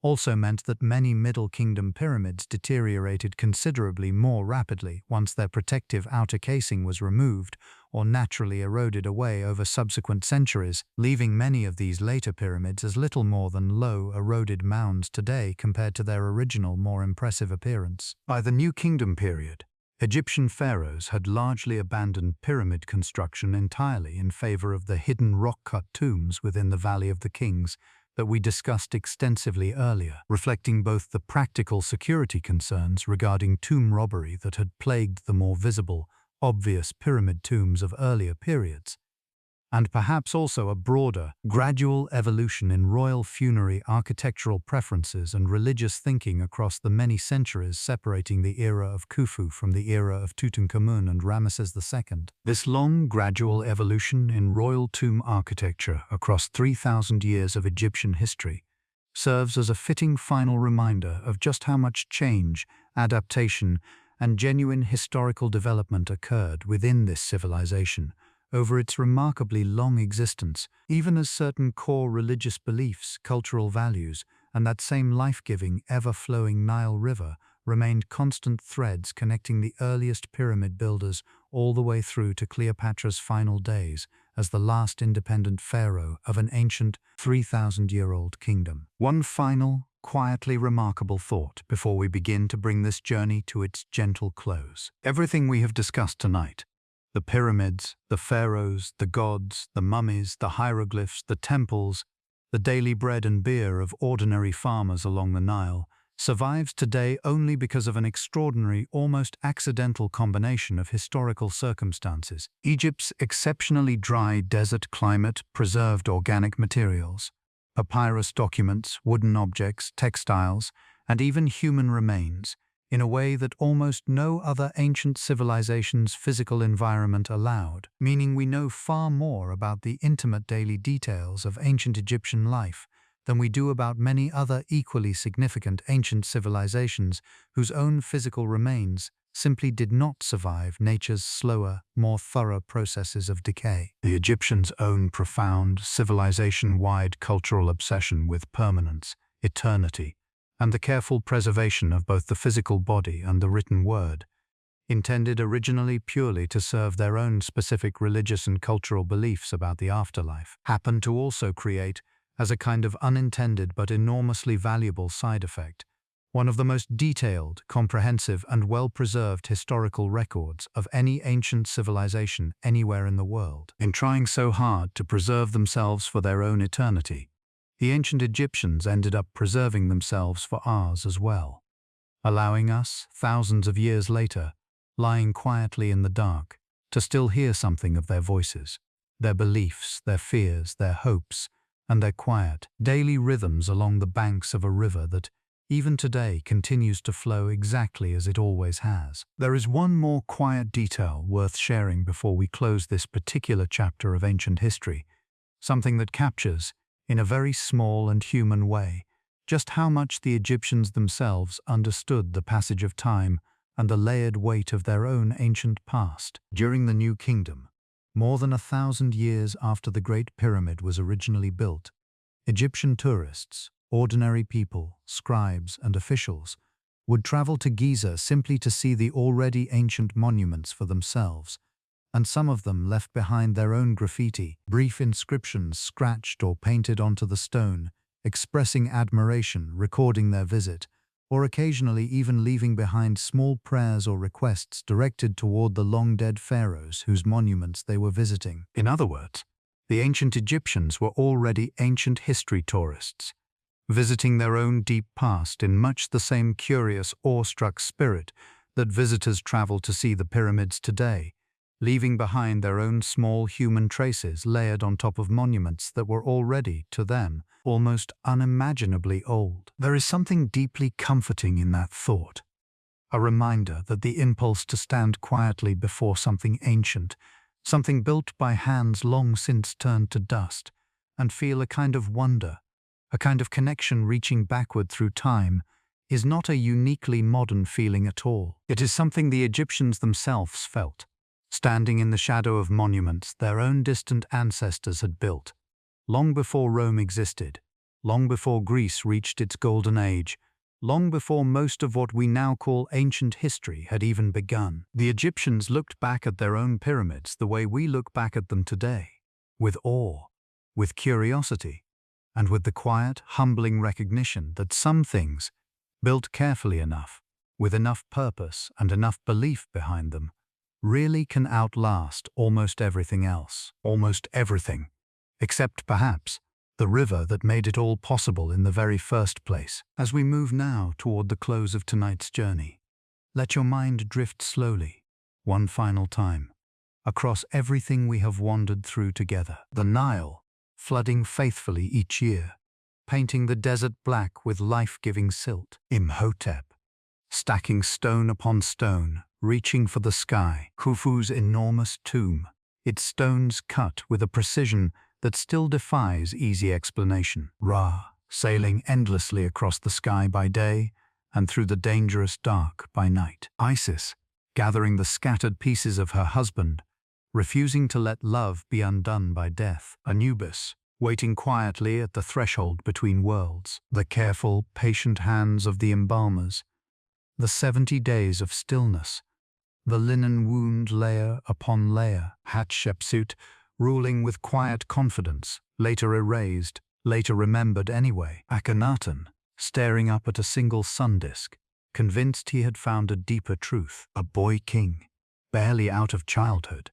also meant that many Middle Kingdom pyramids deteriorated considerably more rapidly once their protective outer casing was removed or naturally eroded away over subsequent centuries, leaving many of these later pyramids as little more than low, eroded mounds today compared to their original, more impressive appearance. By the New Kingdom period, Egyptian pharaohs had largely abandoned pyramid construction entirely in favor of the hidden rock-cut tombs within the Valley of the Kings that we discussed extensively earlier, reflecting both the practical security concerns regarding tomb robbery that had plagued the more visible, obvious pyramid tombs of earlier periods, and perhaps also a broader, gradual evolution in royal funerary architectural preferences and religious thinking across the many centuries separating the era of Khufu from the era of Tutankhamun and Ramesses II. This long, gradual evolution in royal tomb architecture across 3,000 years of Egyptian history serves as a fitting final reminder of just how much change, adaptation, and genuine historical development occurred within this civilization over its remarkably long existence, even as certain core religious beliefs, cultural values, and that same life-giving, ever-flowing Nile River remained constant threads connecting the earliest pyramid builders all the way through to Cleopatra's final days as the last independent pharaoh of an ancient 3,000-year-old kingdom. One final, quietly remarkable thought before we begin to bring this journey to its gentle close. Everything we have discussed tonight, the pyramids, the pharaohs, the gods, the mummies, the hieroglyphs, the temples, the daily bread and beer of ordinary farmers along the Nile, survives today only because of an extraordinary, almost accidental combination of historical circumstances. Egypt's exceptionally dry desert climate preserved organic materials, papyrus documents, wooden objects, textiles, and even human remains, in a way that almost no other ancient civilization's physical environment allowed, meaning we know far more about the intimate daily details of ancient Egyptian life than we do about many other equally significant ancient civilizations whose own physical remains simply did not survive nature's slower, more thorough processes of decay. The Egyptians' own profound, civilization-wide cultural obsession with permanence, eternity, and the careful preservation of both the physical body and the written word, intended originally purely to serve their own specific religious and cultural beliefs about the afterlife, happened to also create, as a kind of unintended but enormously valuable side effect, one of the most detailed, comprehensive, and well-preserved historical records of any ancient civilization anywhere in the world. In trying so hard to preserve themselves for their own eternity, the ancient Egyptians ended up preserving themselves for ours as well, allowing us, thousands of years later, lying quietly in the dark, to still hear something of their voices. their beliefs, their fears, their hopes, and their quiet, daily rhythms along the banks of a river that, even today, continues to flow exactly as it always has. There is one more quiet detail worth sharing before we close this particular chapter of ancient history, something that captures, in a very small and human way, just how much the Egyptians themselves understood the passage of time and the layered weight of their own ancient past. During the New Kingdom, more than 1,000 years after the Great Pyramid was originally built, Egyptian tourists, ordinary people, scribes, and officials would travel to Giza simply to see the already ancient monuments for themselves, and some of them left behind their own graffiti, brief inscriptions scratched or painted onto the stone, expressing admiration, recording their visit, or occasionally even leaving behind small prayers or requests directed toward the long-dead pharaohs whose monuments they were visiting. In other words, the ancient Egyptians were already ancient history tourists, visiting their own deep past in much the same curious, awestruck spirit that visitors travel to see the pyramids today, leaving behind their own small human traces layered on top of monuments that were already, to them, almost unimaginably old. There is something deeply comforting in that thought, a reminder that the impulse to stand quietly before something ancient, something built by hands long since turned to dust, and feel a kind of wonder, a kind of connection reaching backward through time, is not a uniquely modern feeling at all. It is something the Egyptians themselves felt, standing in the shadow of monuments their own distant ancestors had built, long before Rome existed, long before Greece reached its golden age, long before most of what we now call ancient history had even begun. The Egyptians looked back at their own pyramids the way we look back at them today, with awe, with curiosity, and with the quiet, humbling recognition that some things, built carefully enough, with enough purpose and enough belief behind them, really can outlast almost everything else. Almost everything, except perhaps the river that made it all possible in the very first place. As we move now toward the close of tonight's journey, let your mind drift slowly, one final time, across everything we have wandered through together. The Nile, flooding faithfully each year, painting the desert black with life-giving silt. Imhotep, stacking stone upon stone, reaching for the sky. Khufu's enormous tomb, its stones cut with a precision that still defies easy explanation. Ra, sailing endlessly across the sky by day and through the dangerous dark by night. Isis, gathering the scattered pieces of her husband, refusing to let love be undone by death. Anubis, waiting quietly at the threshold between worlds. The careful, patient hands of the embalmers, the 70 days of stillness, the linen wound layer upon layer. Hatshepsut, ruling with quiet confidence, later erased, later remembered anyway. Akhenaten, staring up at a single sun disk, convinced he had found a deeper truth. A boy king, barely out of childhood,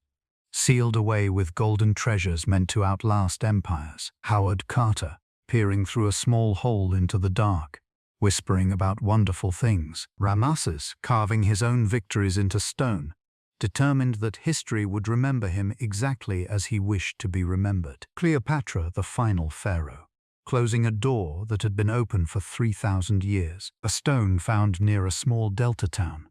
sealed away with golden treasures meant to outlast empires. Howard Carter, peering through a small hole into the dark, whispering about wonderful things. Ramesses, carving his own victories into stone, determined that history would remember him exactly as he wished to be remembered. Cleopatra, the final pharaoh, closing a door that had been open for 3,000 years. A stone found near a small delta town,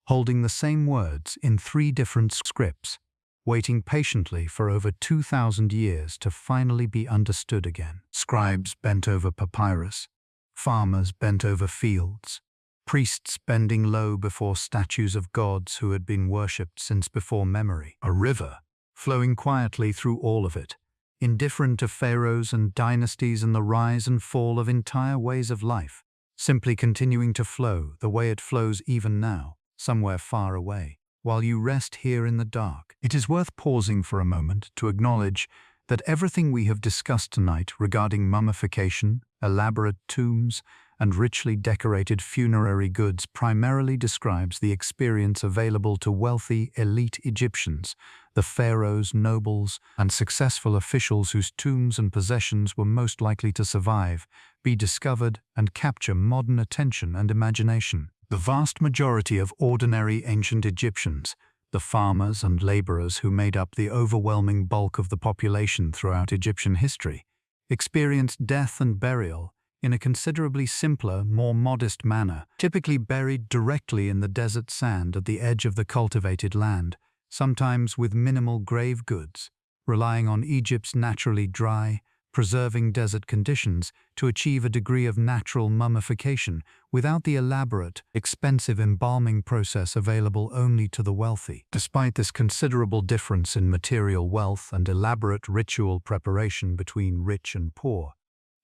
holding the same words in 3 different scripts, waiting patiently for over 2,000 years to finally be understood again. Scribes bent over papyrus, farmers bent over fields, priests bending low before statues of gods who had been worshipped since before memory. A river, flowing quietly through all of it, indifferent to pharaohs and dynasties and the rise and fall of entire ways of life, simply continuing to flow the way it flows even now, somewhere far away. While you rest here in the dark, it is worth pausing for a moment to acknowledge that everything we have discussed tonight regarding mummification, elaborate tombs, and richly decorated funerary goods primarily describes the experience available to wealthy, elite Egyptians, the pharaohs, nobles, and successful officials whose tombs and possessions were most likely to survive, be discovered, and capture modern attention and imagination. The vast majority of ordinary ancient Egyptians, The farmers and laborers who made up the overwhelming bulk of the population throughout Egyptian history experienced death and burial in a considerably simpler, more modest manner, typically buried directly in the desert sand at the edge of the cultivated land, sometimes with minimal grave goods, relying on Egypt's naturally dry, preserving desert conditions to achieve a degree of natural mummification without the elaborate, expensive embalming process available only to the wealthy. Despite this considerable difference in material wealth and elaborate ritual preparation between rich and poor,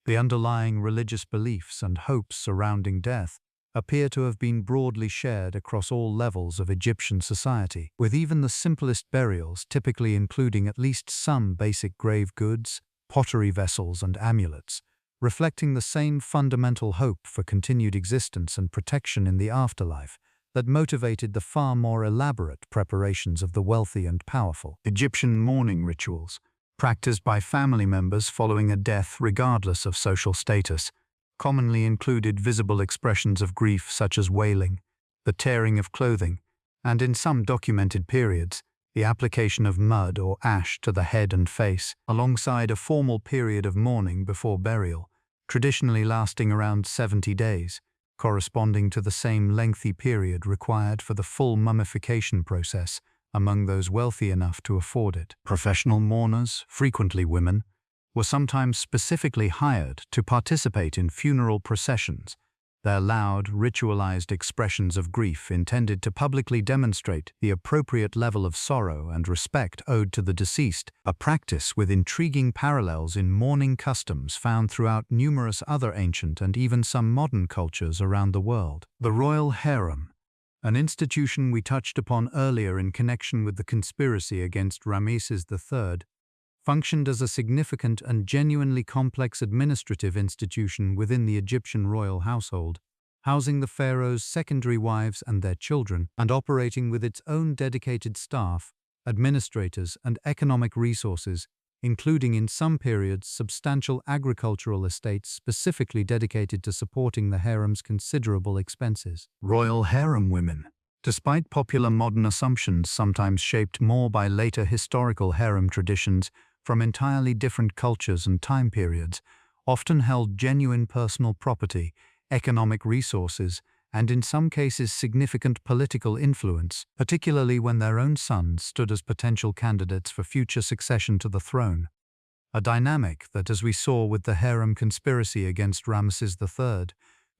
the underlying religious beliefs and hopes surrounding death appear to have been broadly shared across all levels of Egyptian society, with even the simplest burials typically including at least some basic grave goods, pottery vessels, and amulets, reflecting the same fundamental hope for continued existence and protection in the afterlife that motivated the far more elaborate preparations of the wealthy and powerful. Egyptian mourning rituals, practiced by family members following a death regardless of social status, commonly included visible expressions of grief such as wailing, the tearing of clothing, and in some documented periods, the application of mud or ash to the head and face, alongside a formal period of mourning before burial, traditionally lasting around 70 days, corresponding to the same lengthy period required for the full mummification process among those wealthy enough to afford it. Professional mourners, frequently women, were sometimes specifically hired to participate in funeral processions, their loud, ritualized expressions of grief intended to publicly demonstrate the appropriate level of sorrow and respect owed to the deceased, a practice with intriguing parallels in mourning customs found throughout numerous other ancient and even some modern cultures around the world. The royal harem, an institution we touched upon earlier in connection with the conspiracy against Ramesses III, functioned as a significant and genuinely complex administrative institution within the Egyptian royal household, housing the pharaoh's secondary wives and their children, and operating with its own dedicated staff, administrators, and economic resources, including in some periods substantial agricultural estates specifically dedicated to supporting the harem's considerable expenses. Royal harem women, despite popular modern assumptions sometimes shaped more by later historical harem traditions from entirely different cultures and time periods, often held genuine personal property, economic resources, and in some cases significant political influence, particularly when their own sons stood as potential candidates for future succession to the throne. A dynamic that, as we saw with the harem conspiracy against Ramesses III,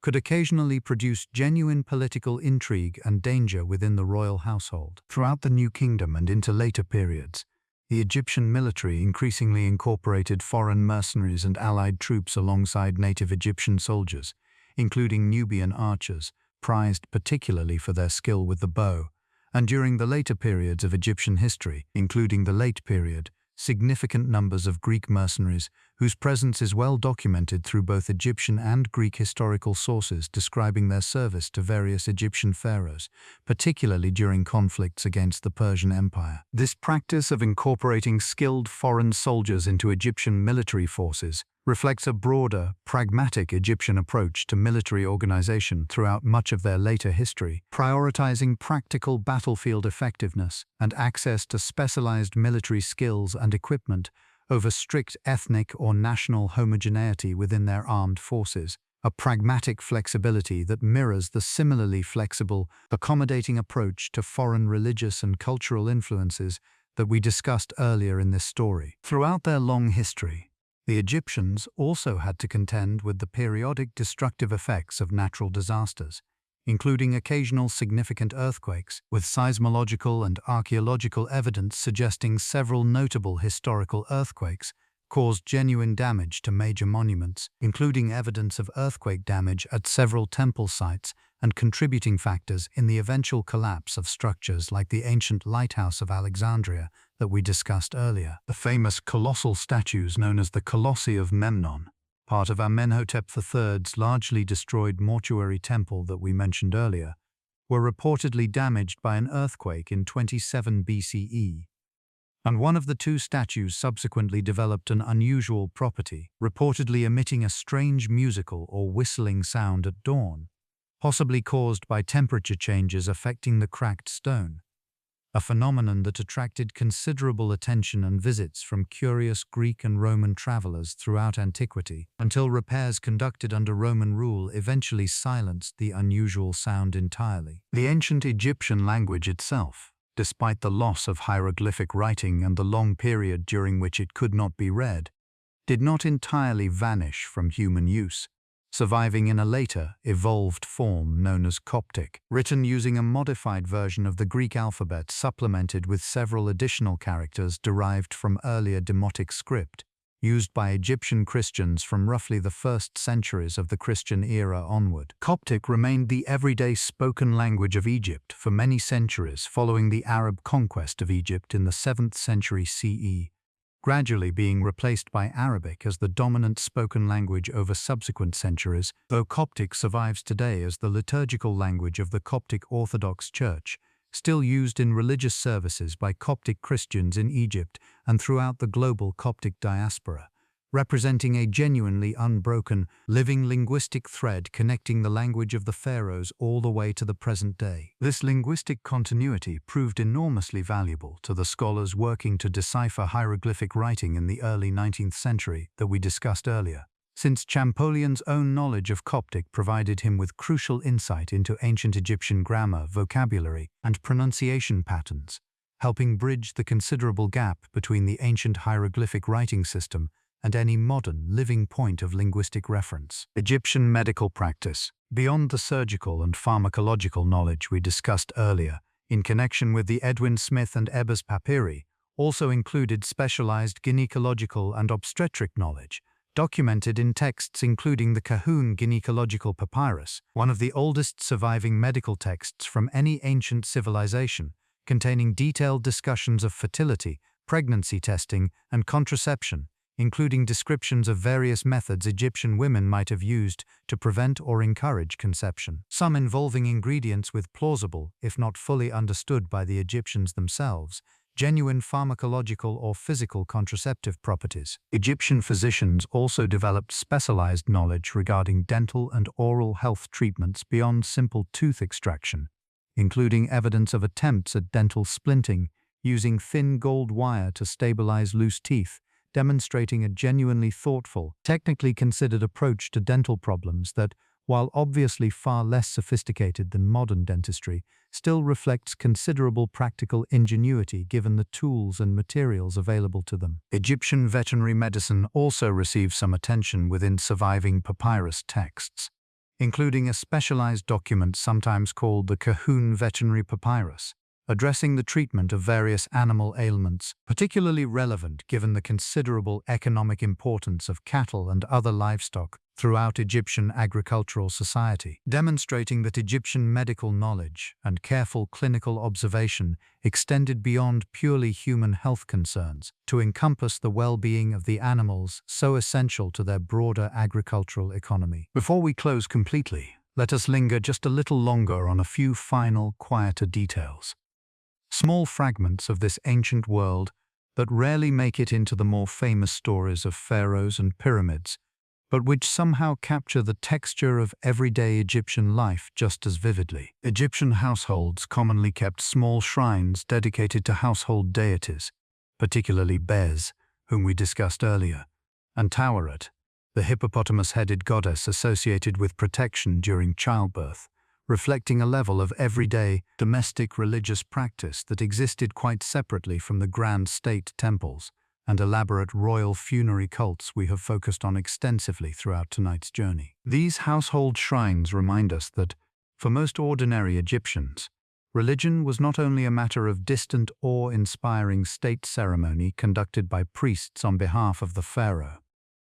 could occasionally produce genuine political intrigue and danger within the royal household. Throughout the New Kingdom and into later periods, the Egyptian military increasingly incorporated foreign mercenaries and allied troops alongside native Egyptian soldiers, including Nubian archers, prized particularly for their skill with the bow, and during the later periods of Egyptian history, including the Late Period, significant numbers of Greek mercenaries, whose presence is well documented through both Egyptian and Greek historical sources describing their service to various Egyptian pharaohs, particularly during conflicts against the Persian Empire. This practice of incorporating skilled foreign soldiers into Egyptian military forces reflects a broader, pragmatic Egyptian approach to military organization throughout much of their later history, prioritizing practical battlefield effectiveness and access to specialized military skills and equipment over strict ethnic or national homogeneity within their armed forces, a pragmatic flexibility that mirrors the similarly flexible, accommodating approach to foreign religious and cultural influences that we discussed earlier in this story. Throughout their long history, the Egyptians also had to contend with the periodic destructive effects of natural disasters, including occasional significant earthquakes, with seismological and archaeological evidence suggesting several notable historical earthquakes caused genuine damage to major monuments, including evidence of earthquake damage at several temple sites and contributing factors in the eventual collapse of structures like the ancient lighthouse of Alexandria that we discussed earlier. The famous colossal statues known as the Colossi of Memnon, part of Imhotep III's largely destroyed mortuary temple that we mentioned earlier, were reportedly damaged by an earthquake in 27 BCE. And one of the two statues subsequently developed an unusual property, reportedly emitting a strange musical or whistling sound at dawn, possibly caused by temperature changes affecting the cracked stone. a phenomenon that attracted considerable attention and visits from curious Greek and Roman travelers throughout antiquity, until repairs conducted under Roman rule eventually silenced the unusual sound entirely. The ancient Egyptian language itself, despite the loss of hieroglyphic writing and the long period during which it could not be read, did not entirely vanish from human use, surviving in a later, evolved form known as Coptic, written using a modified version of the Greek alphabet supplemented with several additional characters derived from earlier Demotic script, used by Egyptian Christians from roughly the first centuries of the Christian era onward. Coptic remained the everyday spoken language of Egypt for many centuries following the Arab conquest of Egypt in the 7th century CE, gradually being replaced by Arabic as the dominant spoken language over subsequent centuries, though Coptic survives today as the liturgical language of the Coptic Orthodox Church, still used in religious services by Coptic Christians in Egypt and throughout the global Coptic diaspora, representing a genuinely unbroken, living linguistic thread connecting the language of the pharaohs all the way to the present day. This linguistic continuity proved enormously valuable to the scholars working to decipher hieroglyphic writing in the early 19th century that we discussed earlier, since Champollion's own knowledge of Coptic provided him with crucial insight into ancient Egyptian grammar, vocabulary, and pronunciation patterns, helping bridge the considerable gap between the ancient hieroglyphic writing system and any modern, living point of linguistic reference. Egyptian medical practice, beyond the surgical and pharmacological knowledge we discussed earlier, in connection with the Edwin Smith and Ebers papyri, also included specialized gynecological and obstetric knowledge, documented in texts including the Kahun Gynecological Papyrus, one of the oldest surviving medical texts from any ancient civilization, containing detailed discussions of fertility, pregnancy testing, and contraception, including descriptions of various methods Egyptian women might have used to prevent or encourage conception, some involving ingredients with plausible, if not fully understood by the Egyptians themselves, genuine pharmacological or physical contraceptive properties. Egyptian physicians also developed specialized knowledge regarding dental and oral health treatments beyond simple tooth extraction, including evidence of attempts at dental splinting using thin gold wire to stabilize loose teeth, demonstrating a genuinely thoughtful, technically considered approach to dental problems that, while obviously far less sophisticated than modern dentistry, still reflects considerable practical ingenuity given the tools and materials available to them. Egyptian veterinary medicine also received some attention within surviving papyrus texts, including a specialized document sometimes called the Kahun Veterinary Papyrus, addressing the treatment of various animal ailments, particularly relevant given the considerable economic importance of cattle and other livestock throughout Egyptian agricultural society, demonstrating that Egyptian medical knowledge and careful clinical observation extended beyond purely human health concerns to encompass the well-being of the animals so essential to their broader agricultural economy. Before we close completely, let us linger just a little longer on a few final, quieter details. Small fragments of this ancient world that rarely make it into the more famous stories of pharaohs and pyramids, but which somehow capture the texture of everyday Egyptian life just as vividly. Egyptian households commonly kept small shrines dedicated to household deities, particularly Bez, whom we discussed earlier, and Taweret, the hippopotamus-headed goddess associated with protection during childbirth, reflecting a level of everyday, domestic religious practice that existed quite separately from the grand state temples and elaborate royal funerary cults we have focused on extensively throughout tonight's journey. These household shrines remind us that, for most ordinary Egyptians, religion was not only a matter of distant, awe-inspiring state ceremony conducted by priests on behalf of the pharaoh,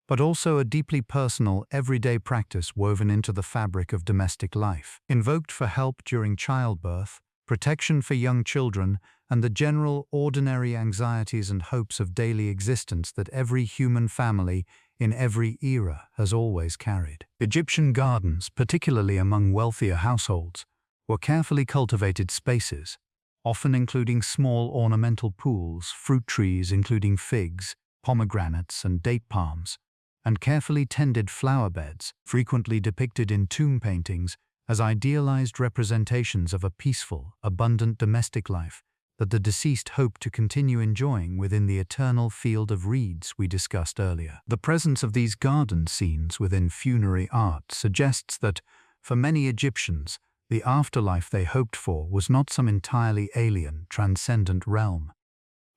but also a deeply personal, everyday practice woven into the fabric of domestic life, invoked for help during childbirth, protection for young children, and the general, ordinary anxieties and hopes of daily existence that every human family in every era has always carried. Egyptian gardens, particularly among wealthier households, were carefully cultivated spaces, often including small ornamental pools, fruit trees including figs, pomegranates, and date palms, and carefully tended flower beds, frequently depicted in tomb paintings as idealized representations of a peaceful, abundant domestic life that the deceased hoped to continue enjoying within the eternal field of reeds we discussed earlier. The presence of these garden scenes within funerary art suggests that, for many Egyptians, the afterlife they hoped for was not some entirely alien, transcendent realm,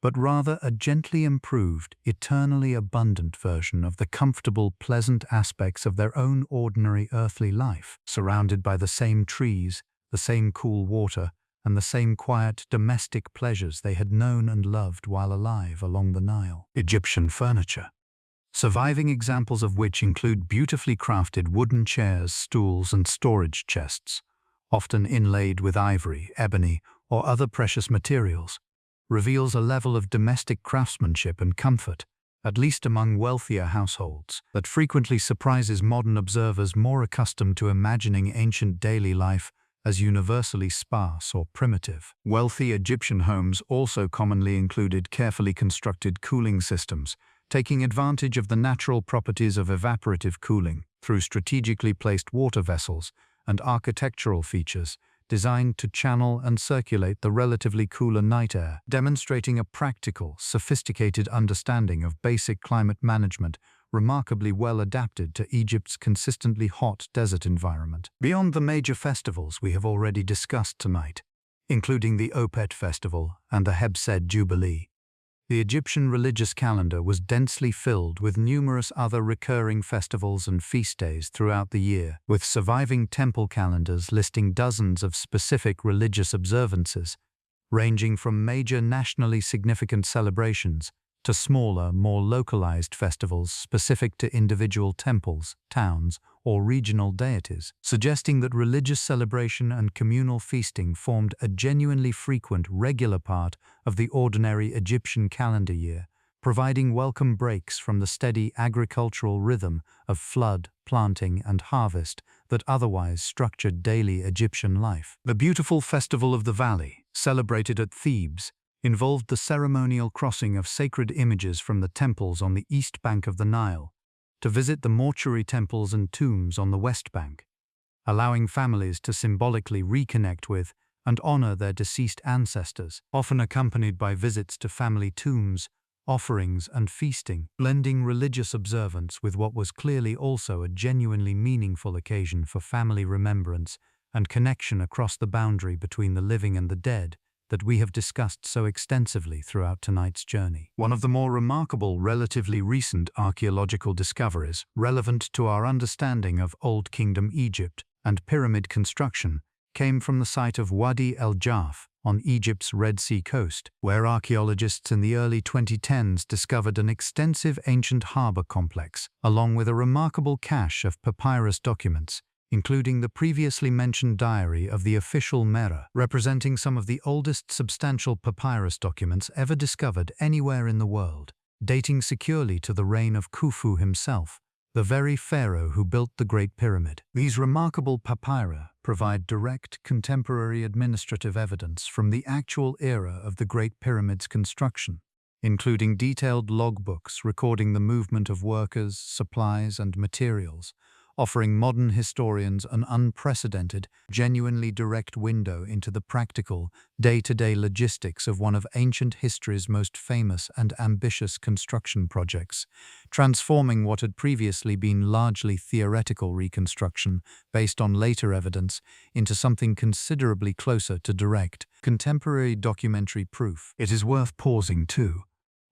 but rather a gently improved, eternally abundant version of the comfortable, pleasant aspects of their own ordinary earthly life, surrounded by the same trees, the same cool water, and the same quiet, domestic pleasures they had known and loved while alive along the Nile. Egyptian furniture, surviving examples of which include beautifully crafted wooden chairs, stools, and storage chests, often inlaid with ivory, ebony, or other precious materials, reveals a level of domestic craftsmanship and comfort, at least among wealthier households, that frequently surprises modern observers more accustomed to imagining ancient daily life as universally sparse or primitive. Wealthy Egyptian homes also commonly included carefully constructed cooling systems, taking advantage of the natural properties of evaporative cooling through strategically placed water vessels and architectural features designed to channel and circulate the relatively cooler night air, demonstrating a practical, sophisticated understanding of basic climate management remarkably well adapted to Egypt's consistently hot desert environment. Beyond the major festivals we have already discussed tonight, including the Opet festival and the Hatshepsut Jubilee, the Egyptian religious calendar was densely filled with numerous other recurring festivals and feast days throughout the year, with surviving temple calendars listing dozens of specific religious observances, ranging from major nationally significant celebrations to smaller, more localized festivals specific to individual temples, towns, or regional deities, suggesting that religious celebration and communal feasting formed a genuinely frequent, regular part of the ordinary Egyptian calendar year, providing welcome breaks from the steady agricultural rhythm of flood, planting, and harvest that otherwise structured daily Egyptian life. The beautiful Festival of the Valley, celebrated at Thebes, involved the ceremonial crossing of sacred images from the temples on the east bank of the Nile to visit the mortuary temples and tombs on the west bank, allowing families to symbolically reconnect with and honor their deceased ancestors, often accompanied by visits to family tombs, offerings, and feasting, blending religious observance with what was clearly also a genuinely meaningful occasion for family remembrance and connection across the boundary between the living and the dead that we have discussed so extensively throughout tonight's journey. One of the more remarkable, relatively recent archaeological discoveries relevant to our understanding of Old Kingdom Egypt and pyramid construction came from the site of Wadi el-Jarf on Egypt's Red Sea coast, where archaeologists in the early 2010s discovered an extensive ancient harbor complex, along with a remarkable cache of papyrus documents, including the previously mentioned diary of the official Mera, representing some of the oldest substantial papyrus documents ever discovered anywhere in the world, dating securely to the reign of Khufu himself, the very pharaoh who built the Great Pyramid. These remarkable papyri provide direct, contemporary administrative evidence from the actual era of the Great Pyramid's construction, including detailed logbooks recording the movement of workers, supplies, and materials, offering modern historians an unprecedented, genuinely direct window into the practical, day-to-day logistics of one of ancient history's most famous and ambitious construction projects, transforming what had previously been largely theoretical reconstruction based on later evidence into something considerably closer to direct, contemporary documentary proof. It is worth pausing, too,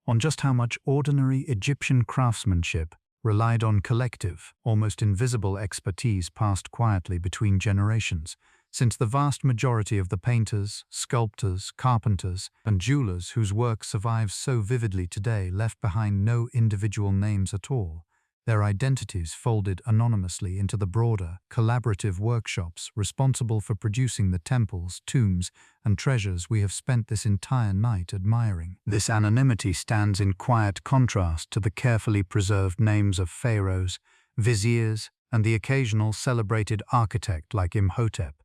on just how much ordinary Egyptian craftsmanship relied on collective, almost invisible expertise passed quietly between generations, since the vast majority of the painters, sculptors, carpenters, and jewelers whose work survives so vividly today left behind no individual names at all, their identities folded anonymously into the broader, collaborative workshops responsible for producing the temples, tombs, and treasures we have spent this entire night admiring. This anonymity stands in quiet contrast to the carefully preserved names of pharaohs, viziers, and the occasional celebrated architect like Imhotep,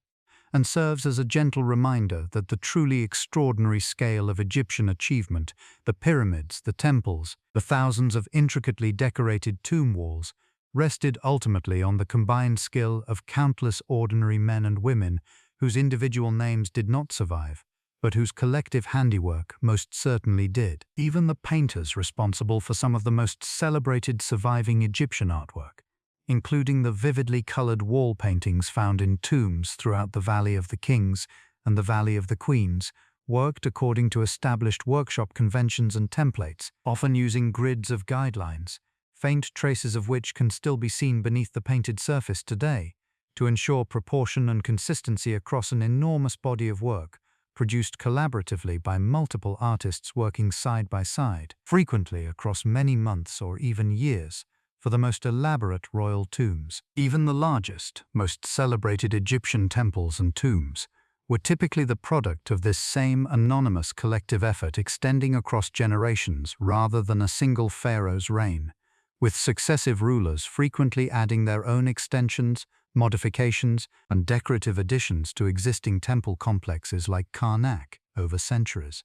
and serves as a gentle reminder that the truly extraordinary scale of Egyptian achievement, the pyramids, the temples, the thousands of intricately decorated tomb walls, rested ultimately on the combined skill of countless ordinary men and women whose individual names did not survive, but whose collective handiwork most certainly did. Even the painters responsible for some of the most celebrated surviving Egyptian artwork, including the vividly colored wall paintings found in tombs throughout the Valley of the Kings and the Valley of the Queens, worked according to established workshop conventions and templates, often using grids of guidelines, faint traces of which can still be seen beneath the painted surface today, to ensure proportion and consistency across an enormous body of work, produced collaboratively by multiple artists working side by side, frequently across many months or even years, for the most elaborate royal tombs. Even the largest, most celebrated Egyptian temples and tombs were typically the product of this same anonymous collective effort extending across generations rather than a single pharaoh's reign, with successive rulers frequently adding their own extensions, modifications, and decorative additions to existing temple complexes like Karnak over centuries,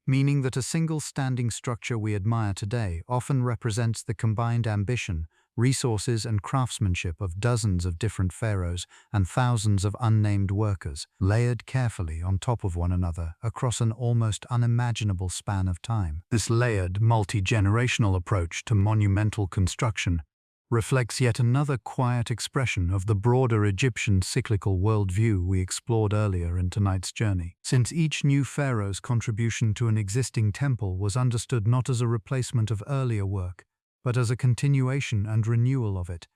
meaning that a single standing structure we admire today often represents the combined ambition, resources, and craftsmanship of dozens of different pharaohs and thousands of unnamed workers, layered carefully on top of one another across an almost unimaginable span of time. This layered, multi-generational approach to monumental construction reflects yet another quiet expression of the broader Egyptian cyclical worldview we explored earlier in tonight's journey. Since each new pharaoh's contribution to an existing temple was understood not as a replacement of earlier work, but as a continuation and renewal of it,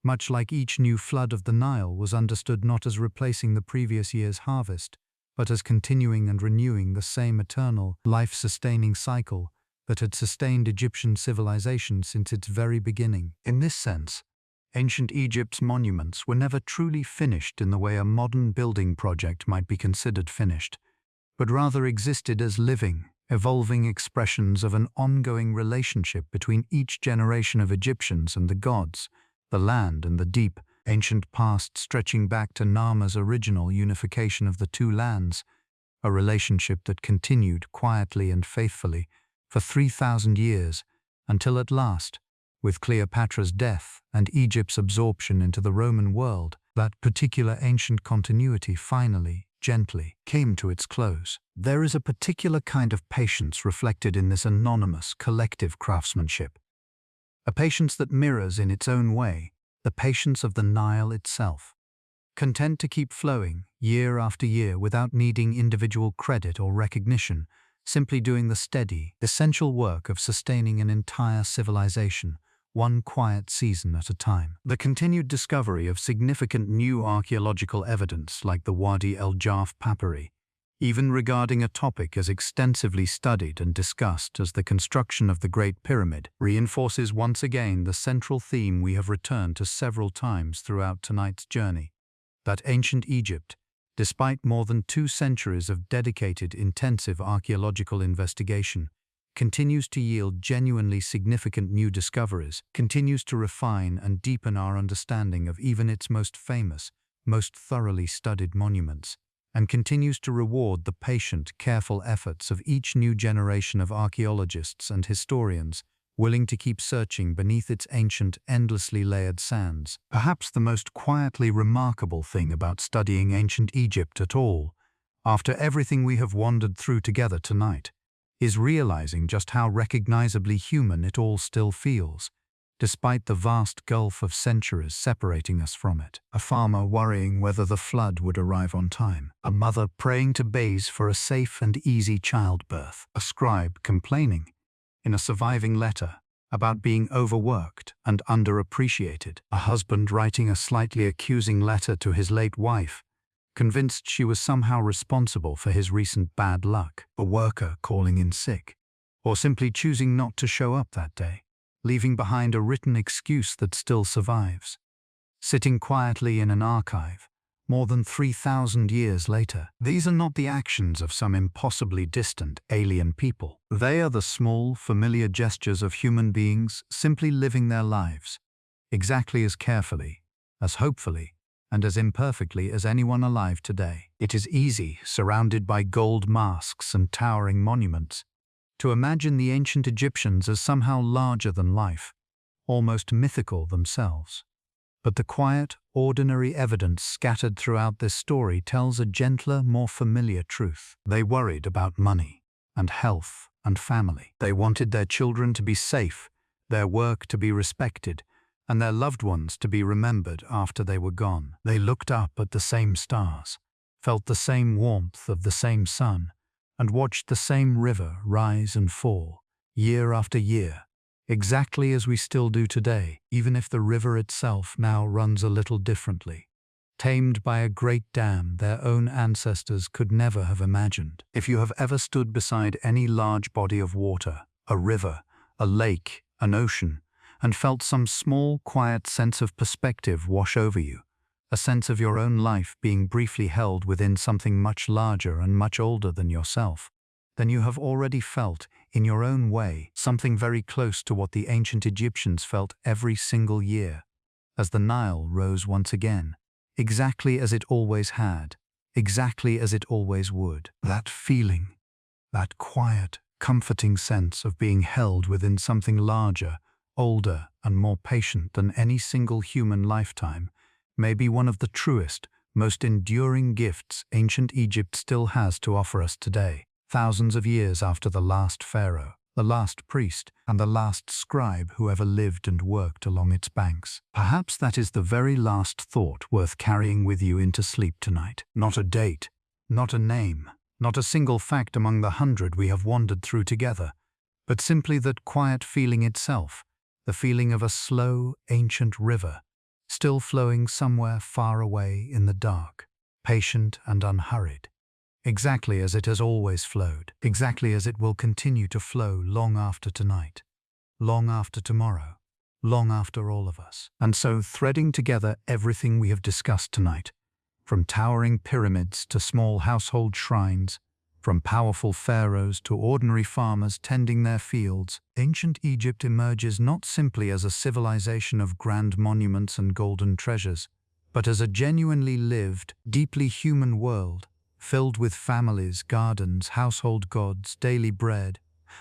much like each new flood of the Nile was understood not as replacing the previous year's harvest, but as continuing and renewing the same eternal, life-sustaining cycle that had sustained Egyptian civilization since its very beginning. In this sense, ancient Egypt's monuments were never truly finished in the way a modern building project might be considered finished, but rather existed as living, evolving expressions of an ongoing relationship between each generation of Egyptians and the gods, the land and the deep, ancient past stretching back to Narmer's original unification of the two lands, a relationship that continued quietly and faithfully for 3,000 years, until at last, with Cleopatra's death and Egypt's absorption into the Roman world, that particular ancient continuity finally, gently, came to its close. There is a particular kind of patience reflected in this anonymous, collective craftsmanship, a patience that mirrors in its own way the patience of the Nile itself, content to keep flowing year after year without needing individual credit or recognition, simply doing the steady, essential work of sustaining an entire civilization, one quiet season at a time. The continued discovery of significant new archaeological evidence like the Wadi el-Jarf papyri, even regarding a topic as extensively studied and discussed as the construction of the Great Pyramid, reinforces once again the central theme we have returned to several times throughout tonight's journey, that ancient Egypt, despite more than 2 centuries of dedicated, intensive archaeological investigation, continues to yield genuinely significant new discoveries, continues to refine and deepen our understanding of even its most famous, most thoroughly studied monuments, and continues to reward the patient, careful efforts of each new generation of archaeologists and historians willing to keep searching beneath its ancient, endlessly layered sands. Perhaps the most quietly remarkable thing about studying ancient Egypt at all, after everything we have wandered through together tonight, is realizing just how recognizably human it all still feels, despite the vast gulf of centuries separating us from it. A farmer worrying whether the flood would arrive on time, a mother praying to Baize for a safe and easy childbirth, a scribe complaining, in a surviving letter, about being overworked and underappreciated, a husband writing a slightly accusing letter to his late wife, convinced she was somehow responsible for his recent bad luck, a worker calling in sick, or simply choosing not to show up that day, leaving behind a written excuse that still survives, sitting quietly in an archive, more than 3,000 years later. These are not the actions of some impossibly distant, alien people. They are the small, familiar gestures of human beings simply living their lives, exactly as carefully, as hopefully, and as imperfectly as anyone alive today. It is easy, surrounded by gold masks and towering monuments, to imagine the ancient Egyptians as somehow larger than life, almost mythical themselves. But the quiet, ordinary evidence scattered throughout this story tells a gentler, more familiar truth. They worried about money and health and family. They wanted their children to be safe, their work to be respected, and their loved ones to be remembered after they were gone. They looked up at the same stars, felt the same warmth of the same sun, and watched the same river rise and fall, year after year, exactly as we still do today, even if the river itself now runs a little differently, tamed by a great dam their own ancestors could never have imagined. If you have ever stood beside any large body of water, a river, a lake, an ocean, and felt some small, quiet sense of perspective wash over you, a sense of your own life being briefly held within something much larger and much older than yourself, then you have already felt, in your own way, something very close to what the ancient Egyptians felt every single year, as the Nile rose once again, exactly as it always had, exactly as it always would. That feeling, that quiet, comforting sense of being held within something larger, older, and more patient than any single human lifetime, may be one of the truest, most enduring gifts ancient Egypt still has to offer us today, thousands of years after the last pharaoh, the last priest, and the last scribe who ever lived and worked along its banks. Perhaps that is the very last thought worth carrying with you into sleep tonight. Not a date, not a name, not a single fact among the 100 we have wandered through together, but simply that quiet feeling itself, the feeling of a slow, ancient river, still flowing somewhere far away in the dark, patient and unhurried, exactly as it has always flowed, exactly as it will continue to flow long after tonight, long after tomorrow, long after all of us. And so, threading together everything we have discussed tonight, from towering pyramids to small household shrines, from powerful pharaohs to ordinary farmers tending their fields, ancient Egypt emerges not simply as a civilization of grand monuments and golden treasures, but as a genuinely lived, deeply human world, filled with families, gardens, household gods, daily bread,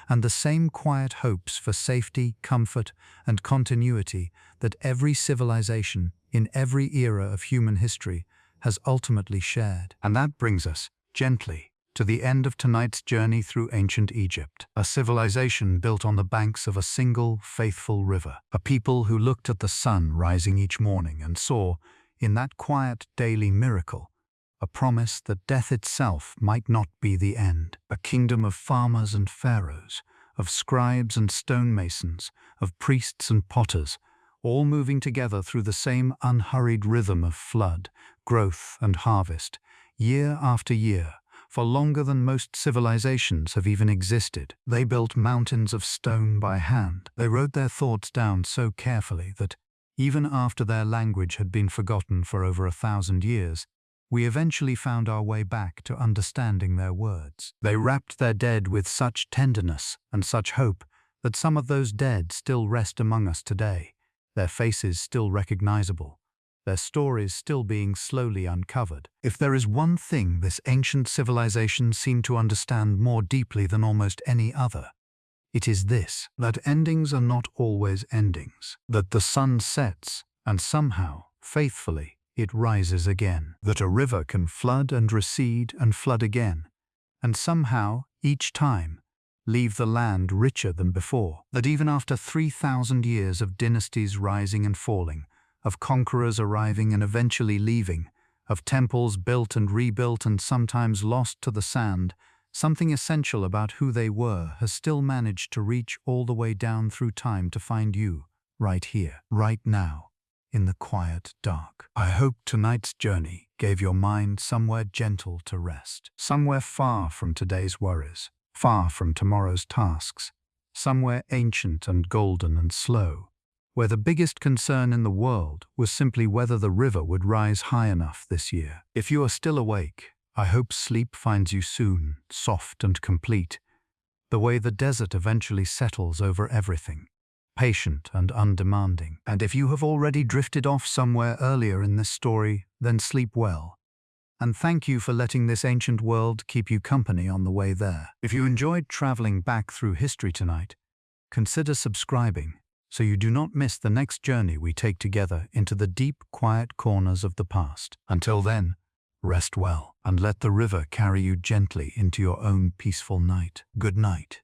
and the same quiet hopes for safety, comfort, and continuity that every civilization, in every era of human history, has ultimately shared. And that brings us, gently, to the end of tonight's journey through ancient Egypt, a civilization built on the banks of a single, faithful river, a people who looked at the sun rising each morning and saw, in that quiet daily miracle, a promise that death itself might not be the end, a kingdom of farmers and pharaohs, of scribes and stonemasons, of priests and potters, all moving together through the same unhurried rhythm of flood, growth and harvest, year after year, for longer than most civilizations have even existed. They built mountains of stone by hand. They wrote their thoughts down so carefully that, even after their language had been forgotten for over 1,000 years, we eventually found our way back to understanding their words. They wrapped their dead with such tenderness and such hope that some of those dead still rest among us today, their faces still recognizable, their stories still being slowly uncovered. If there is one thing this ancient civilization seemed to understand more deeply than almost any other, it is this: that endings are not always endings, that the sun sets, and somehow, faithfully, it rises again, that a river can flood and recede and flood again, and somehow, each time, leave the land richer than before, that even after 3,000 years of dynasties rising and falling, of conquerors arriving and eventually leaving, of temples built and rebuilt and sometimes lost to the sand, something essential about who they were has still managed to reach all the way down through time to find you, right here, right now, in the quiet dark. I hope tonight's journey gave your mind somewhere gentle to rest, somewhere far from today's worries, far from tomorrow's tasks, somewhere ancient and golden and slow, where the biggest concern in the world was simply whether the river would rise high enough this year. If you are still awake, I hope sleep finds you soon, soft and complete, the way the desert eventually settles over everything, patient and undemanding. And if you have already drifted off somewhere earlier in this story, then sleep well. And thank you for letting this ancient world keep you company on the way there. If you enjoyed traveling back through history tonight, consider subscribing so you do not miss the next journey we take together into the deep, quiet corners of the past. Until then, rest well and let the river carry you gently into your own peaceful night. Good night.